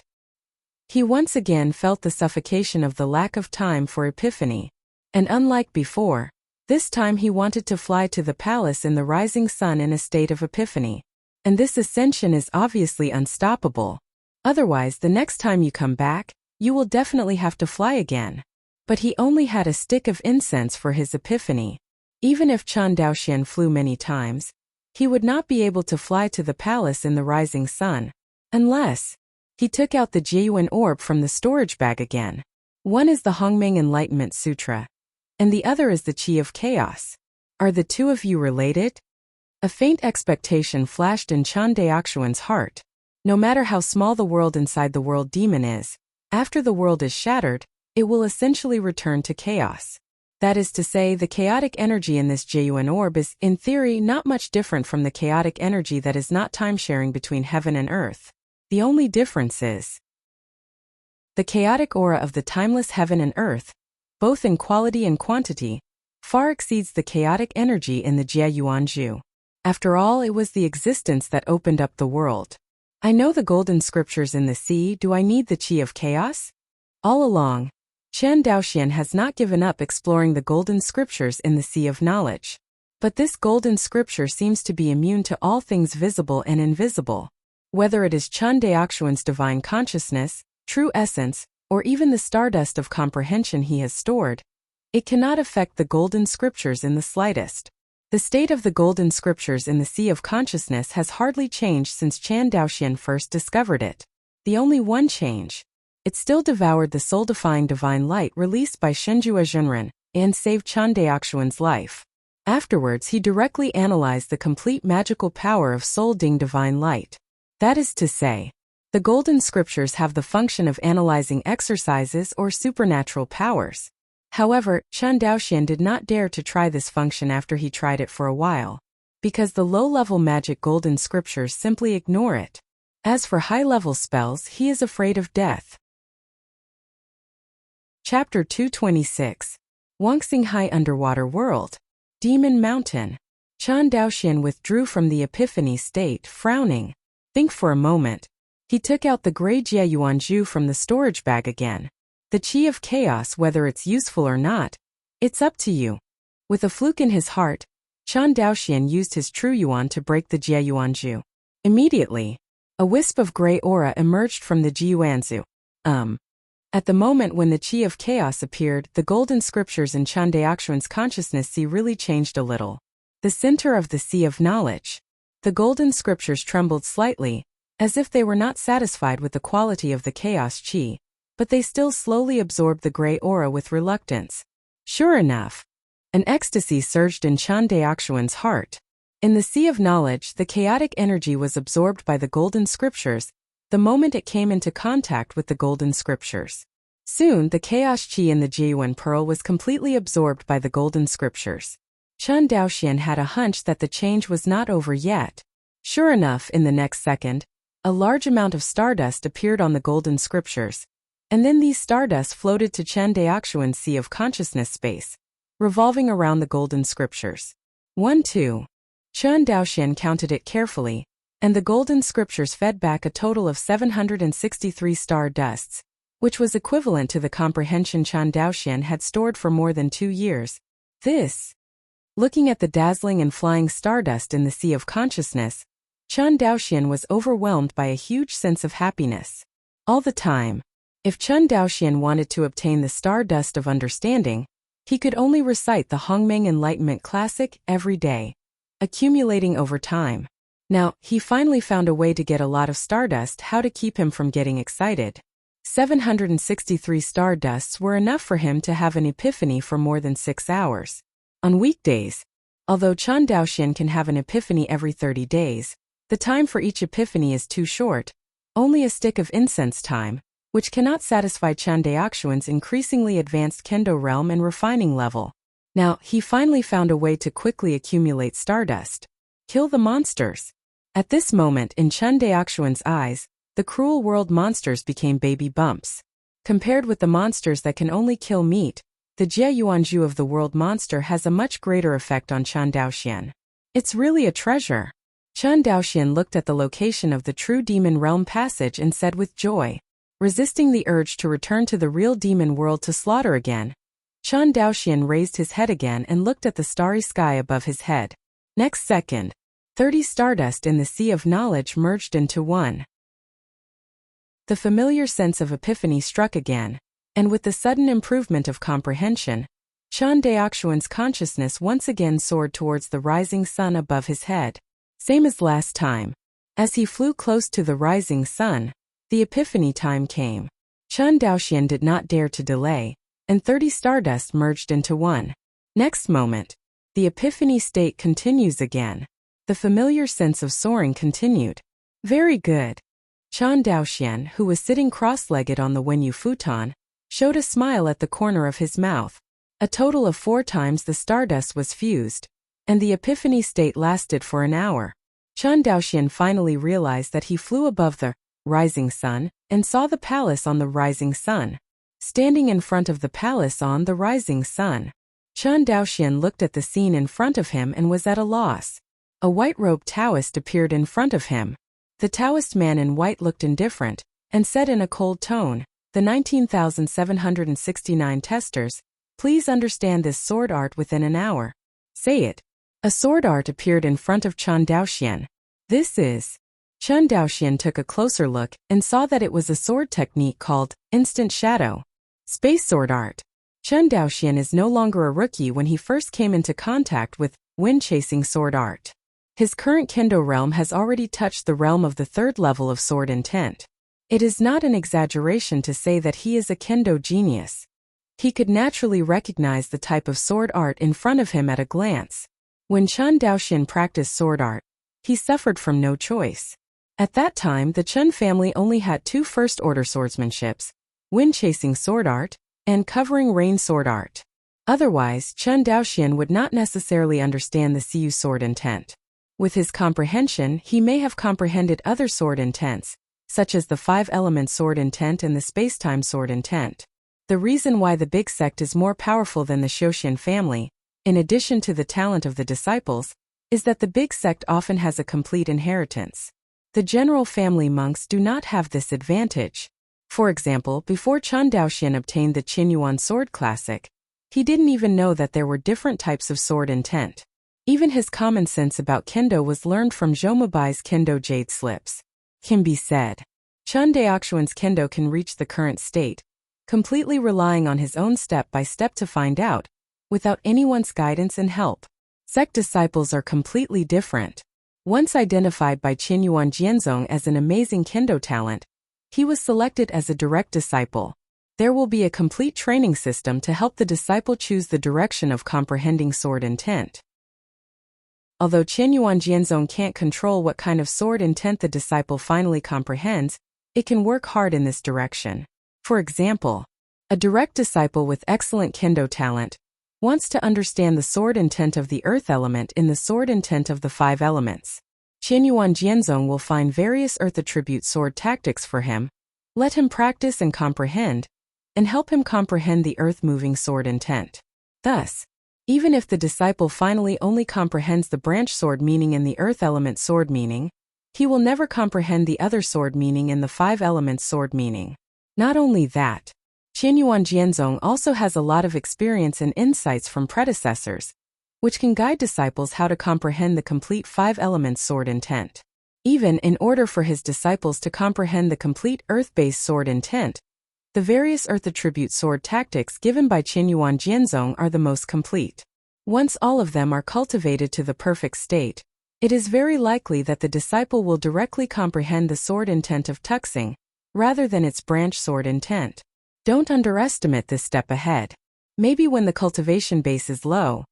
He once again felt the suffocation of the lack of time for epiphany. And unlike before, this time he wanted to fly to the palace in the rising sun in a state of epiphany. And this ascension is obviously unstoppable. Otherwise, the next time you come back, you will definitely have to fly again. But he only had a stick of incense for his epiphany. Even if Chen Daoxian flew many times, he would not be able to fly to the palace in the rising sun, unless he took out the Jieyuan orb from the storage bag again. One is the Hongming Enlightenment Sutra, and the other is the Qi of Chaos. Are the two of you related? A faint expectation flashed in Chen Daoxian's heart. No matter how small the world inside the world demon is, after the world is shattered, it will essentially return to chaos. That is to say, the chaotic energy in this Jieyuan orb is, in theory, not much different from the chaotic energy that is not time-sharing between heaven and earth. The only difference is the chaotic aura of the timeless heaven and earth, both in quality and quantity, far exceeds the chaotic energy in the Jieyuanju. After all, it was the existence that opened up the world. I know the golden scriptures in the sea, do I need the Qi of Chaos? All along, Chen Daoxian has not given up exploring the golden scriptures in the sea of knowledge. But this golden scripture seems to be immune to all things visible and invisible. Whether it is Chen Daoxian's divine consciousness, true essence, or even the stardust of comprehension he has stored, it cannot affect the golden scriptures in the slightest. The state of the golden scriptures in the sea of consciousness has hardly changed since Chen Daoxian first discovered it. The only one change. It still devoured the soul-defying divine light released by Shenjue Zhenren and saved Chen Daoxian's life. Afterwards, he directly analyzed the complete magical power of soul-ding divine light. That is to say, the golden scriptures have the function of analyzing exercises or supernatural powers. However, Chen Daoxian did not dare to try this function after he tried it for a while, because the low-level magic golden scriptures simply ignore it. As for high-level spells, he is afraid of death. Chapter 226. Wuxia Underwater World. Demon Mountain. Chen Daoxian withdrew from the epiphany state, frowning. Think for a moment. He took out the gray Jieyuanju from the storage bag again. The Qi of Chaos, whether it's useful or not, it's up to you. With a fluke in his heart, Chen Daoxian used his true yuan to break the Jieyuanju. Immediately, a wisp of gray aura emerged from the Jieyuanzu. At the moment when the Qi of Chaos appeared, the golden scriptures in Chen Daoxian's consciousness really changed a little. the center of the Sea of Knowledge. The golden scriptures trembled slightly, as if they were not satisfied with the quality of the chaos chi, but they still slowly absorbed the gray aura with reluctance. Sure enough, an ecstasy surged in Chan Daoxuan's heart. In the Sea of Knowledge, the chaotic energy was absorbed by the golden scriptures the moment it came into contact with the golden scriptures. Soon, the chaos chi in the Jiayuan pearl was completely absorbed by the golden scriptures. Chan Daoxian had a hunch that the change was not over yet. Sure enough, in the next second, a large amount of stardust appeared on the golden scriptures, and then these stardust floated to Chan Daoxuan's sea of consciousness space, revolving around the golden scriptures. 1, 2. Chan Daoxian counted it carefully, and the golden scriptures fed back a total of 763 stardusts, which was equivalent to the comprehension Chan Daoxian had stored for more than 2 years. Looking at the dazzling and flying stardust in the sea of consciousness, Chan Daoxian was overwhelmed by a huge sense of happiness. All the time, if Chan Daoxian wanted to obtain the stardust of understanding, he could only recite the Hongmeng Enlightenment Classic every day, accumulating over time. Now, he finally found a way to get a lot of stardust. How to keep him from getting excited. 763 stardusts were enough for him to have an epiphany for more than 6 hours. On weekdays, although Chan Daoxian can have an epiphany every 30 days, the time for each epiphany is too short, only a stick of incense time, which cannot satisfy Chan Daoxuan's increasingly advanced kendo realm and refining level. Now, he finally found a way to quickly accumulate stardust. Kill the monsters. At this moment in Chan Daoxuan's eyes, the cruel world monsters became baby bumps. Compared with the monsters that can only kill meat, the Jie Yuanzhu of the world monster has a much greater effect on Chan Daoxian. It's really a treasure. Chan Daoxian looked at the location of the true demon realm passage and said with joy, resisting the urge to return to the real demon world to slaughter again. Chan Daoxian raised his head again and looked at the starry sky above his head. Next second, 30 stardust in the Sea of Knowledge merged into one. The familiar sense of epiphany struck again, and with the sudden improvement of comprehension, Chan Daoxuan's consciousness once again soared towards the rising sun above his head. Same as last time. As he flew close to the rising sun, the epiphany time came. Chan Daoxian did not dare to delay, and 30 stardust merged into one. Next moment, the epiphany state continues again. The familiar sense of soaring continued. Very good. Chan Daoxian, who was sitting cross-legged on the Wenyu futon, showed a smile at the corner of his mouth. A total of 4 times the stardust was fused, and the epiphany state lasted for an hour. Chan Daoxian finally realized that he flew above the rising sun and saw the palace on the rising sun. Standing in front of the palace on the rising sun, Chan Daoxian looked at the scene in front of him and was at a loss. A white-robed Taoist appeared in front of him. The Taoist man in white looked indifferent and said in a cold tone, "The 19,769 testers, please understand this sword art within an hour. Say it." A sword art appeared in front of Chan Daoxian. This is. Chan Daoxian took a closer look and saw that it was a sword technique called instant shadow. Space sword art. Chan Daoxian is no longer a rookie when he first came into contact with wind-chasing sword art. His current kendo realm has already touched the realm of the 3rd level of sword intent. It is not an exaggeration to say that he is a kendo genius. He could naturally recognize the type of sword art in front of him at a glance. When Chan Daoxian practiced sword art, he suffered from no choice. At that time, the Chen family only had 2 first-order swordsmanships, wind-chasing sword art, and covering rain sword art. Otherwise, Chan Daoxian would not necessarily understand the Siyu sword intent. With his comprehension, he may have comprehended other sword intents, such as the 5-element sword intent and the space-time sword intent. The reason why the big sect is more powerful than the Shoshin family, in addition to the talent of the disciples, is that the big sect often has a complete inheritance. The general family monks do not have this advantage. For example, before Chan Daoxian obtained the Qinyuan sword classic, he didn't even know that there were different types of sword intent. Even his common sense about kendo was learned from Zhomabai's kendo jade slips. Can be said, Chan Daoxuan's kendo can reach the current state, completely relying on his own step by step to find out, without anyone's guidance and help. Sect disciples are completely different. Once identified by Qianyuan Jianzong as an amazing kendo talent, he was selected as a direct disciple. There will be a complete training system to help the disciple choose the direction of comprehending sword intent. Although Qianyuan Jianzong can't control what kind of sword intent the disciple finally comprehends, it can work hard in this direction. For example, a direct disciple with excellent kendo talent wants to understand the sword intent of the earth element in the sword intent of the 5 elements. Qianyuan Jianzong will find various earth attribute sword tactics for him, let him practice and comprehend, and help him comprehend the earth-moving sword intent. Thus, even if the disciple finally only comprehends the branch sword meaning in the earth element sword meaning, he will never comprehend the other sword meaning in the 5 elements sword meaning. Not only that, Qianyuan Jianzong also has a lot of experience and insights from predecessors, which can guide disciples how to comprehend the complete 5 elements sword intent. Even in order for his disciples to comprehend the complete earth-based sword intent, the various earth attribute sword tactics given by Qianyuan Jianzong are the most complete. Once all of them are cultivated to the perfect state, it is very likely that the disciple will directly comprehend the sword intent of tuxing, rather than its branch sword intent. Don't underestimate this step ahead. Maybe when the cultivation base is low,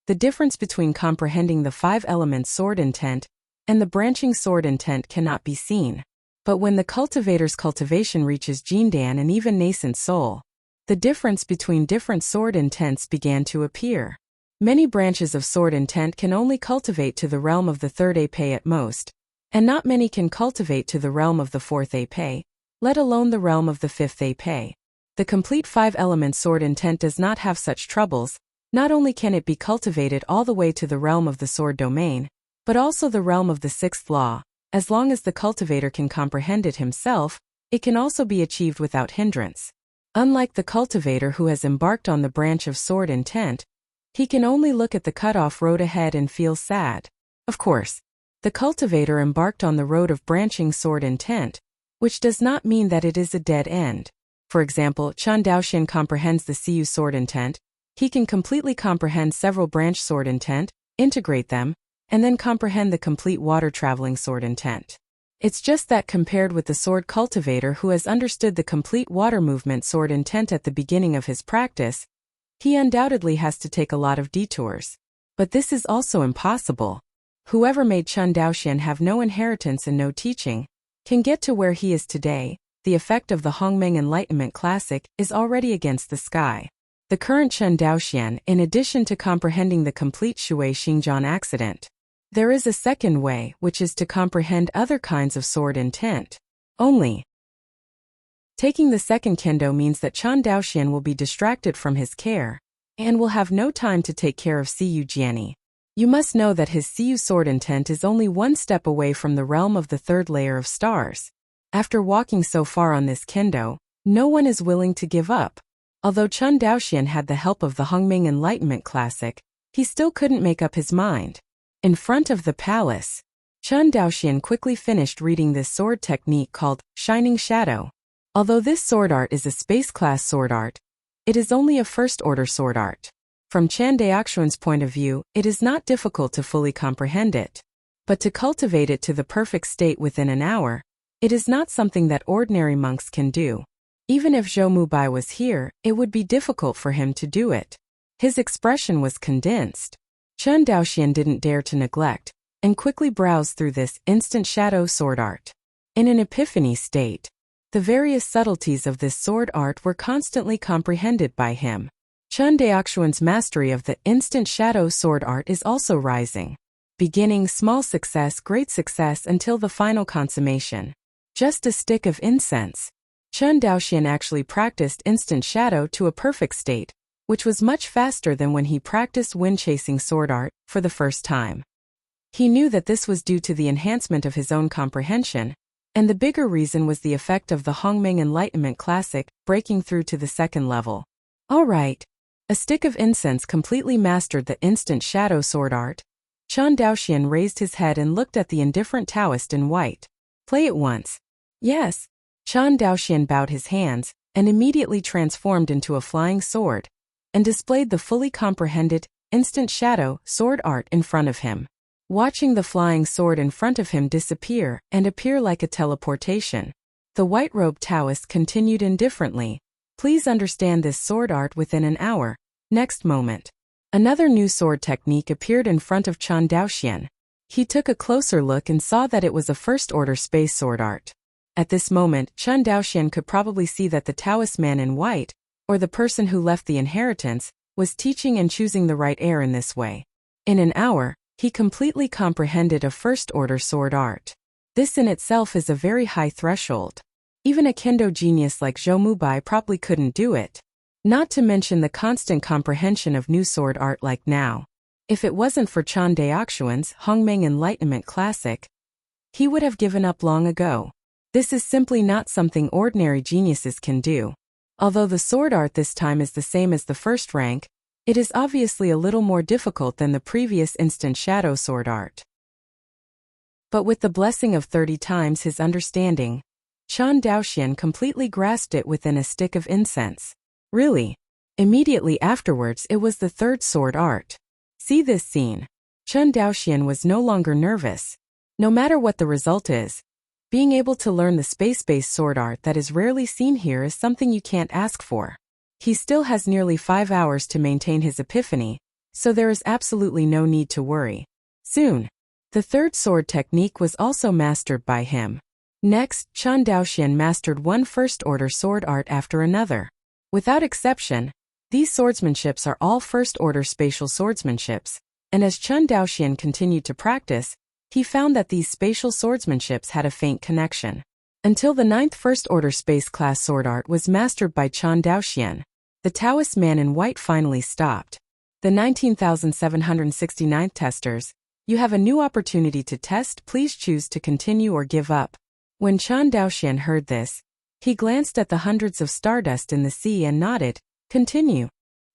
the difference between comprehending the 5 elements sword intent and the branching sword intent cannot be seen. But when the cultivator's cultivation reaches Jindan and even nascent soul, the difference between different sword intents began to appear. Many branches of sword intent can only cultivate to the realm of the 3rd Epei at most, and not many can cultivate to the realm of the 4th Epei, let alone the realm of the 5th Epei. The complete 5 elements sword intent does not have such troubles. Not only can it be cultivated all the way to the realm of the sword domain, but also the realm of the 6th law. As long as the cultivator can comprehend it himself, it can also be achieved without hindrance. Unlike the cultivator who has embarked on the branch of sword intent, he can only look at the cut-off road ahead and feel sad. Of course, the cultivator embarked on the road of branching sword intent, which does not mean that it is a dead end. For example, Chen Daoxian comprehends the Siyu sword intent. He can completely comprehend several branch sword intent, integrate them, and then comprehend the complete water-traveling sword intent. It's just that compared with the sword cultivator who has understood the complete water movement sword intent at the beginning of his practice, he undoubtedly has to take a lot of detours. But this is also impossible. Whoever made Chen Daoxian have no inheritance and no teaching, can get to where he is today. The effect of the Hongmeng Enlightenment Classic is already against the sky. The current Chen Daoxian, in addition to comprehending the complete Shui Xingjian accident, there is a second way, which is to comprehend other kinds of sword intent. Only taking the second kendo means that Chen Daoxian will be distracted from his care, and will have no time to take care of Siyu Jiani. You must know that his Siyu sword intent is only one step away from the realm of the 3rd layer of stars. After walking so far on this kendo, no one is willing to give up. Although Chen Daoxian had the help of the Hongmeng Enlightenment Classic, he still couldn't make up his mind. In front of the palace, Chen Daoxian quickly finished reading this sword technique called Shining Shadow. Although this sword art is a space-class sword art, it is only a first-order sword art. From Chen Daoxian's point of view, it is not difficult to fully comprehend it. But to cultivate it to the perfect state within an hour, it is not something that ordinary monks can do. Even if Zhou Mubai was here, it would be difficult for him to do it. His expression was condensed. Chen Daoxian didn't dare to neglect, and quickly browsed through this instant shadow sword art. In an epiphany state, the various subtleties of this sword art were constantly comprehended by him. Chen Daoxian's mastery of the instant shadow sword art is also rising. Beginning small success, great success until the final consummation. Just a stick of incense. Chen Daoxian actually practiced instant shadow to a perfect state, which was much faster than when he practiced wind-chasing sword art for the first time. He knew that this was due to the enhancement of his own comprehension, and the bigger reason was the effect of the Hongmeng Enlightenment Classic breaking through to the 2nd level. Alright, a stick of incense completely mastered the instant shadow sword art. Chen Daoxian raised his head and looked at the indifferent Taoist in white. Play it once. Yes. Chen Daoxian bowed his hands, and immediately transformed into a flying sword, and displayed the fully comprehended, instant shadow, sword art in front of him. Watching the flying sword in front of him disappear and appear like a teleportation. The white-robed Taoist continued indifferently. Please understand this sword art within an hour. Next moment. Another new sword technique appeared in front of Chen Daoxian. He took a closer look and saw that it was a first-order space sword art. At this moment, Chen Daoxian could probably see that the Taoist man in white, or the person who left the inheritance, was teaching and choosing the right heir in this way. In an hour, he completely comprehended a first-order sword art. This in itself is a very high threshold. Even a kendo genius like Zhou Mubai probably couldn't do it. Not to mention the constant comprehension of new sword art like now. If it wasn't for Chen Daoxuan's Hongmeng Enlightenment Classic, he would have given up long ago. This is simply not something ordinary geniuses can do. Although the sword art this time is the same as the first rank, it is obviously a little more difficult than the previous instant shadow sword art. But with the blessing of 30 times his understanding, Chen Daoxian completely grasped it within a stick of incense. Really? Immediately afterwards it was the third sword art. See this scene. Chen Daoxian was no longer nervous. No matter what the result is, being able to learn the space-based sword art that is rarely seen here is something you can't ask for. He still has nearly 5 hours to maintain his epiphany, so there is absolutely no need to worry. Soon, the third sword technique was also mastered by him. Next, Chen Daoxian mastered one first-order sword art after another. Without exception, these swordsmanships are all first-order spatial swordsmanships, and as Chen Daoxian continued to practice, he found that these spatial swordsmanships had a faint connection. Until the 9th first-order space-class sword art was mastered by Chen Daoxian, the Taoist man in white finally stopped. The 19,769th testers, you have a new opportunity to test. Please choose to continue or give up. When Chen Daoxian heard this, he glanced at the hundreds of stardust in the sea and nodded. Continue.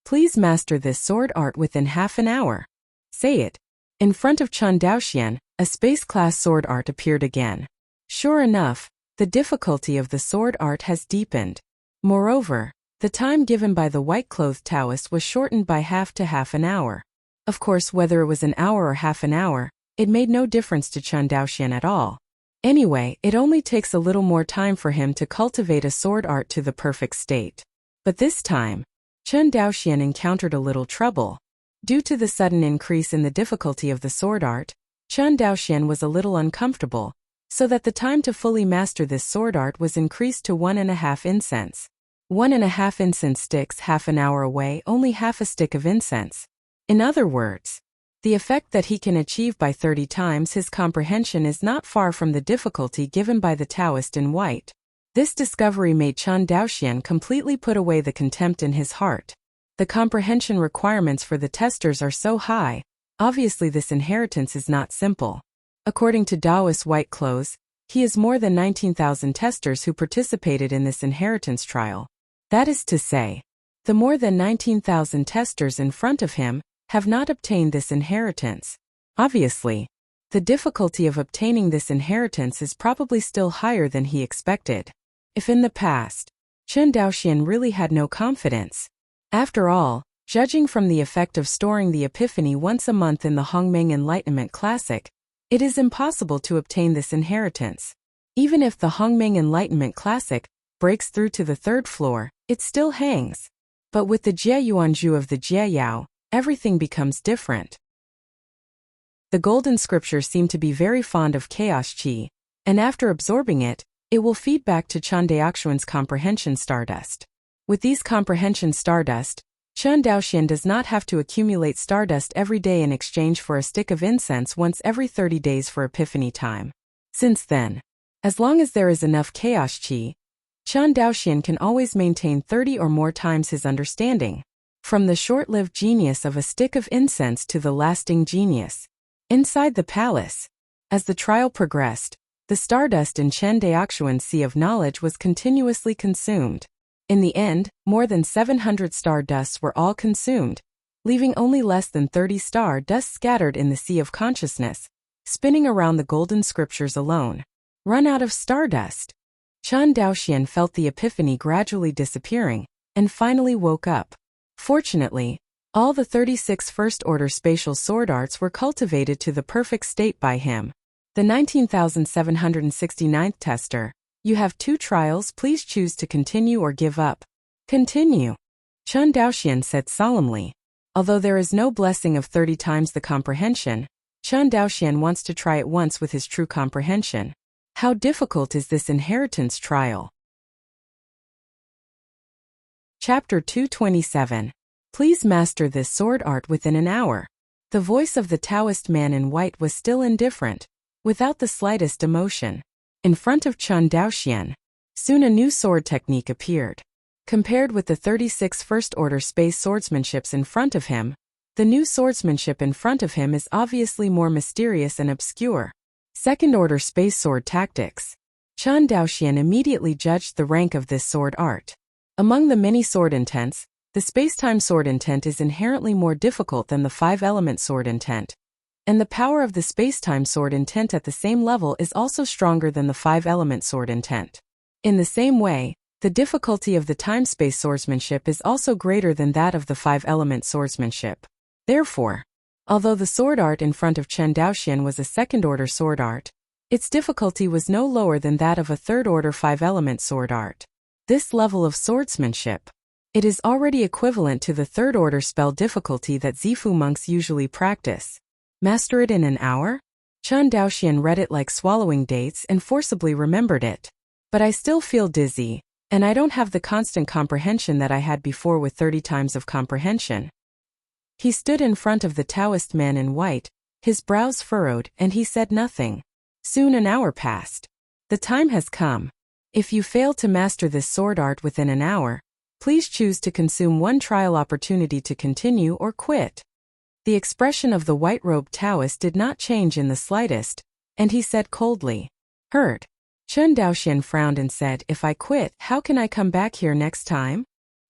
Please master this sword art within half an hour. Say it. In front of Chen Daoxian, a space-class sword art appeared again. Sure enough, the difficulty of the sword art has deepened. Moreover, the time given by the white-clothed Taoist was shortened by half to half an hour. Of course, whether it was an hour or half an hour, it made no difference to Chen Daoxian at all. Anyway, it only takes a little more time for him to cultivate a sword art to the perfect state. But this time, Chen Daoxian encountered a little trouble. Due to the sudden increase in the difficulty of the sword art, Chen Daoxian was a little uncomfortable, so that the time to fully master this sword art was increased to 1.5 incense. 1.5 incense sticks half an hour away, only half a stick of incense. In other words, the effect that he can achieve by 30 times his comprehension is not far from the difficulty given by the Taoist in white. This discovery made Chen Daoxian completely put away the contempt in his heart. The comprehension requirements for the testers are so high, obviously this inheritance is not simple. According to Taoist White Clothes, he has more than 19,000 testers who participated in this inheritance trial. That is to say, the more than 19,000 testers in front of him have not obtained this inheritance. Obviously, the difficulty of obtaining this inheritance is probably still higher than he expected. If in the past, Chen Daoxian really had no confidence. After all, judging from the effect of storing the epiphany once a month in the Hongmeng Enlightenment Classic, it is impossible to obtain this inheritance. Even if the Hongmeng Enlightenment Classic breaks through to the 3rd floor, it still hangs. But with the Jie Yuanzhu of the Jie Yao, everything becomes different. The golden scriptures seem to be very fond of chaos qi, and after absorbing it, it will feed back to Chen Daoxuan's comprehension stardust. With these comprehension stardust, Chen Daoxian does not have to accumulate stardust every day in exchange for a stick of incense once every 30 days for epiphany time. Since then, as long as there is enough chaos qi, Chen Daoxian can always maintain 30 or more times his understanding. From the short-lived genius of a stick of incense to the lasting genius. Inside the palace, as the trial progressed, the stardust in Chen Daoxuan's sea of knowledge was continuously consumed. In the end, more than 700 stardusts were all consumed, leaving only less than 30 stardust scattered in the sea of consciousness, spinning around the golden scriptures alone. Run out of stardust. Chen Daoxian felt the epiphany gradually disappearing, and finally woke up. Fortunately, All the 36 first-order spatial sword arts were cultivated to the perfect state by him. The 19,769th tester. You have 2 trials, please choose to continue or give up. Continue. Chen Daoxian said solemnly. Although there is no blessing of 30 times the comprehension, Chen Daoxian wants to try it once with his true comprehension. How difficult is this inheritance trial? Chapter 227. Please master this sword art within an hour. The voice of the Taoist man in white was still indifferent, without the slightest emotion. In front of Chen Daoxian, soon a new sword technique appeared. Compared with the 36 first-order space swordsmanships in front of him, the new swordsmanship in front of him is obviously more mysterious and obscure. Second-order space sword tactics. Chen Daoxian immediately judged the rank of this sword art. Among the many sword intents, the space-time sword intent is inherently more difficult than the 5-element sword intent. And the power of the space-time sword intent at the same level is also stronger than the 5-element sword intent. In the same way, the difficulty of the time-space swordsmanship is also greater than that of the 5-element swordsmanship. Therefore, although the sword art in front of Chen Daoxian was a second-order sword art, its difficulty was no lower than that of a third-order 5-element sword art. This level of swordsmanship, it is already equivalent to the third-order spell difficulty that Zifu monks usually practice. Master it in an hour? Chen Daoxian read it like swallowing dates and forcibly remembered it. But I still feel dizzy, and I don't have the constant comprehension that I had before with 30 times of comprehension. He stood in front of the Taoist man in white, his brows furrowed, and he said nothing. Soon an hour passed. The time has come. If you fail to master this sword art within an hour, please choose to consume 1 trial opportunity to continue or quit. The expression of the white-robed Taoist did not change in the slightest, and he said coldly, "Heard." Chen Daoxian frowned and said, "If I quit, how can I come back here next time?"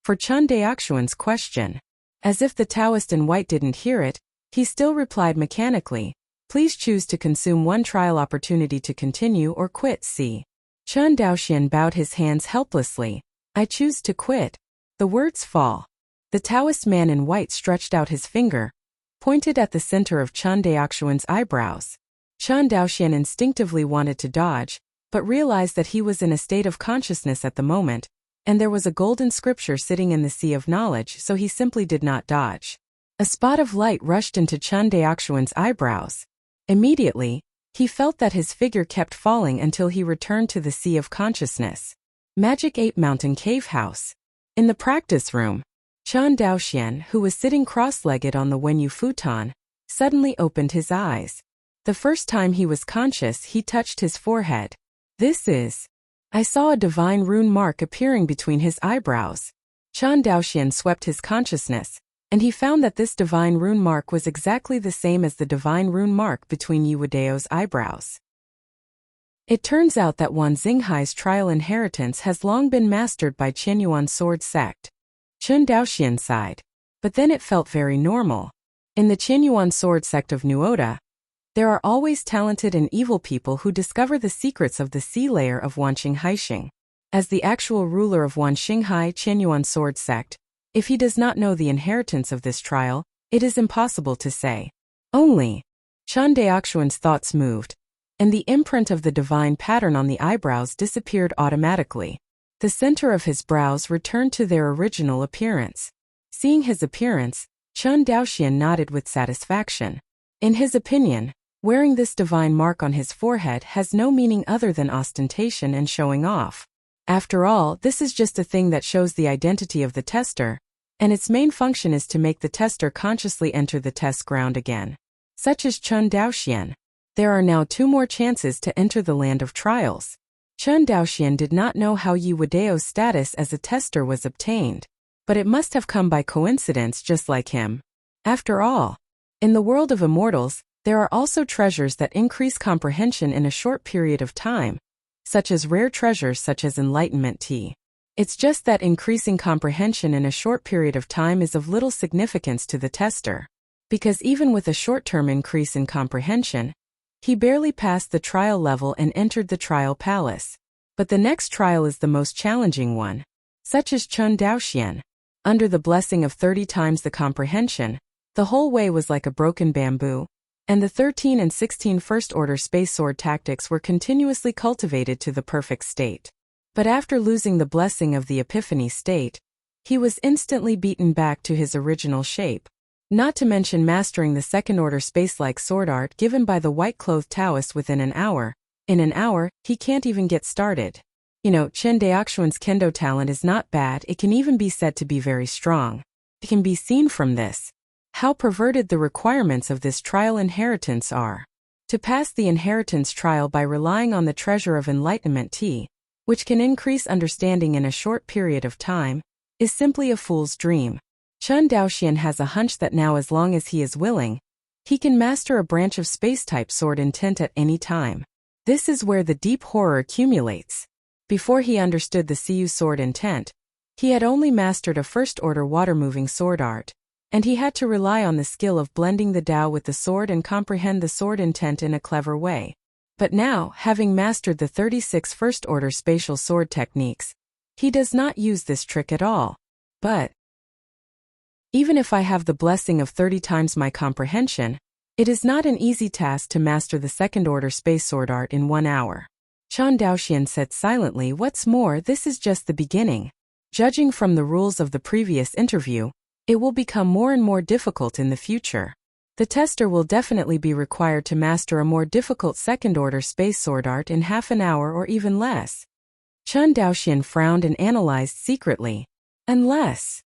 For Chen Daoxian's question, as if the Taoist in white didn't hear it, he still replied mechanically, "Please choose to consume 1 trial opportunity to continue or quit, see." Chen Daoxian bowed his hands helplessly. "I choose to quit." The words fall. The Taoist man in white stretched out his finger, pointed at the center of Chen Daoxian's eyebrows. Chen Daoxian instinctively wanted to dodge, but realized that he was in a state of consciousness at the moment, and there was a golden scripture sitting in the sea of knowledge, so he simply did not dodge. A spot of light rushed into Chen Daoxian's eyebrows. Immediately, he felt that his figure kept falling until he returned to the sea of consciousness. Magic Ape Mountain Cave House. In the practice room, Chen Daoxian, who was sitting cross-legged on the Wenyu futon, suddenly opened his eyes. The first time he was conscious, he touched his forehead. I saw a divine rune mark appearing between his eyebrows. Chen Daoxian swept his consciousness, and he found that this divine rune mark was exactly the same as the divine rune mark between Yu Wudeo's eyebrows. It turns out that Wan Xinghai's trial inheritance has long been mastered by Qianyuan sword sect. Chen Daoxian sighed, but then it felt very normal. In the Qianyuan sword sect of Nuoda, there are always talented and evil people who discover the secrets of the sea layer of Wanqing Haixing. As the actual ruler of Wanqing Hai Qianyuan sword sect, if he does not know the inheritance of this trial, it is impossible to say. Only, Chen Daoxian's thoughts moved, and the imprint of the divine pattern on the eyebrows disappeared automatically. The center of his brows returned to their original appearance. Seeing his appearance, Chen Daoxian nodded with satisfaction. In his opinion, wearing this divine mark on his forehead has no meaning other than ostentation and showing off. After all, this is just a thing that shows the identity of the tester, and its main function is to make the tester consciously enter the test ground again. Such as Chen Daoxian. There are now 2 more chances to enter the land of trials. Chen Daoxian did not know how Yu Wudeo's status as a tester was obtained, but it must have come by coincidence just like him. After all, in the world of immortals, there are also treasures that increase comprehension in a short period of time, such as rare treasures such as enlightenment tea. It's just that increasing comprehension in a short period of time is of little significance to the tester, because even with a short-term increase in comprehension, he barely passed the trial level and entered the trial palace. But the next trial is the most challenging one, such as Chen Daoxian. Under the blessing of 30 times the comprehension, the whole way was like a broken bamboo, and the 13 and 16 first-order space sword tactics were continuously cultivated to the perfect state. But after losing the blessing of the epiphany state, he was instantly beaten back to his original shape. Not to mention mastering the second-order space-like sword art given by the white-clothed Taoist within an hour. In an hour, he can't even get started. Chen Daoxuan's kendo talent is not bad, it can even be said to be very strong. It can be seen from this how perverted the requirements of this trial inheritance are. To pass the inheritance trial by relying on the treasure of enlightenment T, which can increase understanding in a short period of time, is simply a fool's dream. Chen Daoxian has a hunch that now, as long as he is willing, he can master a branch of space-type sword intent at any time. This is where the deep horror accumulates. Before he understood the Siyu sword intent, he had only mastered a first-order water-moving sword art, and he had to rely on the skill of blending the Tao with the sword and comprehend the sword intent in a clever way. But now, having mastered the 36 first-order spatial sword techniques, he does not use this trick at all. But even if I have the blessing of 30 times my comprehension, it is not an easy task to master the second-order space sword art in 1 hour. Chen Daoxian said silently, "What's more, this is just the beginning. Judging from the rules of the previous interview, it will become more and more difficult in the future. The tester will definitely be required to master a more difficult second-order space sword art in half an hour or even less." Chen Daoxian frowned and analyzed secretly. "Unless..."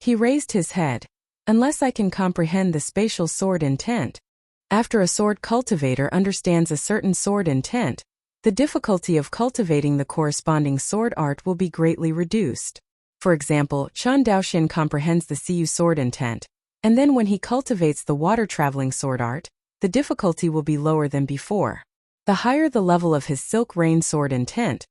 He raised his head. "Unless I can comprehend the spatial sword intent. After a sword cultivator understands a certain sword intent, the difficulty of cultivating the corresponding sword art will be greatly reduced. For example, Chen Daoxian comprehends the Siyu sword intent, and then when he cultivates the water-traveling sword art, the difficulty will be lower than before. The higher the level of his silk rain sword intent,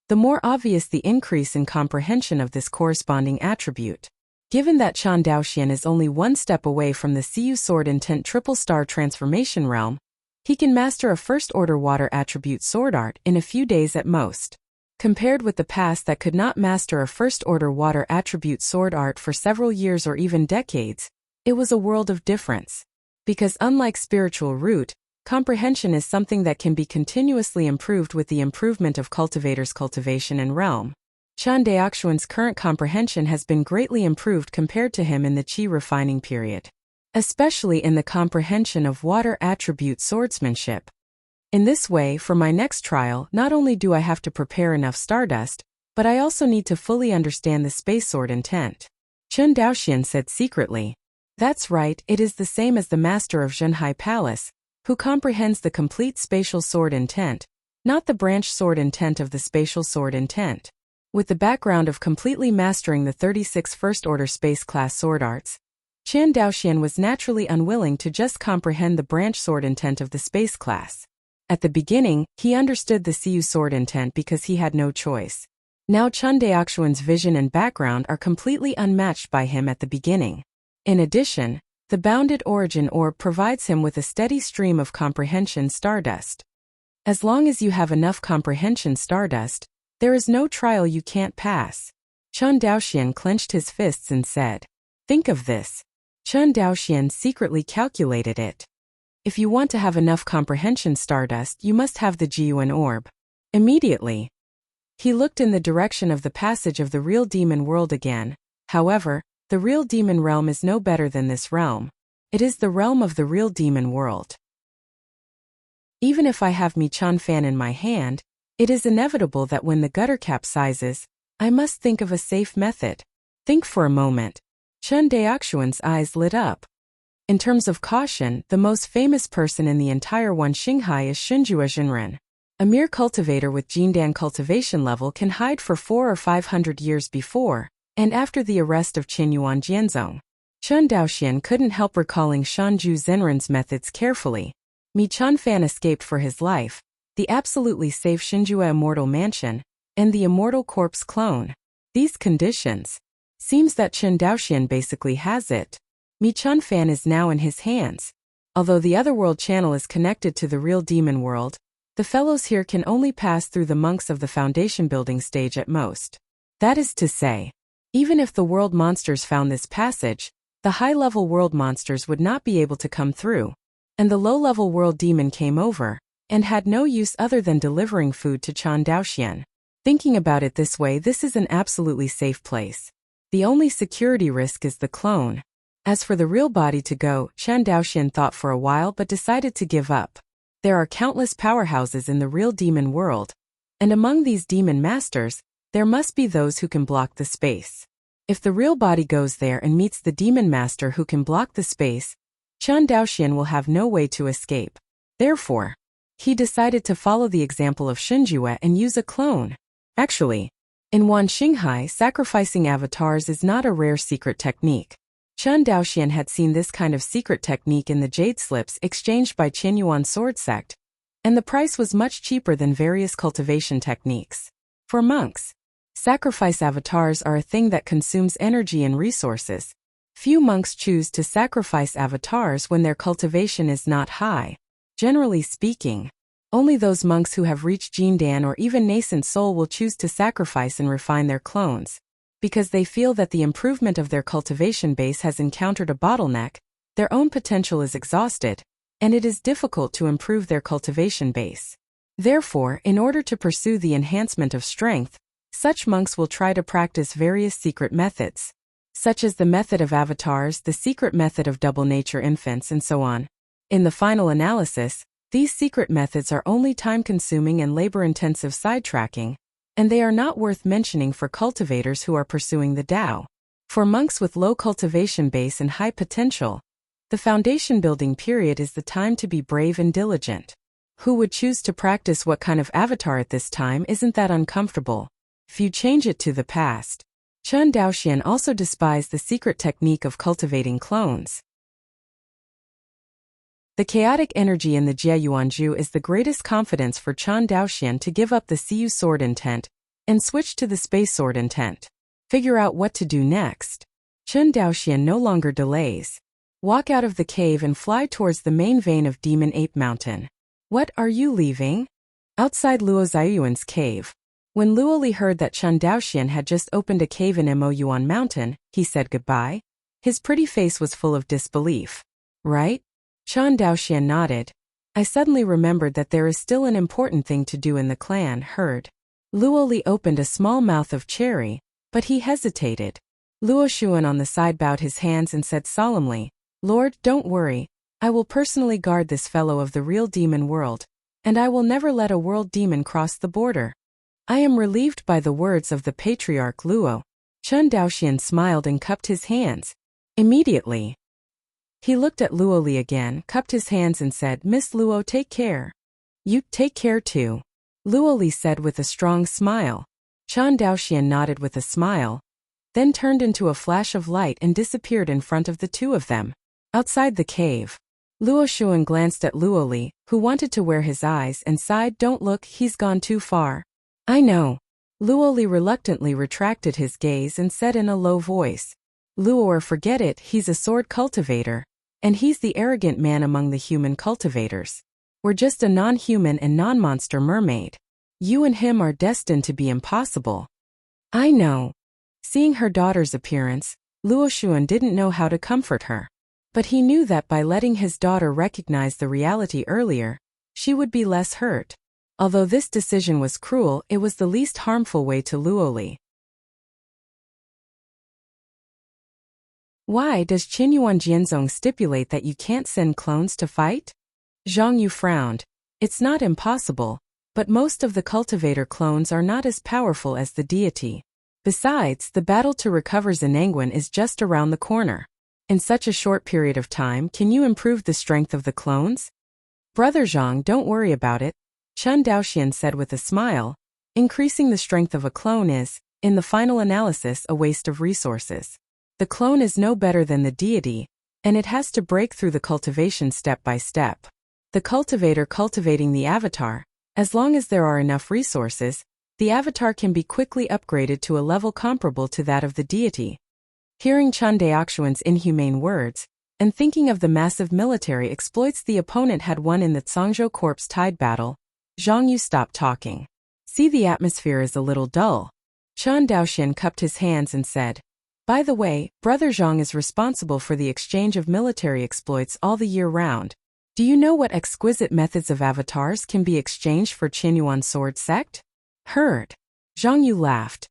the more obvious the increase in comprehension of this corresponding attribute. Given that Chen Daoxian is only one step away from the Siyu sword intent triple-star transformation realm, he can master a first-order water attribute sword art in a few days at most. Compared with the past that could not master a first-order water attribute sword art for several years or even decades, it was a world of difference. Because unlike spiritual root, comprehension is something that can be continuously improved with the improvement of cultivator's cultivation and realm. Chen Daoxuan's current comprehension has been greatly improved compared to him in the qi refining period, especially in the comprehension of water attribute swordsmanship. In this way, for my next trial, not only do I have to prepare enough stardust, but I also need to fully understand the space sword intent. Chen Daoxian said secretly. That's right, it is the same as the master of Zhenhai Palace, who comprehends the complete spatial sword intent, not the branch sword intent of the spatial sword intent. With the background of completely mastering the 36 first-order space-class sword arts, Chen Daoxian was naturally unwilling to just comprehend the branch sword intent of the space class. At the beginning, he understood the Siyu sword intent because he had no choice. Now Chen Daoxuan's vision and background are completely unmatched by him at the beginning. In addition, the bounded origin orb provides him with a steady stream of comprehension stardust. As long as you have enough comprehension stardust, there is no trial you can't pass. Chen Daoxian clenched his fists and said, "Think of this." Chen Daoxian secretly calculated it. If you want to have enough comprehension stardust, you must have the Jiyuan orb. Immediately, he looked in the direction of the passage of the real demon world again. However, the real demon realm is no better than this realm. It is the realm of the real demon world. Even if I have Mi Chan Fan in my hand, it is inevitable that when the gutter capsizes, I must think of a safe method. Think for a moment. Chen Daoxuan's eyes lit up. In terms of caution, the most famous person in the entire Wanxinghai is Shunjue Zhenren. A mere cultivator with Jindan cultivation level can hide for 400 or 500 years before and after the arrest of Qinyuan Jianzong. Chen Daoxian couldn't help recalling Shunjue Zhenren's methods carefully. Mi Chan Fan escaped for his life, the absolutely safe Shinjue Immortal Mansion, and the Immortal Corpse clone. These conditions. Seems that Chen Daoxian basically has it. Mi Chan Fan is now in his hands. Although the otherworld channel is connected to the real demon world, the fellows here can only pass through the monks of the foundation building stage at most. That is to say, Even if the world monsters found this passage, the high-level world monsters would not be able to come through, and the low-level world demon came over, and had no use other than delivering food to Chen Daoxian. Thinking about it this way, this is an absolutely safe place. The only security risk is the clone. As for the real body to go, Chen Daoxian thought for a while but decided to give up. There are countless powerhouses in the real demon world, and among these demon masters, there must be those who can block the space. If the real body goes there and meets the demon master who can block the space, Chen Daoxian will have no way to escape. Therefore, he decided to follow the example of Xinjue and use a clone. Actually, in Wan Xinghai, sacrificing avatars is not a rare secret technique. Chen Daoxian had seen this kind of secret technique in the jade slips exchanged by Qinyuan sword sect, and the price was much cheaper than various cultivation techniques. For monks, sacrifice avatars are a thing that consumes energy and resources. Few monks choose to sacrifice avatars when their cultivation is not high. Generally speaking, only those monks who have reached Jindan or even nascent soul will choose to sacrifice and refine their clones, because they feel that the improvement of their cultivation base has encountered a bottleneck, their own potential is exhausted, and it is difficult to improve their cultivation base. Therefore, in order to pursue the enhancement of strength, such monks will try to practice various secret methods, such as the method of avatars, the secret method of double nature infants, and so on. In the final analysis, these secret methods are only time-consuming and labor-intensive sidetracking, and they are not worth mentioning for cultivators who are pursuing the Tao. For monks with low cultivation base and high potential, the foundation building period is the time to be brave and diligent. Who would choose to practice what kind of avatar at this time? Isn't that uncomfortable? If you change it to the past. Chen Daoxian also despised the secret technique of cultivating clones. The chaotic energy in the Jie Yuanju is the greatest confidence for Chen Daoxian to give up the Siyu sword intent and switch to the space sword intent. Figure out what to do next. Chen Daoxian no longer delays. Walk out of the cave and fly towards the main vein of Demon Ape Mountain. What, are you leaving? Outside Luo Ziyuan's cave. When Luo Li heard that Chen Daoxian had just opened a cave in Mo Yuan Mountain, he said goodbye. His pretty face was full of disbelief. Right? Chen Daoxian nodded. I suddenly remembered that there is still an important thing to do in the clan herd. Luo Li opened a small mouth of cherry, but he hesitated. Luo Xuan on the side bowed his hands and said solemnly, Lord, don't worry. I will personally guard this fellow of the real demon world, and I will never let a world demon cross the border. I am relieved by the words of the patriarch Luo. Chen Daoxian smiled and cupped his hands. Immediately, he looked at Luo Li again, cupped his hands and said, Miss Luo, take care. You take care too. Luo Li said with a strong smile. Chen Daoxian nodded with a smile, then turned into a flash of light and disappeared in front of the two of them. Outside the cave, Luo Xuan glanced at Luo Li, who wanted to wear his eyes, and sighed, Don't look, he's gone too far. I know. Luo Li reluctantly retracted his gaze and said in a low voice, Luo, forget it, he's a sword cultivator. And he's the arrogant man among the human cultivators. We're just a non-human and non-monster mermaid. You and him are destined to be impossible. I know. Seeing her daughter's appearance, Luo Xuan didn't know how to comfort her. But he knew that by letting his daughter recognize the reality earlier, she would be less hurt. Although this decision was cruel, it was the least harmful way to Luo Li. Why does Qinyuan Jianzong stipulate that you can't send clones to fight? Zhang Yu frowned. It's not impossible, but most of the cultivator clones are not as powerful as the deity. Besides, the battle to recover Zenangwan is just around the corner. In such a short period of time, can you improve the strength of the clones? Brother Zhang, don't worry about it, Chen Daoxian said with a smile. Increasing the strength of a clone is, in the final analysis, a waste of resources. The clone is no better than the deity, and it has to break through the cultivation step by step. The cultivator cultivating the avatar, as long as there are enough resources, the avatar can be quickly upgraded to a level comparable to that of the deity. Hearing Chen Daoxian's inhumane words, and thinking of the massive military exploits the opponent had won in the Zhangzhou Corps Tide battle, Zhang Yu stopped talking. See, the atmosphere is a little dull. Chen Daoxian cupped his hands and said, "By the way, Brother Zhang is responsible for the exchange of military exploits all the year round. Do you know what exquisite methods of avatars can be exchanged for Qianyuan sword sect?" Heard. Zhang Yu laughed.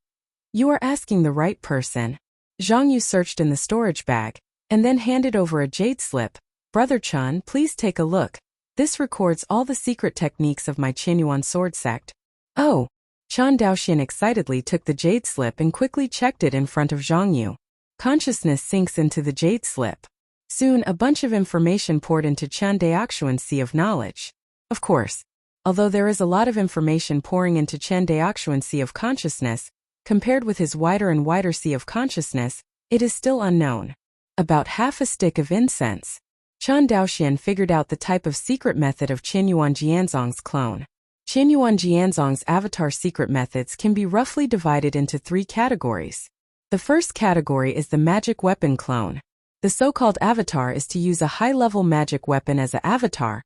"You are asking the right person." Zhang Yu searched in the storage bag, and then handed over a jade slip. "Brother Chen, please take a look. This records all the secret techniques of my Qianyuan sword sect." "Oh." Chen Daoxian excitedly took the jade slip and quickly checked it in front of Zhang Yu. Consciousness sinks into the jade slip. Soon a bunch of information poured into Chen Daoxian's sea of knowledge. Of course, although there is a lot of information pouring into Chen Daoxian's sea of consciousness, compared with his wider and wider sea of consciousness, it is still unknown. About half a stick of incense. Chen Daoxian figured out the type of secret method of Qianyuan Jianzong's clone. Qianyuan Jianzong's avatar secret methods can be roughly divided into 3 categories. The first category is the magic weapon clone. The so-called avatar is to use a high-level magic weapon as an avatar,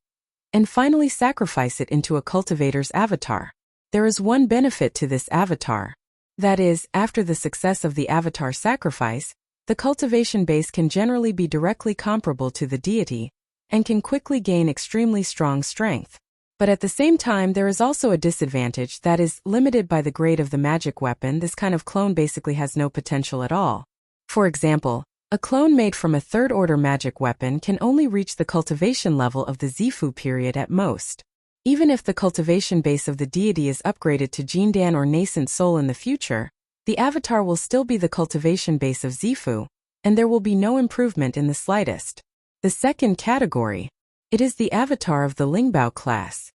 and finally sacrifice it into a cultivator's avatar. There is one benefit to this avatar. That is, after the success of the avatar sacrifice, the cultivation base can generally be directly comparable to the deity, and can quickly gain extremely strong strength. But at the same time, there is also a disadvantage that is limited by the grade of the magic weapon. This kind of clone basically has no potential at all. For example, a clone made from a third-order magic weapon can only reach the cultivation level of the Zifu period at most. Even if the cultivation base of the deity is upgraded to Jindan or nascent soul in the future, the avatar will still be the cultivation base of Zifu, and there will be no improvement in the slightest. The second category. It is the avatar of the Lingbao class.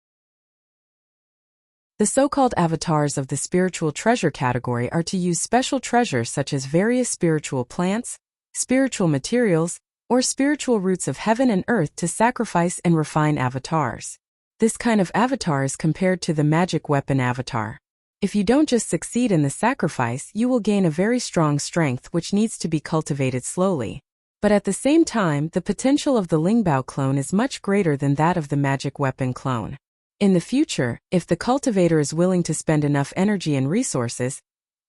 The so-called avatars of the spiritual treasure category are to use special treasures such as various spiritual plants, spiritual materials, or spiritual roots of heaven and earth to sacrifice and refine avatars. This kind of avatar is compared to the magic weapon avatar. If you don't just succeed in the sacrifice, you will gain a very strong strength which needs to be cultivated slowly. But at the same time, the potential of the Lingbao clone is much greater than that of the magic weapon clone. In the future, if the cultivator is willing to spend enough energy and resources,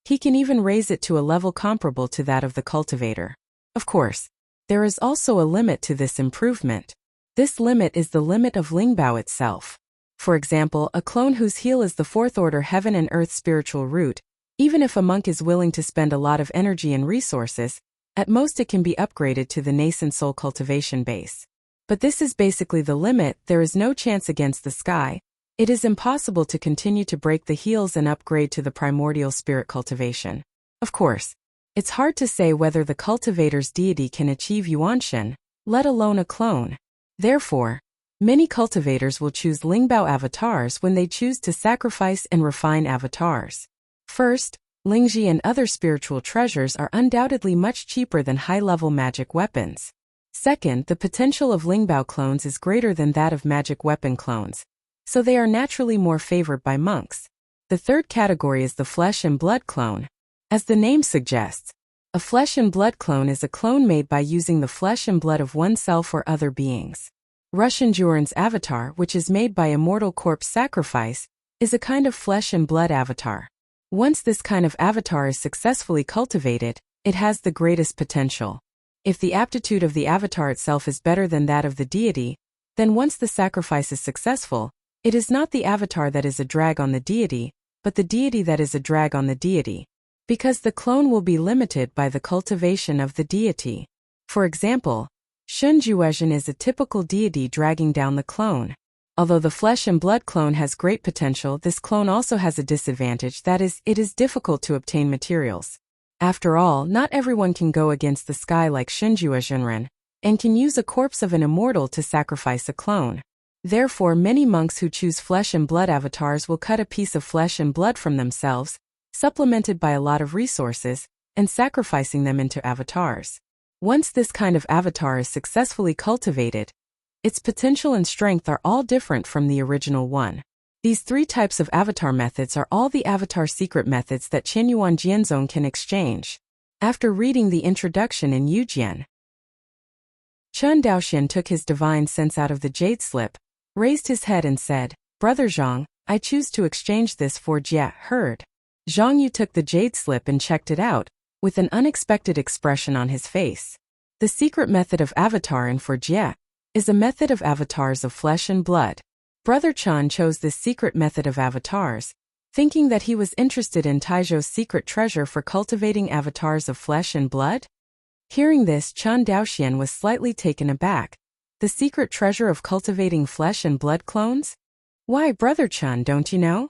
he can even raise it to a level comparable to that of the cultivator. Of course, there is also a limit to this improvement. This limit is the limit of Lingbao itself. For example, a clone whose heal is the 4th order heaven and earth spiritual root, even if a monk is willing to spend a lot of energy and resources, at most it can be upgraded to the nascent soul cultivation base. But this is basically the limit. There is no chance against the sky. It is impossible to continue to break the heals and upgrade to the primordial spirit cultivation. Of course, it's hard to say whether the cultivator's deity can achieve Yuanshan, let alone a clone. Therefore, many cultivators will choose Lingbao avatars when they choose to sacrifice and refine avatars. First, Lingji and other spiritual treasures are undoubtedly much cheaper than high-level magic weapons. Second, the potential of Lingbao clones is greater than that of magic weapon clones, so they are naturally more favored by monks. The third category is the flesh and blood clone. As the name suggests, a flesh and blood clone is a clone made by using the flesh and blood of oneself or other beings. Russian Juran's avatar, which is made by immortal corpse sacrifice, is a kind of flesh and blood avatar. Once this kind of avatar is successfully cultivated, it has the greatest potential. If the aptitude of the avatar itself is better than that of the deity, then once the sacrifice is successful, it is not the avatar that is a drag on the deity, but the deity that is a drag on the deity. Because the clone will be limited by the cultivation of the deity. For example, Shunjuezhen is a typical deity dragging down the clone. Although the flesh and blood clone has great potential, this clone also has a disadvantage, that is, it is difficult to obtain materials. After all, not everyone can go against the sky like Shunjuezhenren, and can use a corpse of an immortal to sacrifice a clone. Therefore, many monks who choose flesh and blood avatars will cut a piece of flesh and blood from themselves, supplemented by a lot of resources, and sacrificing them into avatars. Once this kind of avatar is successfully cultivated, its potential and strength are all different from the original one. These 3 types of avatar methods are all the avatar secret methods that Qianyuan Jianzong can exchange. After reading the introduction in Yujian, Chen Daoxian took his divine sense out of the jade slip, raised his head and said, "Brother Zhang, I choose to exchange this for Jia." Heard. Zhang Yu took the jade slip and checked it out, with an unexpected expression on his face. The secret method of avatar in Wuxia is a method of avatars of flesh and blood. Brother Chen chose this secret method of avatars, thinking that he was interested in Taizhou's secret treasure for cultivating avatars of flesh and blood. Hearing this, Chen Daoxian was slightly taken aback. The secret treasure of cultivating flesh and blood clones? Why, Brother Chen, don't you know?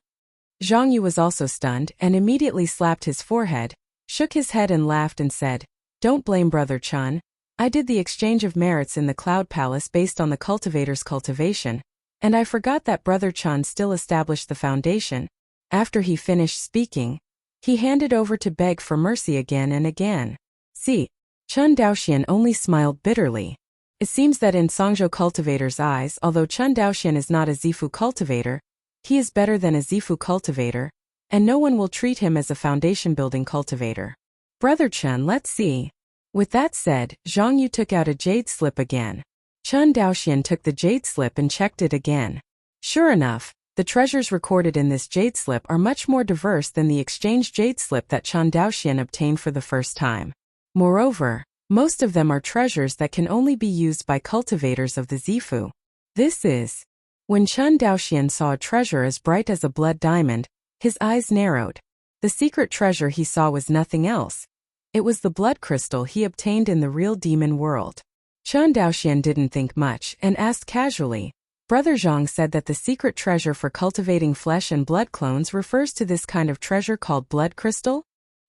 Zhang Yu was also stunned and immediately slapped his forehead, shook his head and laughed and said, "Don't blame Brother Chen. I did the exchange of merits in the Cloud Palace based on the cultivator's cultivation, and I forgot that Brother Chen still established the foundation." After he finished speaking, he handed over to beg for mercy again and again. See, Chen Daoxian only smiled bitterly. It seems that in Songzhou cultivator's eyes, although Chen Daoxian is not a Zifu cultivator, he is better than a Zifu cultivator, and no one will treat him as a foundation-building cultivator. Brother Chen, let's see. With that said, Zhang Yu took out a jade slip again. Chen Daoxian took the jade slip and checked it again. Sure enough, the treasures recorded in this jade slip are much more diverse than the exchange jade slip that Chen Daoxian obtained for the first time. Moreover, most of them are treasures that can only be used by cultivators of the Zifu. This is. When Chen Daoxian saw a treasure as bright as a blood diamond, his eyes narrowed. The secret treasure he saw was nothing else. It was the blood crystal he obtained in the real demon world. Chen Daoxian didn't think much and asked casually, "Brother Zhang said that the secret treasure for cultivating flesh and blood clones refers to this kind of treasure called blood crystal?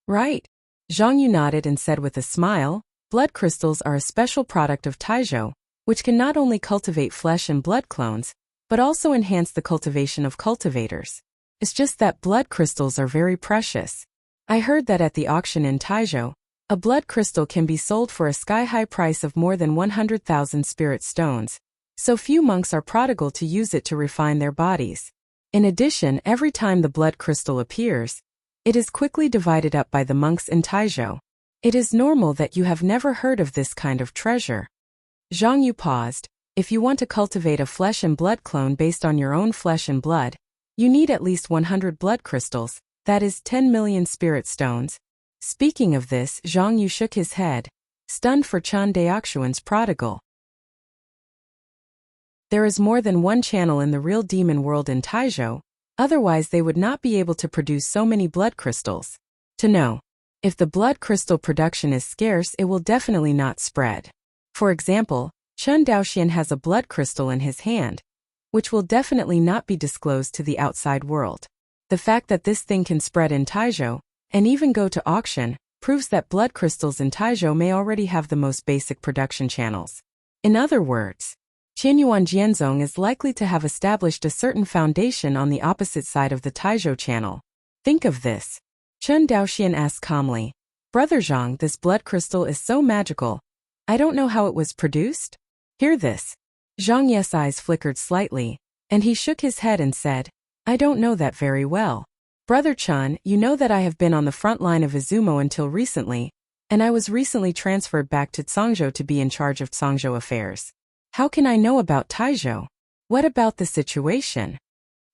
Right?" Zhang Yu nodded and said with a smile, "Blood crystals are a special product of Taizhou, which can not only cultivate flesh and blood clones, but also enhance the cultivation of cultivators. It's just that blood crystals are very precious. I heard that at the auction in Taizhou, a blood crystal can be sold for a sky-high price of more than 100,000 spirit stones, so few monks are prodigal to use it to refine their bodies. In addition, every time the blood crystal appears, it is quickly divided up by the monks in Taizhou. It is normal that you have never heard of this kind of treasure." Zhang Yu paused. If you want to cultivate a flesh and blood clone based on your own flesh and blood, you need at least 100 blood crystals, that is 10 million spirit stones. Speaking of this, Zhang Yu shook his head, stunned for Chen Daoxian's prodigal. There is more than one channel in the real demon world in Taizhou, otherwise they would not be able to produce so many blood crystals. To know, if the blood crystal production is scarce, it will definitely not spread. For example, Chen Daoxian has a blood crystal in his hand, which will definitely not be disclosed to the outside world. The fact that this thing can spread in Taizhou, and even go to auction, proves that blood crystals in Taizhou may already have the most basic production channels. In other words, Qianyuan Jianzong is likely to have established a certain foundation on the opposite side of the Taizhou channel. Think of this. Chen Daoxian asked calmly, "Brother Zhang, this blood crystal is so magical. I don't know how it was produced?" Hear this. Zhang Ye's eyes flickered slightly, and he shook his head and said, "I don't know that very well. Brother Chen, you know that I have been on the front line of Izumo until recently, and I was recently transferred back to Songzhou to be in charge of Songzhou affairs. How can I know about Taizhou? What about the situation?"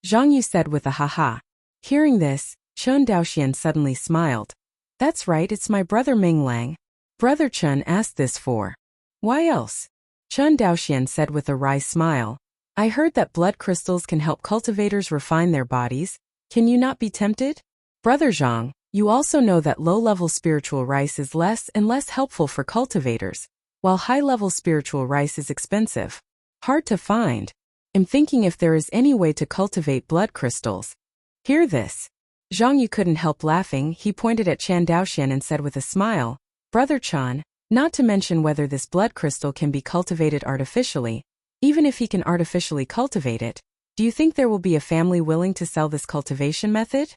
Zhang Yu said with a ha-ha. Hearing this, Chen Daoxian suddenly smiled. "That's right, it's my brother Minglang. Brother Chen asked this for. Why else?" Chen Daoxian said with a wry smile, "I heard that blood crystals can help cultivators refine their bodies. Can you not be tempted? Brother Zhang, you also know that low-level spiritual rice is less and less helpful for cultivators, while high-level spiritual rice is expensive. Hard to find. I'm thinking if there is any way to cultivate blood crystals." Hear this. Zhang Yu couldn't help laughing. He pointed at Chen Daoxian and said with a smile, "Brother Chen, not to mention whether this blood crystal can be cultivated artificially, even if he can artificially cultivate it, do you think there will be a family willing to sell this cultivation method?"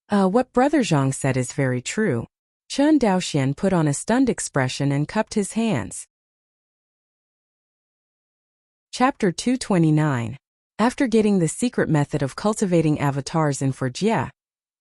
What Brother Zhang said is very true. Chen Daoxian put on a stunned expression and cupped his hands. Chapter 229. After getting the secret method of cultivating avatars in Wuxia,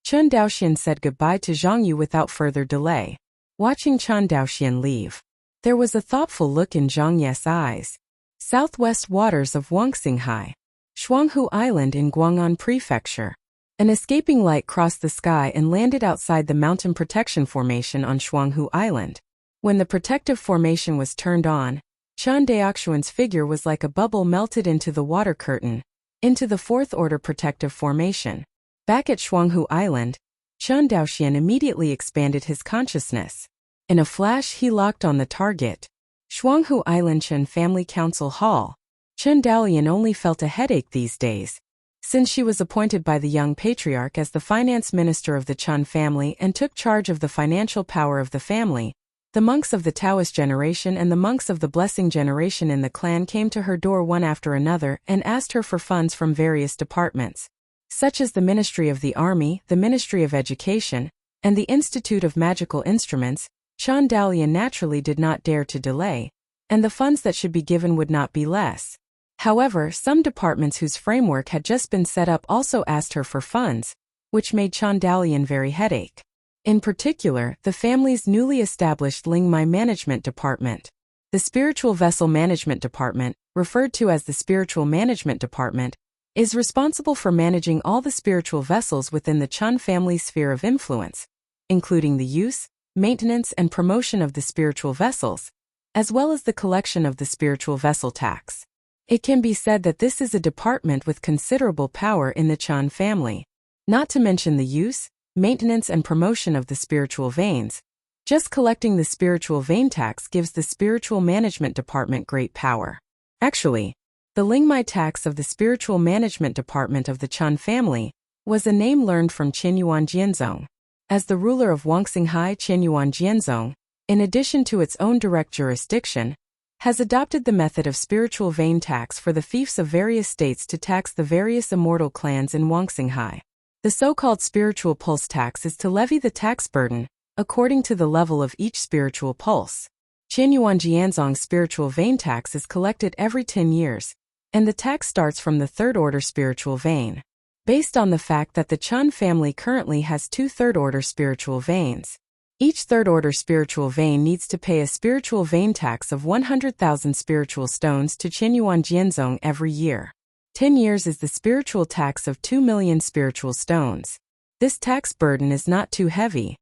Chen Daoxian said goodbye to Zhang Yu without further delay. Watching Chen Daoxian leave, there was a thoughtful look in Zhang Ye's eyes. Southwest waters of Wangxinghai, Shuanghu Island in Guang'an Prefecture. An escaping light crossed the sky and landed outside the mountain protection formation on Shuanghu Island. When the protective formation was turned on, Chen Daoxuan's figure was like a bubble melted into the water curtain, into the fourth order protective formation. Back at Shuanghu Island, Chen Daoxian immediately expanded his consciousness. In a flash he locked on the target. Shuanghu Island Chen Family Council Hall. Chen Daolian only felt a headache these days, since she was appointed by the young patriarch as the finance minister of the Chen family and took charge of the financial power of the family. The monks of the Taoist generation and the monks of the Blessing generation in the clan came to her door one after another and asked her for funds from various departments, such as the Ministry of the Army, the Ministry of Education, and the Institute of Magical Instruments. Chen Daolian naturally did not dare to delay, and the funds that should be given would not be less. However, some departments whose framework had just been set up also asked her for funds, which made Chen Daolian very headache. In particular, the family's newly established Lingmai Management Department. The Spiritual Vessel Management Department, referred to as the Spiritual Management Department, is responsible for managing all the spiritual vessels within the Chen family sphere of influence, including the use, maintenance and promotion of the spiritual vessels, as well as the collection of the spiritual vessel tax. It can be said that this is a department with considerable power in the Chen family. Not to mention the use, maintenance and promotion of the spiritual veins. Just collecting the spiritual vein tax gives the Spiritual Management Department great power. Actually, the Lingmai tax of the Spiritual Management Department of the Chen family was a name learned from Qinyuan Jianzong. As the ruler of Wuxia, Qinyuan Jianzong, in addition to its own direct jurisdiction, has adopted the method of spiritual vein tax for the fiefs of various states to tax the various immortal clans in Wuxia. The so-called spiritual pulse tax is to levy the tax burden, according to the level of each spiritual pulse. Qinyuan Jianzong's spiritual vein tax is collected every 10 years, and the tax starts from the third-order spiritual vein. Based on the fact that the Chen family currently has 2 third-order spiritual veins. Each third-order spiritual vein needs to pay a spiritual vein tax of 100,000 spiritual stones to Qinyuan Jianzong every year. 10 years is the spiritual tax of 2 million spiritual stones. This tax burden is not too heavy.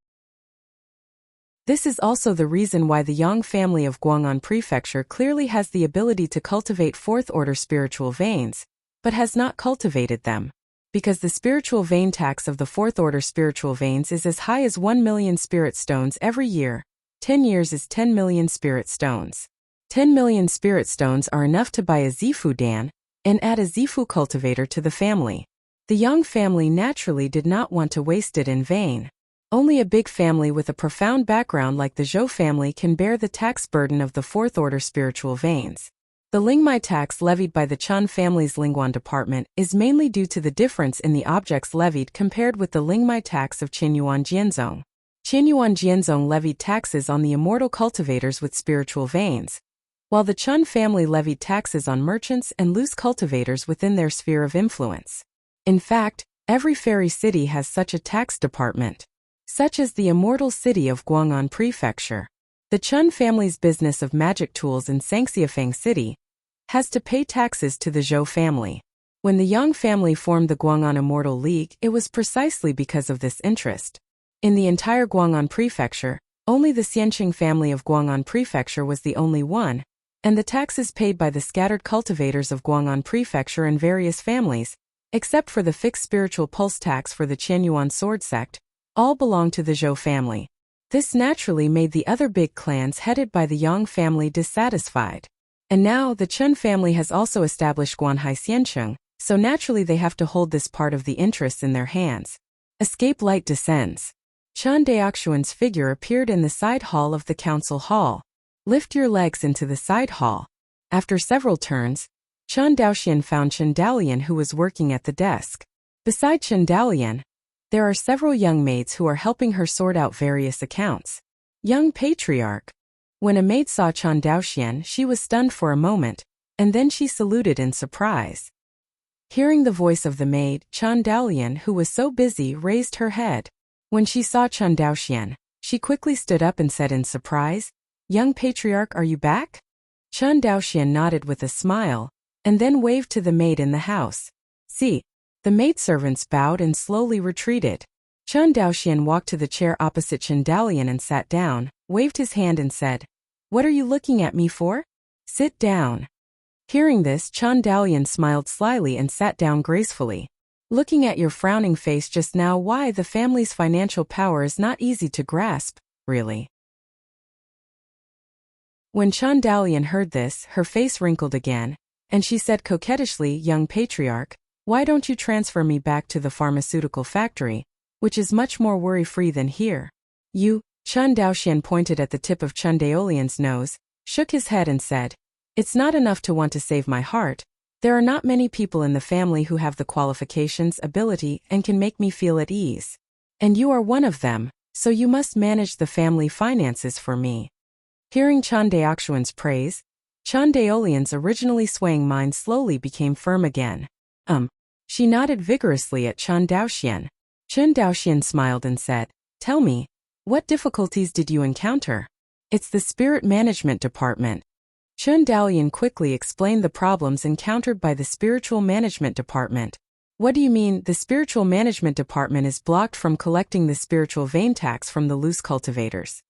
This is also the reason why the Yang family of Guang'an Prefecture clearly has the ability to cultivate fourth-order spiritual veins, but has not cultivated them. Because the spiritual vein tax of the fourth-order spiritual veins is as high as 1 million spirit stones every year. 10 years is 10 million spirit stones. 10 million spirit stones are enough to buy a Zifu Dan, and add a Zifu cultivator to the family. The Yang family naturally did not want to waste it in vain. Only a big family with a profound background like the Zhou family can bear the tax burden of the fourth-order spiritual veins. The Lingmai tax levied by the Chen family's Lingguan department is mainly due to the difference in the objects levied compared with the Lingmai tax of Qinyuan Jianzong. Qinyuan Jianzong levied taxes on the immortal cultivators with spiritual veins, while the Chen family levied taxes on merchants and loose cultivators within their sphere of influence. In fact, every fairy city has such a tax department, such as the immortal city of Guang'an Prefecture. The Chen family's business of magic tools in Sangxiafeng City has to pay taxes to the Zhou family. When the Yang family formed the Guang'an Immortal League, it was precisely because of this interest. In the entire Guang'an Prefecture, only the Xianqing family of Guang'an Prefecture was the only one, and the taxes paid by the scattered cultivators of Guang'an Prefecture and various families, except for the fixed spiritual pulse tax for the Qianyuan sword sect, all belonged to the Zhou family. This naturally made the other big clans headed by the Yang family dissatisfied. And now the Chen family has also established Guanhai Xianqing, so naturally they have to hold this part of the interests in their hands. Escape light descends. Chen Daoxuan's figure appeared in the side hall of the council hall. Lift your legs into the side hall. After several turns, Chen Daoxian found Chen Daolian who was working at the desk. Beside Chen Daolian, there are several young maids who are helping her sort out various accounts. Young patriarch. When a maid saw Chen Daoxian, she was stunned for a moment, and then she saluted in surprise. Hearing the voice of the maid, Chen Daolian, who was so busy, raised her head. When she saw Chen Daoxian, she quickly stood up and said in surprise, "Young patriarch, are you back?" Chen Daoxian nodded with a smile, and then waved to the maid in the house. "See, The maidservants bowed and slowly retreated. Chen Daoxian walked to the chair opposite Chen Dalian and sat down, waved his hand and said, "What are you looking at me for? Sit down." Hearing this, Chen Dalian smiled slyly and sat down gracefully. "Looking at your frowning face just now, why, the family's financial power is not easy to grasp, really." When Chen Dalian heard this, her face wrinkled again, and she said coquettishly, "Young patriarch, why don't you transfer me back to the pharmaceutical factory, which is much more worry-free than here?" Chen Daoxian pointed at the tip of Chen Daolian's nose, shook his head and said, "It's not enough to want to save my heart. There are not many people in the family who have the qualifications, ability, and can make me feel at ease. And you are one of them, so you must manage the family finances for me." Hearing Chen Daoxian's praise, Chen Daolian's originally swaying mind slowly became firm again. She nodded vigorously at Chen Daoxian. Chen Daoxian smiled and said, "Tell me, what difficulties did you encounter?" "It's the spirit management department." Chen Daolian quickly explained the problems encountered by the spiritual management department. "What do you mean, the spiritual management department is blocked from collecting the spiritual vein tax from the loose cultivators?"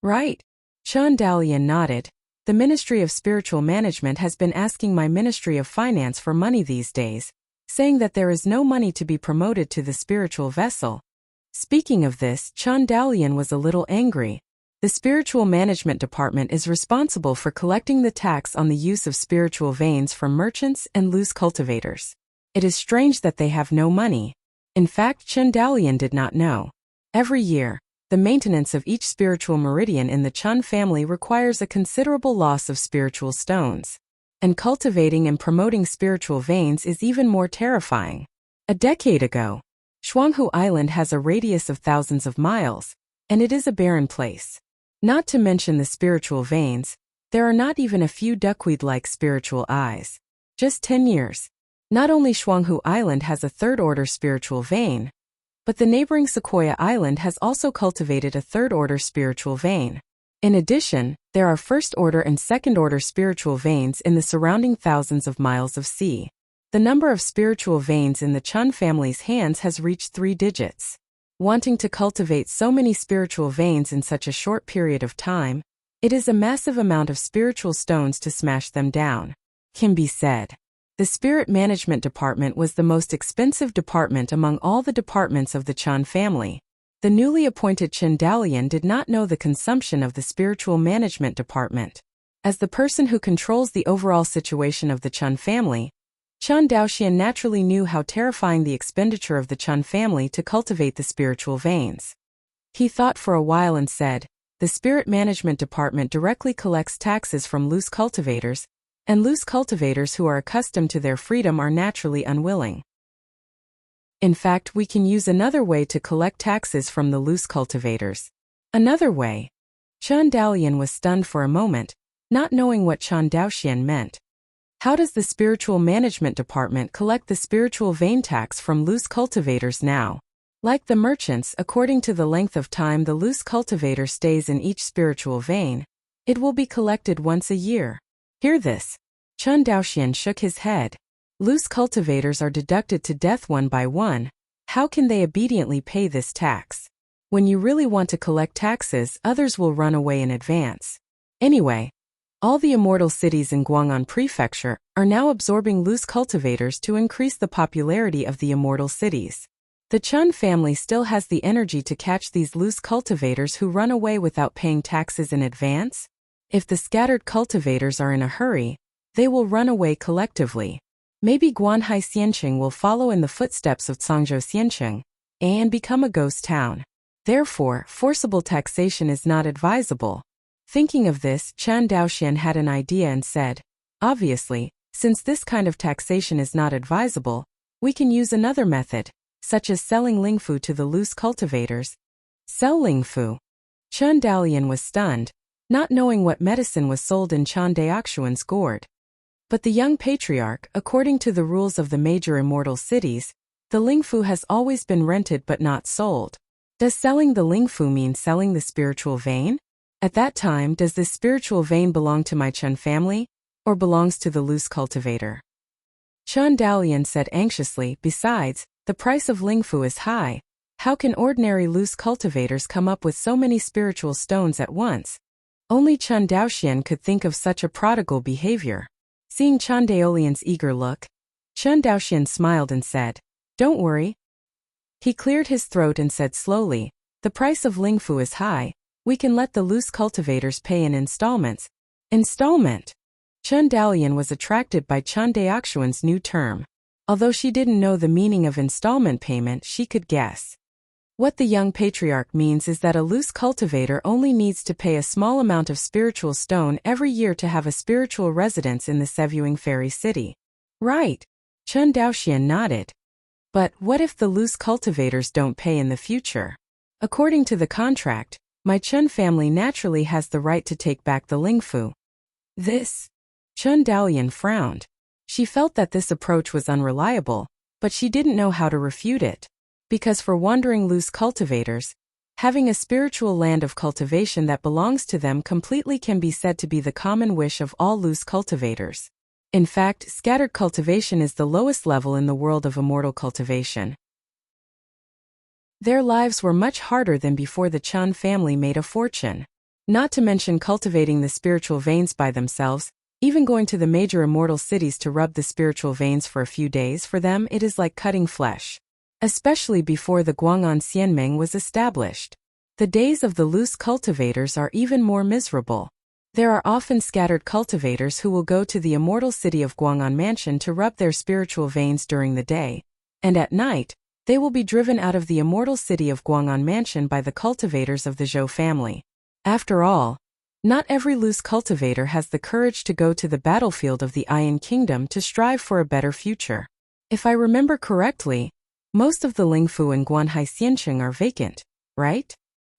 "Right." Chen Daolian nodded. "The Ministry of Spiritual Management has been asking my Ministry of Finance for money these days, saying that there is no money to be promoted to the spiritual vessel." Speaking of this, Chen Daolian was a little angry. The Spiritual Management Department is responsible for collecting the tax on the use of spiritual veins from merchants and loose cultivators. It is strange that they have no money. In fact, Chen Daolian did not know. Every year, the maintenance of each spiritual meridian in the Chen family requires a considerable loss of spiritual stones. And cultivating and promoting spiritual veins is even more terrifying. A decade ago, Shuanghu Island has a radius of thousands of miles, and it is a barren place. Not to mention the spiritual veins, there are not even a few duckweed-like spiritual eyes. Just 10 years. Not only Shuanghu Island has a third-order spiritual vein, but the neighboring Sequoia Island has also cultivated a third-order spiritual vein. In addition, there are first-order and second-order spiritual veins in the surrounding thousands of miles of sea. The number of spiritual veins in the Chen family's hands has reached 3 digits. Wanting to cultivate so many spiritual veins in such a short period of time, it is a massive amount of spiritual stones to smash them down. Can be said. The Spirit Management Department was the most expensive department among all the departments of the Chen family. The newly appointed Chen Dalian did not know the consumption of the Spiritual Management Department. As the person who controls the overall situation of the Chen family, Chen Daoxian naturally knew how terrifying the expenditure of the Chen family to cultivate the spiritual veins. He thought for a while and said, "The Spirit Management Department directly collects taxes from loose cultivators, and loose cultivators who are accustomed to their freedom are naturally unwilling. In fact, we can use another way to collect taxes from the loose cultivators." Another way? Chen Dalian was stunned for a moment, not knowing what Chen Daoxian meant. How does the Spiritual Management Department collect the spiritual vein tax from loose cultivators now? Like the merchants, according to the length of time the loose cultivator stays in each spiritual vein, it will be collected once a year. Hear this? Chen Daoxian shook his head. Loose cultivators are deducted to death one by one. How can they obediently pay this tax? When you really want to collect taxes, others will run away in advance. Anyway, all the immortal cities in Guang'an Prefecture are now absorbing loose cultivators to increase the popularity of the immortal cities. The Chen family still has the energy to catch these loose cultivators who run away without paying taxes in advance. If the scattered cultivators are in a hurry, they will run away collectively. Maybe Guanhai Xianqing will follow in the footsteps of Cangzhou Xianqing and become a ghost town. Therefore, forcible taxation is not advisable. Thinking of this, Chen Daoxian had an idea and said, "Obviously, since this kind of taxation is not advisable, we can use another method, such as selling lingfu to the loose cultivators." Sell lingfu? Chen Dalian was stunned, not knowing what medicine was sold in Chen Daoxian's gourd. But the young patriarch, according to the rules of the major immortal cities, the lingfu has always been rented but not sold. Does selling the lingfu mean selling the spiritual vein? At that time, does this spiritual vein belong to my Chen family, or belongs to the loose cultivator? Chen Daolian said anxiously. Besides, the price of Lingfu is high. How can ordinary loose cultivators come up with so many spiritual stones at once? Only Chen Daoxian could think of such a prodigal behavior. Seeing Chen Daolian's eager look, Chen Daoxian smiled and said, "Don't worry." He cleared his throat and said slowly, "The price of Lingfu is high. We can let the loose cultivators pay in installments." Installment? Chen Daolian was attracted by Chen Daoxian's new term. Although she didn't know the meaning of installment payment, she could guess. What the young patriarch means is that a loose cultivator only needs to pay a small amount of spiritual stone every year to have a spiritual residence in the Sevuing Fairy City. Right. Chen Daoxian nodded. But what if the loose cultivators don't pay in the future? According to the contract, my Chen family naturally has the right to take back the Lingfu. This? Chen Daolian frowned. She felt that this approach was unreliable, but she didn't know how to refute it. Because for wandering loose cultivators, having a spiritual land of cultivation that belongs to them completely can be said to be the common wish of all loose cultivators. In fact, scattered cultivation is the lowest level in the world of immortal cultivation. Their lives were much harder than before the Chen family made a fortune. Not to mention cultivating the spiritual veins by themselves, even going to the major immortal cities to rub the spiritual veins for a few days, for them it is like cutting flesh. Especially before the Guang'an Xianmeng was established. The days of the loose cultivators are even more miserable. There are often scattered cultivators who will go to the immortal city of Guang'an Mansion to rub their spiritual veins during the day, and at night, they will be driven out of the immortal city of Guang'an Mansion by the cultivators of the Zhou family. After all, not every loose cultivator has the courage to go to the battlefield of the Iron Kingdom to strive for a better future. If I remember correctly, most of the Lingfu in Guanhai Xiancheng are vacant, right?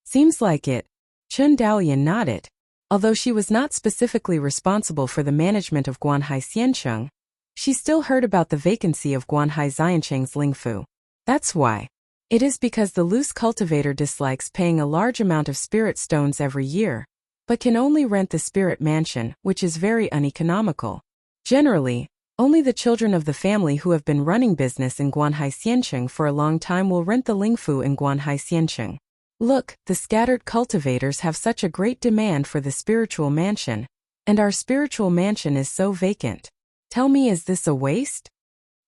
Seems like it. Chen Daolian nodded. Although she was not specifically responsible for the management of Guanhai Xiancheng, she still heard about the vacancy of Guanhai Xiancheng's Lingfu. That's why. It is because the loose cultivator dislikes paying a large amount of spirit stones every year, but can only rent the spirit mansion, which is very uneconomical. Generally, only the children of the family who have been running business in Guanhai Xiancheng for a long time will rent the Lingfu in Guanhai Xiancheng. Look, the scattered cultivators have such a great demand for the spiritual mansion, and our spiritual mansion is so vacant. Tell me, is this a waste?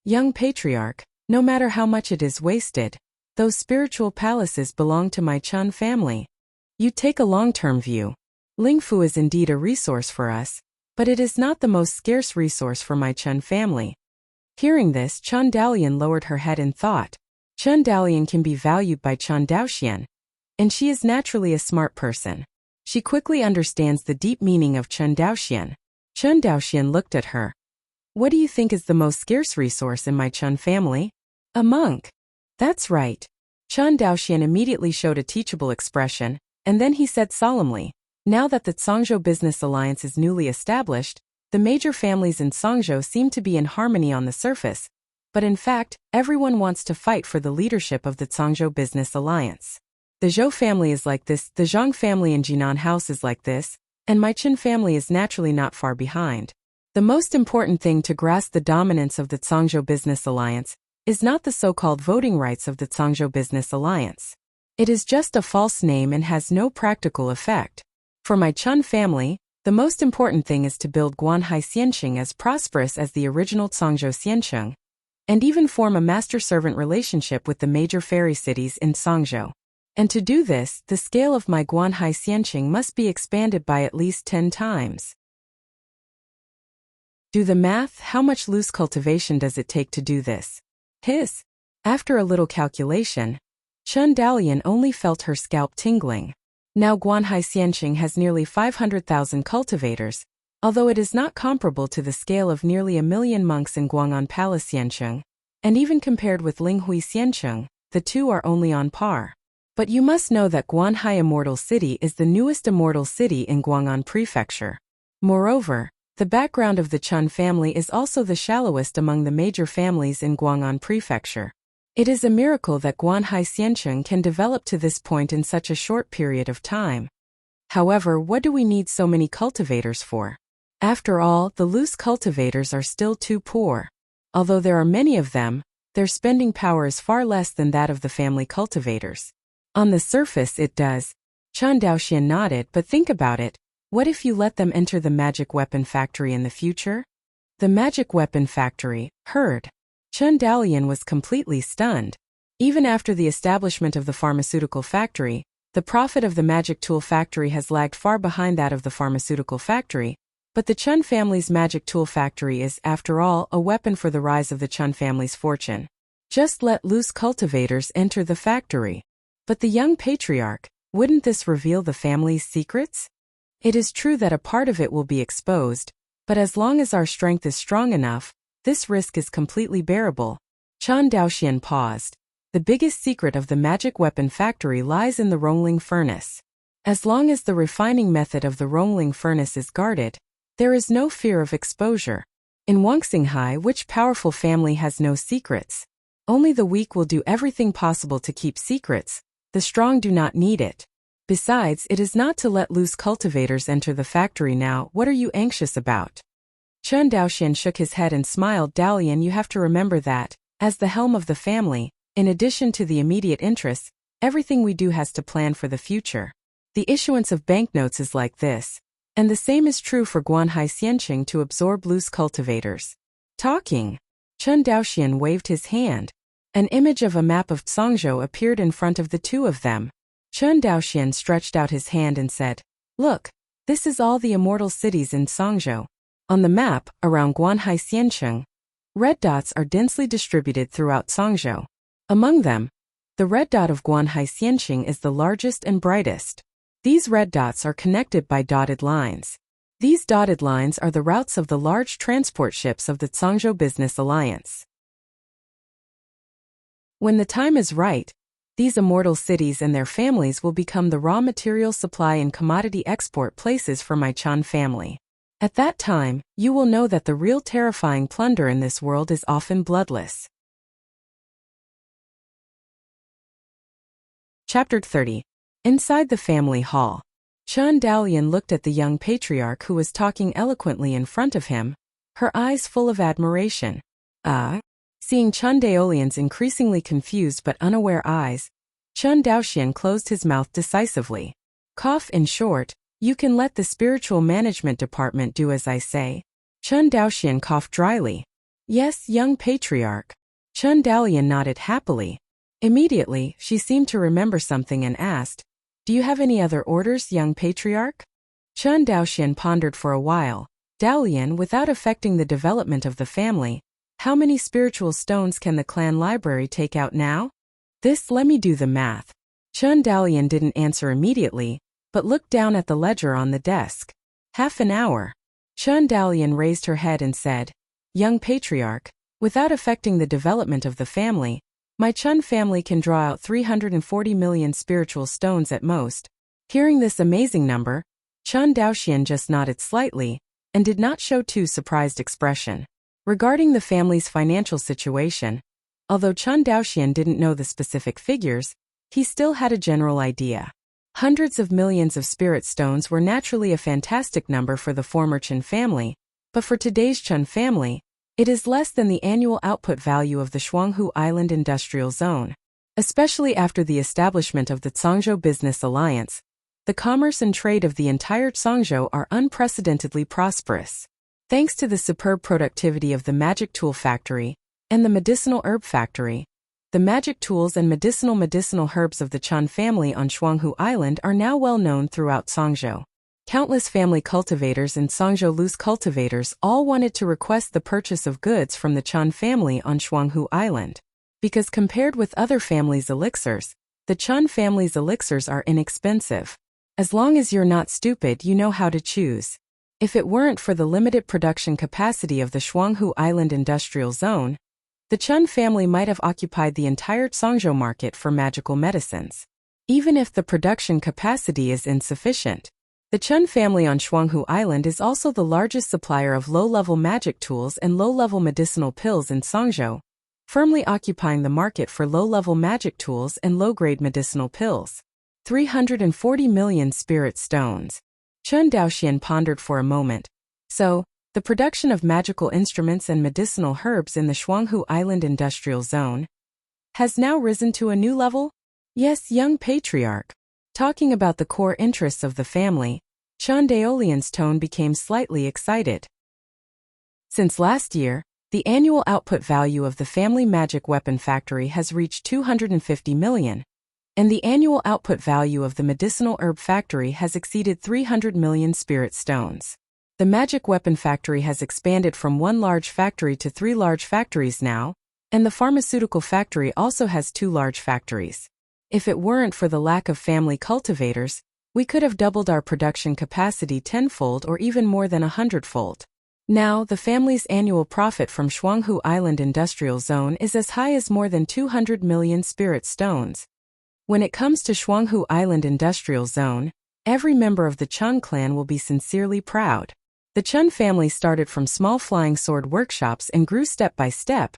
Young patriarch, no matter how much it is wasted, those spiritual palaces belong to my Chen family. You take a long-term view. Lingfu is indeed a resource for us, but it is not the most scarce resource for my Chen family. Hearing this, Chen Daolian lowered her head in thought. Chen Daolian can be valued by Chen Daoxian, and she is naturally a smart person. She quickly understands the deep meaning of Chen Daoxian. Chen Daoxian looked at her. What do you think is the most scarce resource in my Chen family? A monk. That's right. Chen Daoxian immediately showed a teachable expression, and then he said solemnly, now that the Cangzhou Business Alliance is newly established, the major families in Cangzhou seem to be in harmony on the surface, but in fact, everyone wants to fight for the leadership of the Cangzhou Business Alliance. The Zhou family is like this, the Zhang family in Jinan House is like this, and my Qin family is naturally not far behind. The most important thing to grasp the dominance of the Cangzhou Business Alliance is not the so-called voting rights of the Cangzhou Business Alliance. It is just a false name and has no practical effect. For my Chen family, the most important thing is to build Guanhai Xiancheng as prosperous as the original Cangzhou Xiancheng, and even form a master-servant relationship with the major fairy cities in Cangzhou. And to do this, the scale of my Guanhai Xiancheng must be expanded by at least 10 times. Do the math, how much loose cultivation does it take to do this? Hiss. After a little calculation, Chen Daolian only felt her scalp tingling. Now Guanhai Xiancheng has nearly 500,000 cultivators, although it is not comparable to the scale of nearly 1 million monks in Guang'an Palace Xiancheng, and even compared with Linghui Xiancheng, the two are only on par. But you must know that Guanhai Immortal City is the newest immortal city in Guang'an Prefecture. Moreover, the background of the Chen family is also the shallowest among the major families in Guang'an Prefecture. It is a miracle that Guanhai Xiancheng can develop to this point in such a short period of time. However, what do we need so many cultivators for? After all, the loose cultivators are still too poor. Although there are many of them, their spending power is far less than that of the family cultivators. On the surface it does. Chen Daoxian nodded, but think about it. What if you let them enter the magic weapon factory in the future? The magic weapon factory, heard. Chen Daolian was completely stunned. Even after the establishment of the pharmaceutical factory, the profit of the magic tool factory has lagged far behind that of the pharmaceutical factory, but the Chen family's magic tool factory is, after all, a weapon for the rise of the Chen family's fortune. Just let loose cultivators enter the factory. But the young patriarch, wouldn't this reveal the family's secrets? It is true that a part of it will be exposed, but as long as our strength is strong enough, this risk is completely bearable. Chen Daoxian paused. The biggest secret of the magic weapon factory lies in the Rongling furnace. As long as the refining method of the Rongling furnace is guarded, there is no fear of exposure. In Wuxia, which powerful family has no secrets? Only the weak will do everything possible to keep secrets. The strong do not need it. Besides, it is not to let loose cultivators enter the factory now. What are you anxious about? Chen Daoxian shook his head and smiled. Daolian, you have to remember that, as the helm of the family, in addition to the immediate interests, everything we do has to plan for the future. The issuance of banknotes is like this. And the same is true for Guanhai Xianqing to absorb loose cultivators. Talking. Chen Daoxian waved his hand. An image of a map of Cangzhou appeared in front of the two of them. Chen Daoxian stretched out his hand and said, "Look, this is all the immortal cities in Cangzhou. On the map, around Guanhai Xianqing, red dots are densely distributed throughout Cangzhou. Among them, the red dot of Guanhai Xianqing is the largest and brightest. These red dots are connected by dotted lines. These dotted lines are the routes of the large transport ships of the Cangzhou Business Alliance. When the time is right, these immortal cities and their families will become the raw material supply and commodity export places for my Chen family. At that time, you will know that the real terrifying plunder in this world is often bloodless." Chapter 30. Inside the family hall. Chen Daolian looked at the young patriarch who was talking eloquently in front of him, her eyes full of admiration. Seeing Chen Daolian's increasingly confused but unaware eyes, Chen Daoxian closed his mouth decisively. Cough. In short, you can let the spiritual management department do as I say. Chen Daoxian coughed dryly. Yes, young patriarch. Chen Daolian nodded happily. Immediately, she seemed to remember something and asked, "Do you have any other orders, young patriarch?" Chen Daoxian pondered for a while. Daolian, without affecting the development of the family, how many spiritual stones can the clan library take out now? Let me do the math. Chen Daolian didn't answer immediately, but looked down at the ledger on the desk. Half an hour. Chen Daolian raised her head and said, "Young patriarch, without affecting the development of the family, my Chen family can draw out 340 million spiritual stones at most." Hearing this amazing number, Chen Daoxian just nodded slightly, and did not show too surprised expression. Regarding the family's financial situation, although Chen Daoxian didn't know the specific figures, he still had a general idea. Hundreds of millions of spirit stones were naturally a fantastic number for the former Chen family, but for today's Chen family, it is less than the annual output value of the Shuanghu Island Industrial Zone. Especially after the establishment of the Cangzhou Business Alliance, the commerce and trade of the entire Cangzhou are unprecedentedly prosperous. Thanks to the superb productivity of the magic tool factory and the medicinal herb factory, the magic tools and medicinal herbs of the Chen family on Shuanghu Island are now well known throughout Cangzhou. Countless family cultivators and Cangzhou loose cultivators all wanted to request the purchase of goods from the Chen family on Shuanghu Island. Because compared with other families' elixirs, the Chen family's elixirs are inexpensive. As long as you're not stupid, you know how to choose. If it weren't for the limited production capacity of the Shuanghu Island Industrial Zone, the Chen family might have occupied the entire Cangzhou market for magical medicines. Even if the production capacity is insufficient, the Chen family on Shuanghu Island is also the largest supplier of low-level magic tools and low-level medicinal pills in Cangzhou, firmly occupying the market for low-level magic tools and low-grade medicinal pills. 340 million spirit stones. Chen Daoxian pondered for a moment. So, The production of magical instruments and medicinal herbs in the Shuanghu Island Industrial Zone has now risen to a new level? Yes, young patriarch. Talking about the core interests of the family, Chen Daolian's tone became slightly excited. Since last year, the annual output value of the family magic weapon factory has reached 250 million, and the annual output value of the medicinal herb factory has exceeded 300 million spirit stones. The magic weapon factory has expanded from one large factory to 3 large factories now, and the pharmaceutical factory also has 2 large factories. If it weren't for the lack of family cultivators, we could have doubled our production capacity 10-fold or even more than 100-fold. Now, the family's annual profit from Shuanghu Island Industrial Zone is as high as more than 200 million spirit stones. When it comes to Shuanghu Island Industrial Zone, every member of the Chen clan will be sincerely proud. The Chen family started from small flying sword workshops and grew step by step,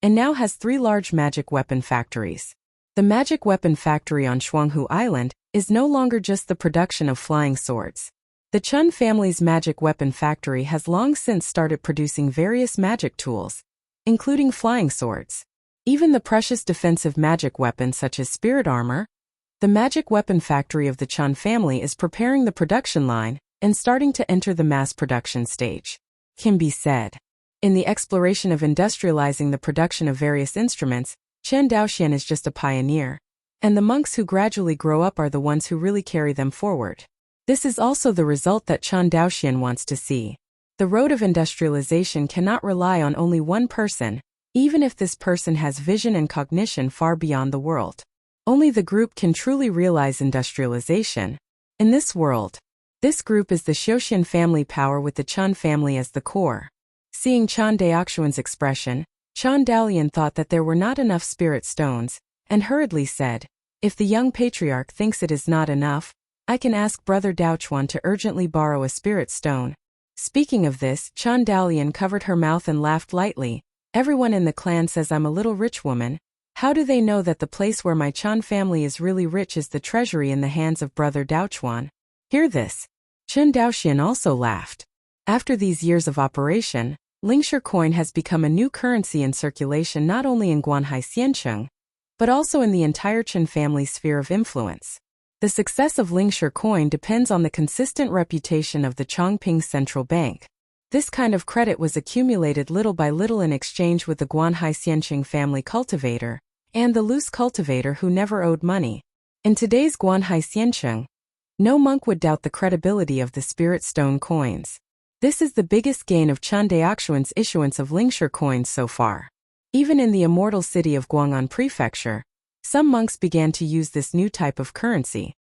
and now has 3 large magic weapon factories. The magic weapon factory on Shuanghu Island is no longer just the production of flying swords. The Chen family's magic weapon factory has long since started producing various magic tools, including flying swords. Even the precious defensive magic weapons such as spirit armor. The magic weapon factory of the Chen family is preparing the production line and starting to enter the mass production stage. Can be said. In the exploration of industrializing the production of various instruments, Chen Daoxian is just a pioneer, and the monks who gradually grow up are the ones who really carry them forward. This is also the result that Chen Daoxian wants to see. The road of industrialization cannot rely on only one person, even if this person has vision and cognition far beyond the world. Only the group can truly realize industrialization. In this world, this group is the Xiuxian family power with the Chen family as the core. Seeing Chen Daoxian's expression, Chen Daolian thought that there were not enough spirit stones, and hurriedly said, "If the young patriarch thinks it is not enough, I can ask Brother Daochuan to urgently borrow a spirit stone." Speaking of this, Chen Daolian covered her mouth and laughed lightly. "Everyone in the clan says I'm a little rich woman. How do they know that the place where my Chen family is really rich is the treasury in the hands of Brother Daochuan?" Hear this. Chen Daoxian also laughed. After these years of operation, Lingshi coin has become a new currency in circulation not only in Guanhai Xiancheng, but also in the entire Chen family sphere of influence. The success of Lingshi coin depends on the consistent reputation of the Chongqing Central Bank. This kind of credit was accumulated little by little in exchange with the Guanhai Xiancheng family cultivator, and the loose cultivator who never owed money. In today's Guanhai Xiancheng, no monk would doubt the credibility of the spirit stone coins. This is the biggest gain of Chen Daoxuan's issuance of Lingshi coins so far. Even in the immortal city of Guang'an Prefecture, some monks began to use this new type of currency.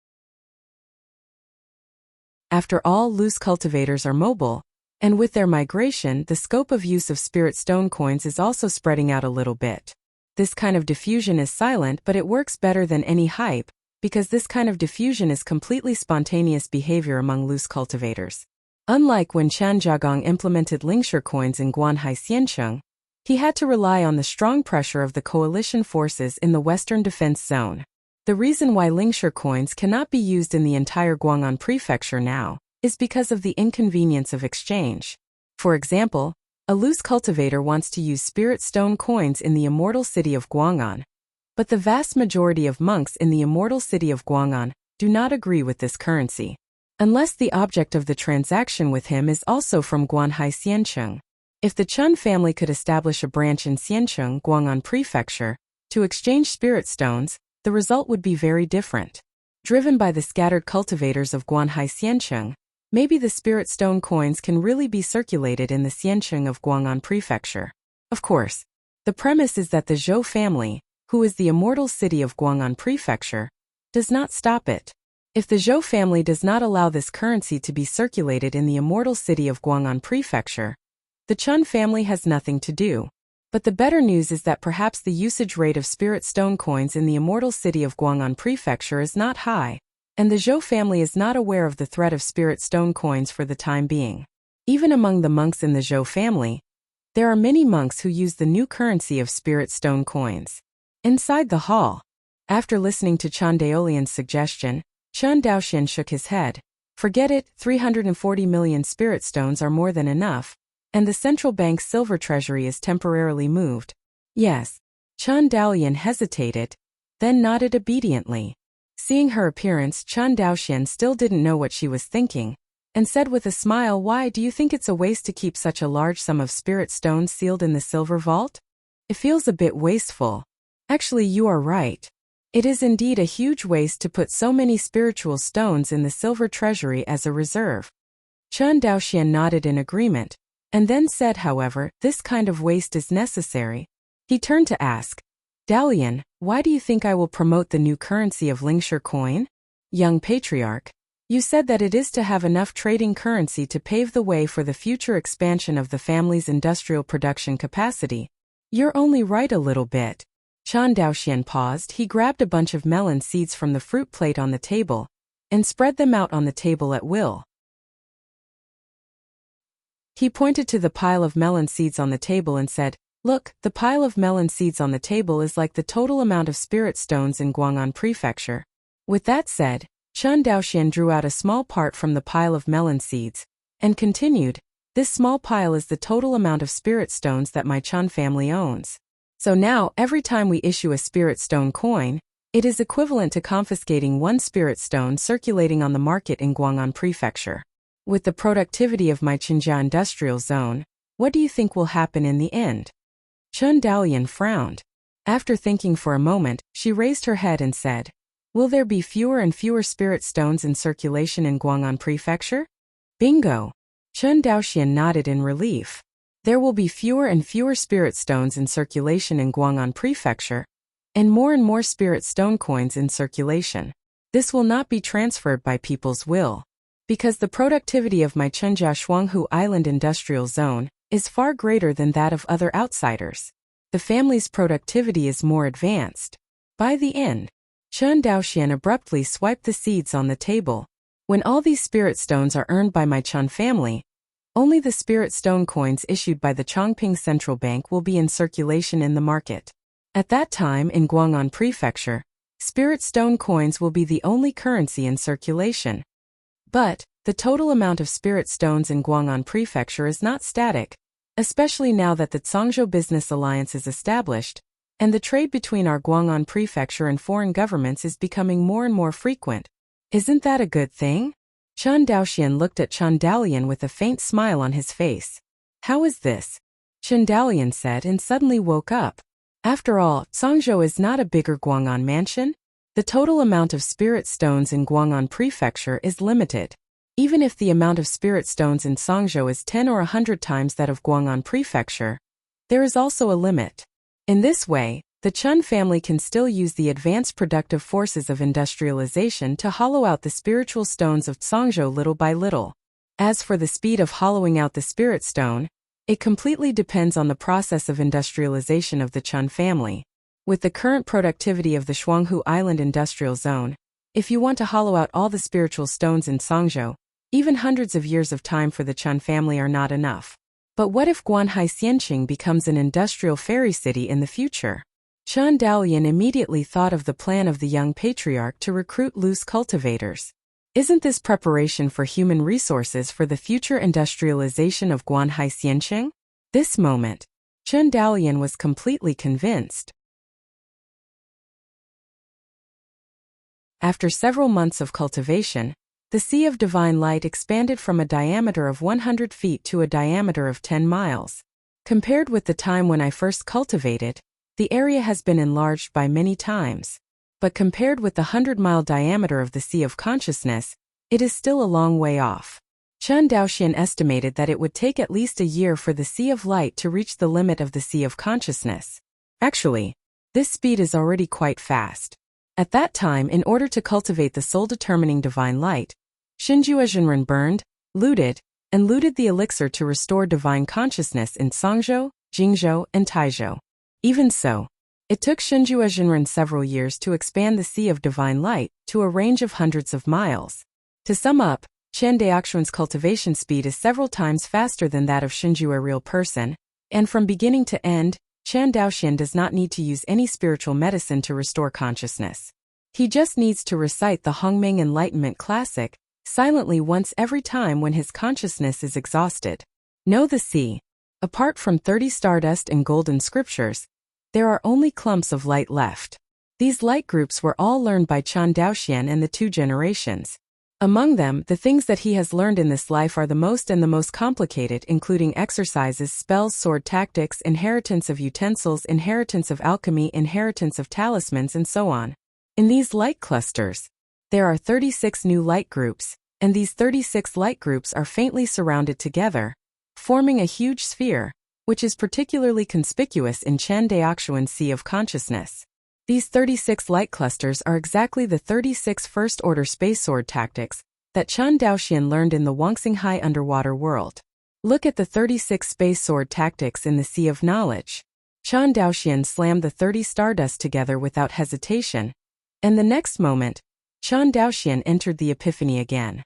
After all, loose cultivators are mobile, and with their migration, the scope of use of spirit stone coins is also spreading out a little bit. This kind of diffusion is silent, but it works better than any hype, because this kind of diffusion is completely spontaneous behavior among loose cultivators. Unlike when Chen Jiagong implemented Lingshi coins in Guanhai Xiancheng, he had to rely on the strong pressure of the coalition forces in the Western Defense Zone. The reason why Lingshi coins cannot be used in the entire Guang'an Prefecture now is because of the inconvenience of exchange. For example, a loose cultivator wants to use spirit stone coins in the immortal city of Guang'an, but the vast majority of monks in the immortal city of Guang'an do not agree with this currency, unless the object of the transaction with him is also from Guanhai Xiancheng. If the Chen family could establish a branch in Xiancheng, Guang'an Prefecture, to exchange spirit stones, the result would be very different. Driven by the scattered cultivators of Guanhai Xiancheng, maybe the spirit stone coins can really be circulated in the Xiancheng of Guang'an Prefecture. Of course, the premise is that the Zhou family, who is the immortal city of Guang'an Prefecture, does not stop it. If the Zhou family does not allow this currency to be circulated in the immortal city of Guang'an Prefecture, the Chen family has nothing to do. But the better news is that perhaps the usage rate of spirit stone coins in the immortal city of Guang'an Prefecture is not high, and the Zhou family is not aware of the threat of spirit stone coins for the time being. Even among the monks in the Zhou family, there are many monks who use the new currency of spirit stone coins. Inside the hall, after listening to Chen Daolian's suggestion, Chen Daoxian shook his head. "Forget it, 340 million spirit stones are more than enough. and the central bank's silver treasury is temporarily moved. Yes. Chen Daolian hesitated, then nodded obediently. Seeing her appearance, Chen Daoxian still didn't know what she was thinking, and said with a smile, "Why do you think it's a waste to keep such a large sum of spirit stones sealed in the silver vault? It feels a bit wasteful." Actually, you are right. It is indeed a huge waste to put so many spiritual stones in the silver treasury as a reserve. Chen Daoxian nodded in agreement, and then said, "However, this kind of waste is necessary." He turned to ask, "Daolian, why do you think I will promote the new currency of Lingshi coin?" Young Patriarch, you said that it is to have enough trading currency to pave the way for the future expansion of the family's industrial production capacity. You're only right a little bit. Chen Daoxian paused. He grabbed a bunch of melon seeds from the fruit plate on the table and spread them out on the table at will. He pointed to the pile of melon seeds on the table and said, "Look, the pile of melon seeds on the table is like the total amount of spirit stones in Guang'an Prefecture." With that said, Chen Daoxian drew out a small part from the pile of melon seeds and continued, "This small pile is the total amount of spirit stones that my Chen family owns. So now, every time we issue a spirit stone coin, it is equivalent to confiscating one spirit stone circulating on the market in Guang'an Prefecture. With the productivity of my Qinjia industrial zone, what do you think will happen in the end?" Chen Daolian frowned. After thinking for a moment, she raised her head and said, "Will there be fewer and fewer spirit stones in circulation in Guang'an Prefecture?" Bingo! Chen Daoxian nodded in relief. There will be fewer and fewer spirit stones in circulation in Guang'an Prefecture, and more spirit stone coins in circulation. This will not be transferred by people's will, because the productivity of my Qinjia Shuanghu Island industrial zone is far greater than that of other outsiders. The family's productivity is more advanced. By the end, Chen Daoxian abruptly swiped the seeds on the table. When all these spirit stones are earned by my Chen family, only the spirit stone coins issued by the Chongqing Central Bank will be in circulation in the market. At that time in Guang'an Prefecture, spirit stone coins will be the only currency in circulation. But the total amount of spirit stones in Guang'an Prefecture is not static, especially now that the Zhangzhou Business Alliance is established, and the trade between our Guang'an Prefecture and foreign governments is becoming more and more frequent. Isn't that a good thing? Chen Daoxian looked at Chen Daolian with a faint smile on his face. "How is this?" Chen Daolian said and suddenly woke up. After all, Zhangzhou is not a bigger Guang'an mansion. The total amount of spirit stones in Guang'an Prefecture is limited. Even if the amount of spirit stones in Zhangzhou is 10 or 100 times that of Guang'an Prefecture, there is also a limit. In this way, the Chen family can still use the advanced productive forces of industrialization to hollow out the spiritual stones of Zhangzhou little by little. As for the speed of hollowing out the spirit stone, it completely depends on the process of industrialization of the Chen family. With the current productivity of the Shuanghu Island industrial zone, if you want to hollow out all the spiritual stones in Zhangzhou, even hundreds of years of time for the Chen family are not enough. But what if Guanhai Xianqing becomes an industrial fairy city in the future? Chen Daolian immediately thought of the plan of the young patriarch to recruit loose cultivators. Isn't this preparation for human resources for the future industrialization of Guanhai Xianqing? This moment, Chen Daolian was completely convinced. After several months of cultivation, the Sea of Divine Light expanded from a diameter of 100 feet to a diameter of 10 miles. Compared with the time when I first cultivated, the area has been enlarged by many times. But compared with the 100-mile diameter of the Sea of Consciousness, it is still a long way off. Chen Daoxian estimated that it would take at least a year for the Sea of Light to reach the limit of the Sea of Consciousness. Actually, this speed is already quite fast. At that time, in order to cultivate the soul-determining divine light, Xinjue Zhenren burned, looted the elixir to restore divine consciousness in Zhangzhou, Jingzhou, and Taizhou. Even so, it took Xinjue Zhenren several years to expand the Sea of Divine Light to a range of hundreds of miles. To sum up, Chen Daoxian's cultivation speed is several times faster than that of Xinjue a real person, and from beginning to end, Chen Daoxian does not need to use any spiritual medicine to restore consciousness. He just needs to recite the Hongming Enlightenment Classic silently once every time when his consciousness is exhausted. Know the sea. Apart from 30 stardust and golden scriptures, there are only clumps of light left. These light groups were all learned by Chen Daoxian and the 2 generations. Among them, the things that he has learned in this life are the most complicated, including exercises, spells, sword tactics, inheritance of utensils, inheritance of alchemy, inheritance of talismans, and so on. In these light clusters, there are 36 new light groups, and these 36 light groups are faintly surrounded together, forming a huge sphere, which is particularly conspicuous in Chen Daoxuan's Sea of Consciousness. These 36 light clusters are exactly the 36 first-order space sword tactics that Chen Daoxian learned in the Wuxia underwater world. Look at the 36 space sword tactics in the Sea of Knowledge. Chen Daoxian slammed the 30 stardust together without hesitation, and the next moment, Chen Daoxian entered the epiphany again.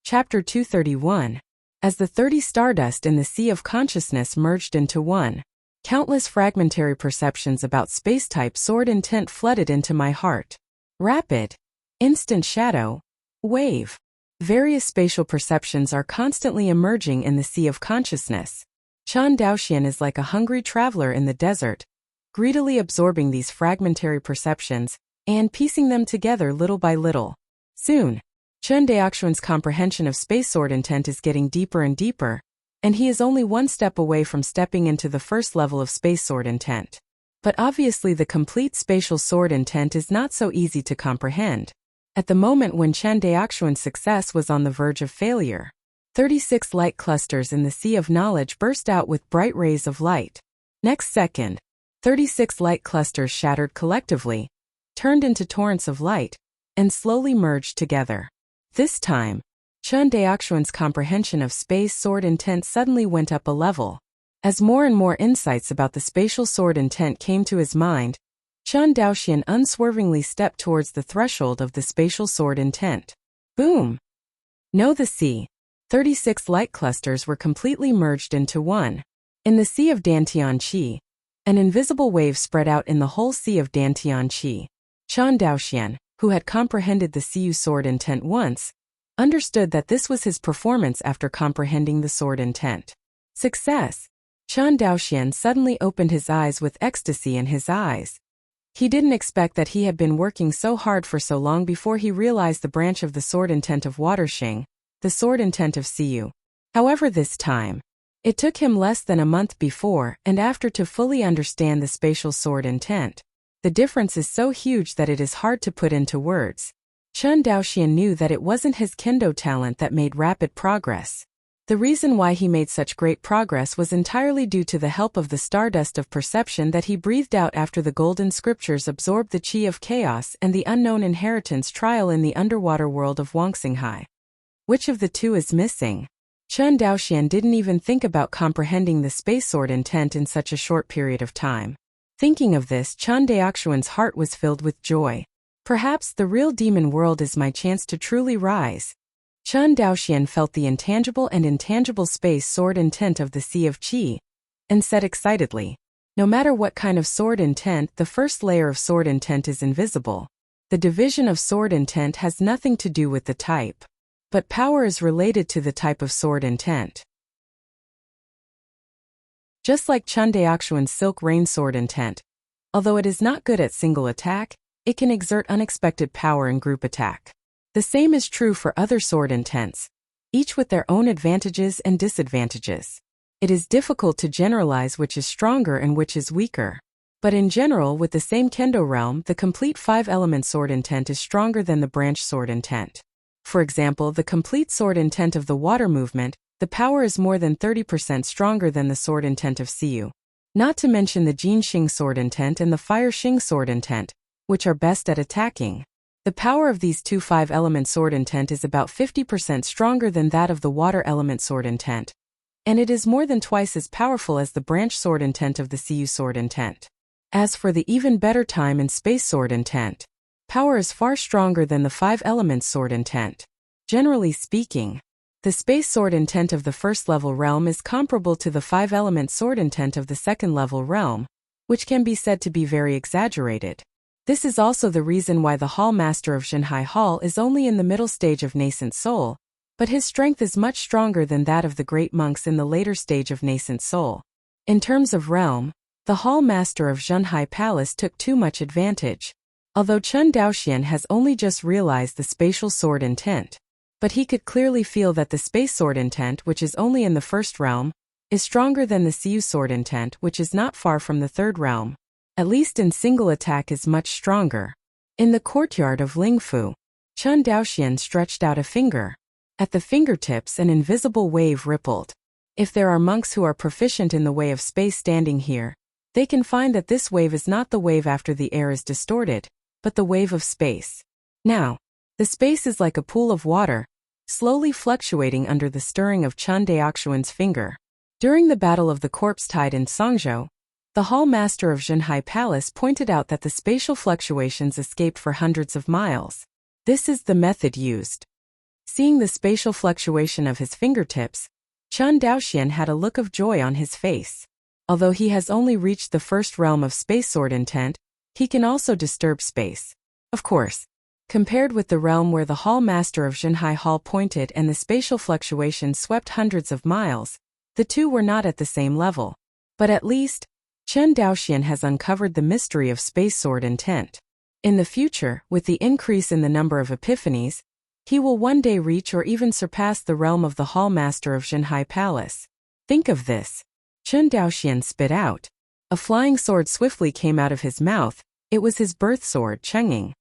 Chapter 231. As the 30 stardust in the Sea of Consciousness merged into one, countless fragmentary perceptions about space-type sword intent flooded into my heart. Rapid, instant shadow, wave. Various spatial perceptions are constantly emerging in the Sea of Consciousness. Chen Daoxian is like a hungry traveler in the desert, greedily absorbing these fragmentary perceptions and piecing them together little by little. Soon, Chen Daoxuan's comprehension of space sword intent is getting deeper and deeper, and he is only one step away from stepping into the first level of space sword intent. But obviously the complete spatial sword intent is not so easy to comprehend. At the moment when Chen Daoxuan's success was on the verge of failure, 36 light clusters in the Sea of Knowledge burst out with bright rays of light. Next second, 36 light clusters shattered collectively, turned into torrents of light, and slowly merged together. This time, Chen Daoxuan's comprehension of space sword intent suddenly went up a level. As more and more insights about the spatial sword intent came to his mind, Chen Daoxian unswervingly stepped towards the threshold of the spatial sword intent. Boom! Know the sea. 36 light clusters were completely merged into one. In the Sea of Dantian Qi, an invisible wave spread out in the whole Sea of Dantian Qi. Chen Daoxian, who had comprehended the Siyu sword intent once, understood that this was his performance after comprehending the sword intent. Success! Chen Daoxian suddenly opened his eyes with ecstasy in his eyes. He didn't expect that he had been working so hard for so long before he realized the branch of the sword intent of Waterxing, the sword intent of Siyu. However, this time, it took him less than a month before and after to fully understand the spatial sword intent. The difference is so huge that it is hard to put into words. Chen Daoxian knew that it wasn't his kendo talent that made rapid progress. The reason why he made such great progress was entirely due to the help of the stardust of perception that he breathed out after the golden scriptures absorbed the chi of chaos and the unknown inheritance trial in the underwater world of Wuxia. Which of the two is missing? Chen Daoxian didn't even think about comprehending the space sword intent in such a short period of time. Thinking of this, Chen Daoxuan's heart was filled with joy. Perhaps the real demon world is my chance to truly rise. Chen Daoxian felt the intangible and intangible space sword intent of the Sea of Qi, and said excitedly, no matter what kind of sword intent, the first layer of sword intent is invisible. The division of sword intent has nothing to do with the type. But power is related to the type of sword intent. Just like Chen Daoxuan's Silk Rain sword intent, although it is not good at single attack, it can exert unexpected power in group attack. The same is true for other sword intents, each with their own advantages and disadvantages. It is difficult to generalize which is stronger and which is weaker. But in general, with the same kendo realm, the complete 5-element sword intent is stronger than the branch sword intent. For example, the complete sword intent of the water movement, the power is more than 30% stronger than the sword intent of Siyu. Not to mention the Jin Xing sword intent and the Fire Xing sword intent, which are best at attacking. The power of these two 5-element sword intent is about 50% stronger than that of the water element sword intent. And it is more than twice as powerful as the branch sword intent of the Siyu sword intent. As for the even better time and space sword intent, power is far stronger than the 5-element sword intent. Generally speaking, the space sword intent of the first-level realm is comparable to the 5-element sword intent of the second-level realm, which can be said to be very exaggerated. This is also the reason why the Hall Master of Shanghai Hall is only in the middle stage of nascent soul, but his strength is much stronger than that of the great monks in the later stage of nascent soul. In terms of realm, the Hall Master of Zhenhai Palace took too much advantage. Although Chen Daoxian has only just realized the spatial sword intent, but he could clearly feel that the space sword intent, which is only in the first realm, is stronger than the Siu sword intent, which is not far from the third realm. At least in single attack is much stronger. In the courtyard of Lingfu, Chen Daoxian stretched out a finger. At the fingertips an invisible wave rippled. If there are monks who are proficient in the way of space standing here, they can find that this wave is not the wave after the air is distorted, but the wave of space. Now, the space is like a pool of water, slowly fluctuating under the stirring of Chen Daoxian's finger. During the Battle of the Corpse Tide in Songzhou, the Hall Master of Zhenhai Palace pointed out that the spatial fluctuations escaped for hundreds of miles. This is the method used. Seeing the spatial fluctuation of his fingertips, Chen Daoxian had a look of joy on his face. Although he has only reached the first realm of space sword intent, he can also disturb space. Of course, compared with the realm where the Hall Master of Zhenhai Hall pointed and the spatial fluctuations swept hundreds of miles, the two were not at the same level. But at least, Chen Daoxian has uncovered the mystery of space sword intent. In the future, with the increase in the number of epiphanies, he will one day reach or even surpass the realm of the Hall Master of Zhenhai Palace. Think of this. Chen Daoxian spit out. A flying sword swiftly came out of his mouth. It was his birth sword, Chengying.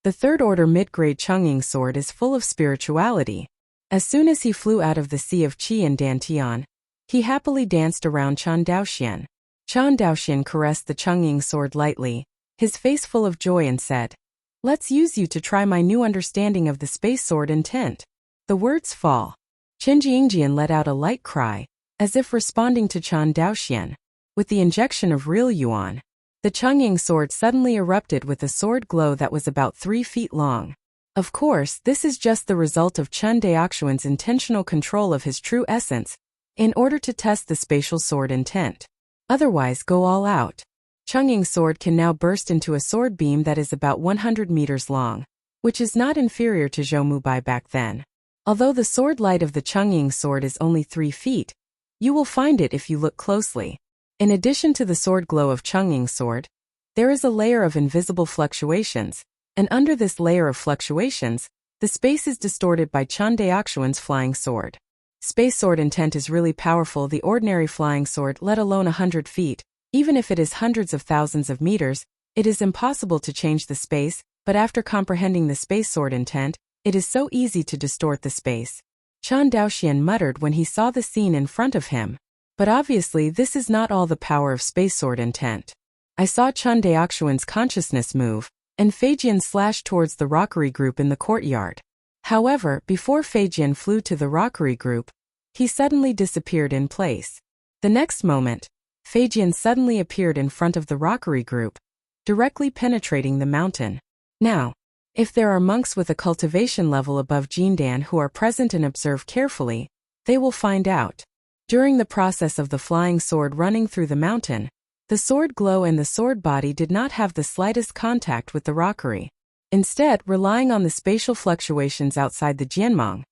The third-order mid-grade Chengying sword is full of spirituality. As soon as he flew out of the sea of Qi and Dantian, he happily danced around Chen Daoxian. Chen Daoxian caressed the Chengying sword lightly, his face full of joy, and said, "Let's use you to try my new understanding of the space sword intent." The words fall. Chen Jingjian let out a light cry, as if responding to Chen Daoxian. With the injection of real yuan, the Chengying sword suddenly erupted with a sword glow that was about 3 feet long. Of course, this is just the result of Chen Daoxian's intentional control of his true essence, in order to test the spatial sword intent. Otherwise, go all out. Chengying sword can now burst into a sword beam that is about 100 meters long, which is not inferior to Zhou Mubai back then. Although the sword light of the Chengying sword is only 3 feet, you will find it if you look closely. In addition to the sword glow of Chengying sword, there is a layer of invisible fluctuations, and under this layer of fluctuations, the space is distorted by Chen Daoxian's flying sword. Space sword intent is really powerful. The ordinary flying sword, let alone 100 feet, even if it is hundreds of thousands of meters, it is impossible to change the space, but after comprehending the space sword intent, it is so easy to distort the space. Chen Daoxian muttered when he saw the scene in front of him. But obviously this is not all the power of space sword intent. I saw Chen Daoxian's consciousness move, and Feijian slashed towards the rockery group in the courtyard. However, before Feijian flew to the rockery group, he suddenly disappeared in place. The next moment, Feijian suddenly appeared in front of the rockery group, directly penetrating the mountain. Now, if there are monks with a cultivation level above Jindan who are present and observe carefully, they will find out. During the process of the flying sword running through the mountain, the sword glow and the sword body did not have the slightest contact with the rockery. Instead, relying on the spatial fluctuations outside the Jianmeng,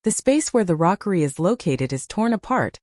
the space where the rockery is located is torn apart,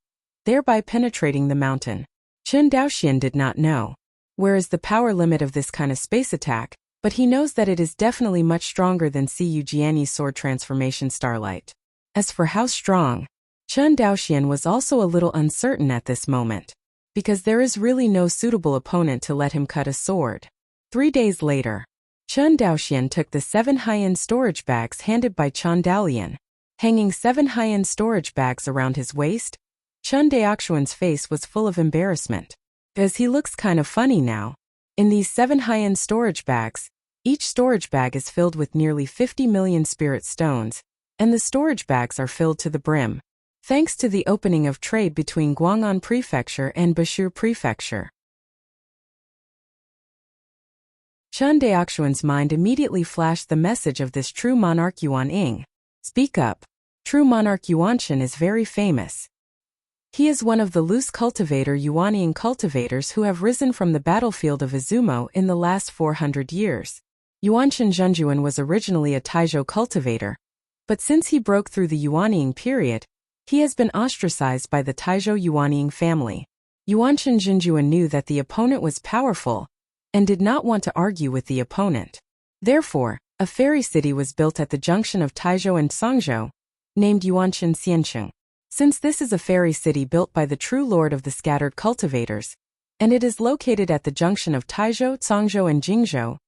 thereby penetrating the mountain. Chen Daoxian did not know where is the power limit of this kind of space attack, but he knows that it is definitely much stronger than Siyu Jianyi's sword transformation Starlight. As for how strong, Chen Daoxian was also a little uncertain at this moment, because there is really no suitable opponent to let him cut a sword. 3 days later, Chen Daoxian took the 7 high-end storage bags handed by Chen Dalian. Hanging 7 high-end storage bags around his waist, Chen Daoxian's face was full of embarrassment. As he looks kind of funny now. In these 7 high-end storage bags, each storage bag is filled with nearly 50 million spirit stones, and the storage bags are filled to the brim, thanks to the opening of trade between Guang'an Prefecture and Bashu Prefecture. Chen Daoxian's mind immediately flashed the message of this true monarch Yuan Ying. Speak up. True monarch Yuanshan is very famous. He is one of the loose cultivator Yuanying cultivators who have risen from the battlefield of Izumo in the last 400 years. Yuanshan Zhenjuan was originally a Taizhou cultivator, But since he broke through the Yuanying period, he has been ostracized by the Taizhou Yuanying family. Yuanshan Jinjuan knew that the opponent was powerful and did not want to argue with the opponent. Therefore, a fairy city was built at the junction of Taizhou and Songzhou, named Yuanshan Xiancheng. Since this is a fairy city built by the true lord of the scattered cultivators, and it is located at the junction of Taizhou, Songzhou and Jingzhou,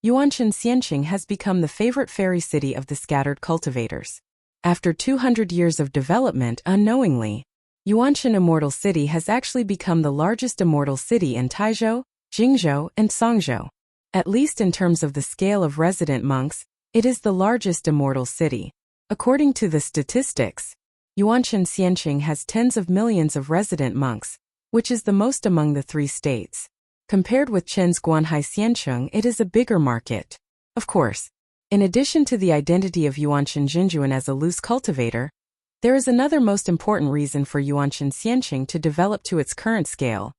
Yuanshan Xiancheng has become the favorite fairy city of the scattered cultivators. After 200 years of development unknowingly, Yuanshan Immortal City has actually become the largest immortal city in Taizhou, Jingzhou, and Songzhou. At least in terms of the scale of resident monks, it is the largest immortal city. According to the statistics, Yuanshan Xiancheng has tens of millions of resident monks, which is the most among the 3 states. Compared with Chen's Guanhai Xiancheng, it is a bigger market. Of course, in addition to the identity of Yuanshan Jinjuan as a loose cultivator, there is another most important reason for Yuanshan Xiancheng to develop to its current scale.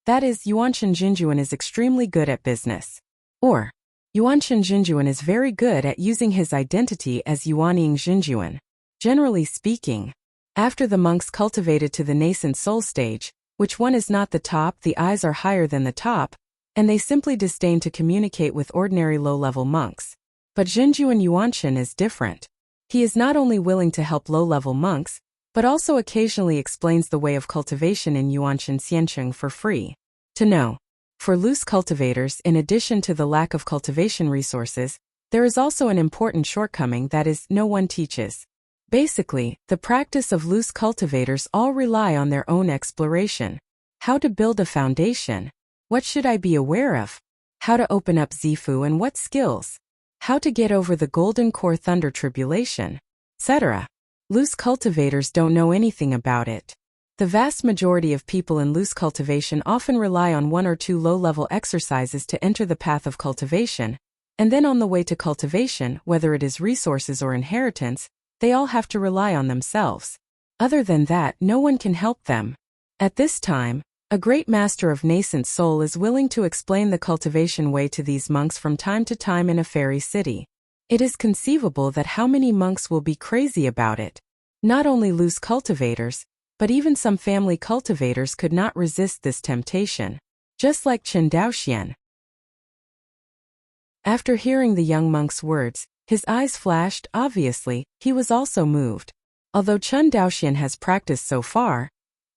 That is, Yuanshan Jinjuan is extremely good at business. Or, Yuanshan Jinjuan is very good at using his identity as Yuanying Jinjuan. Generally speaking, after the monks cultivated to the nascent soul stage, which one is not the top, the eyes are higher than the top, and they simply disdain to communicate with ordinary low-level monks. But Jinjuan Yuanshan is different. He is not only willing to help low-level monks, but also occasionally explains the way of cultivation in Yuanshan Xiancheng for free. To know. For loose cultivators, in addition to the lack of cultivation resources, there is also an important shortcoming, that is, no one teaches. Basically, the practice of loose cultivators all rely on their own exploration. How to build a foundation? What should I be aware of? How to open up Zifu and what skills? How to get over the Golden Core Thunder Tribulation, etc. Loose cultivators don't know anything about it. The vast majority of people in loose cultivation often rely on 1 or 2 low-level exercises to enter the path of cultivation, and then on the way to cultivation, whether it is resources or inheritance, they all have to rely on themselves. Other than that, no one can help them. At this time, a great master of nascent soul is willing to explain the cultivation way to these monks from time to time in a fairy city. It is conceivable that how many monks will be crazy about it. Not only loose cultivators, but even some family cultivators could not resist this temptation. Just like Chen Daoxian. After hearing the young monk's words, his eyes flashed. Obviously, he was also moved. Although Chen Daoxian has practiced so far,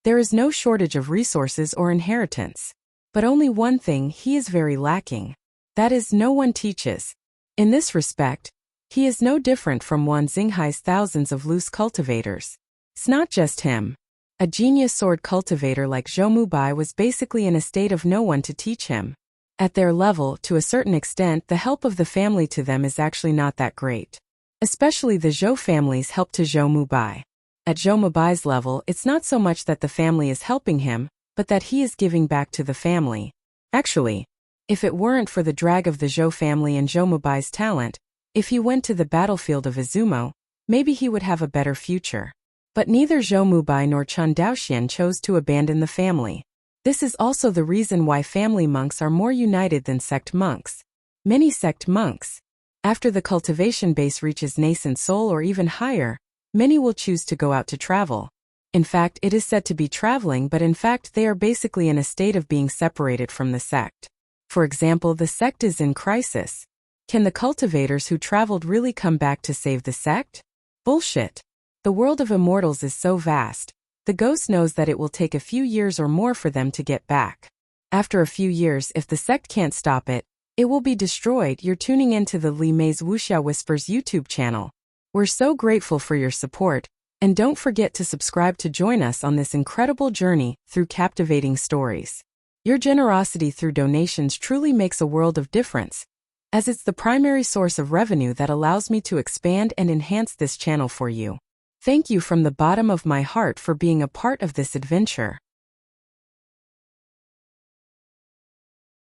there is no shortage of resources or inheritance. But only one thing he is very lacking. That is, no one teaches. In this respect, he is no different from Wan Xinghai's thousands of loose cultivators. It's not just him. A genius sword cultivator like Zhou Mubai was basically in a state of no one to teach him. At their level, to a certain extent, the help of the family to them is actually not that great. Especially the Zhou family's help to Zhou Mubai. At Zhou Mubai's level, it's not so much that the family is helping him, but that he is giving back to the family. Actually, if it weren't for the drag of the Zhou family and Zhou Mubai's talent, if he went to the battlefield of Izumo, maybe he would have a better future. But neither Zhou Mubai nor Chen Daoxian chose to abandon the family. This is also the reason why family monks are more united than sect monks. Many sect monks, after the cultivation base reaches nascent soul or even higher, many will choose to go out to travel. In fact, it is said to be traveling, but in fact they are basically in a state of being separated from the sect. For example, the sect is in crisis. Can the cultivators who traveled really come back to save the sect? Bullshit. The world of immortals is so vast. The ghost knows that it will take a few years or more for them to get back. After a few years, if the sect can't stop it, it will be destroyed. You're tuning into the Li Mei's Wuxia Whispers YouTube channel. We're so grateful for your support, and don't forget to subscribe to join us on this incredible journey through captivating stories. Your generosity through donations truly makes a world of difference, as it's the primary source of revenue that allows me to expand and enhance this channel for you. Thank you from the bottom of my heart for being a part of this adventure.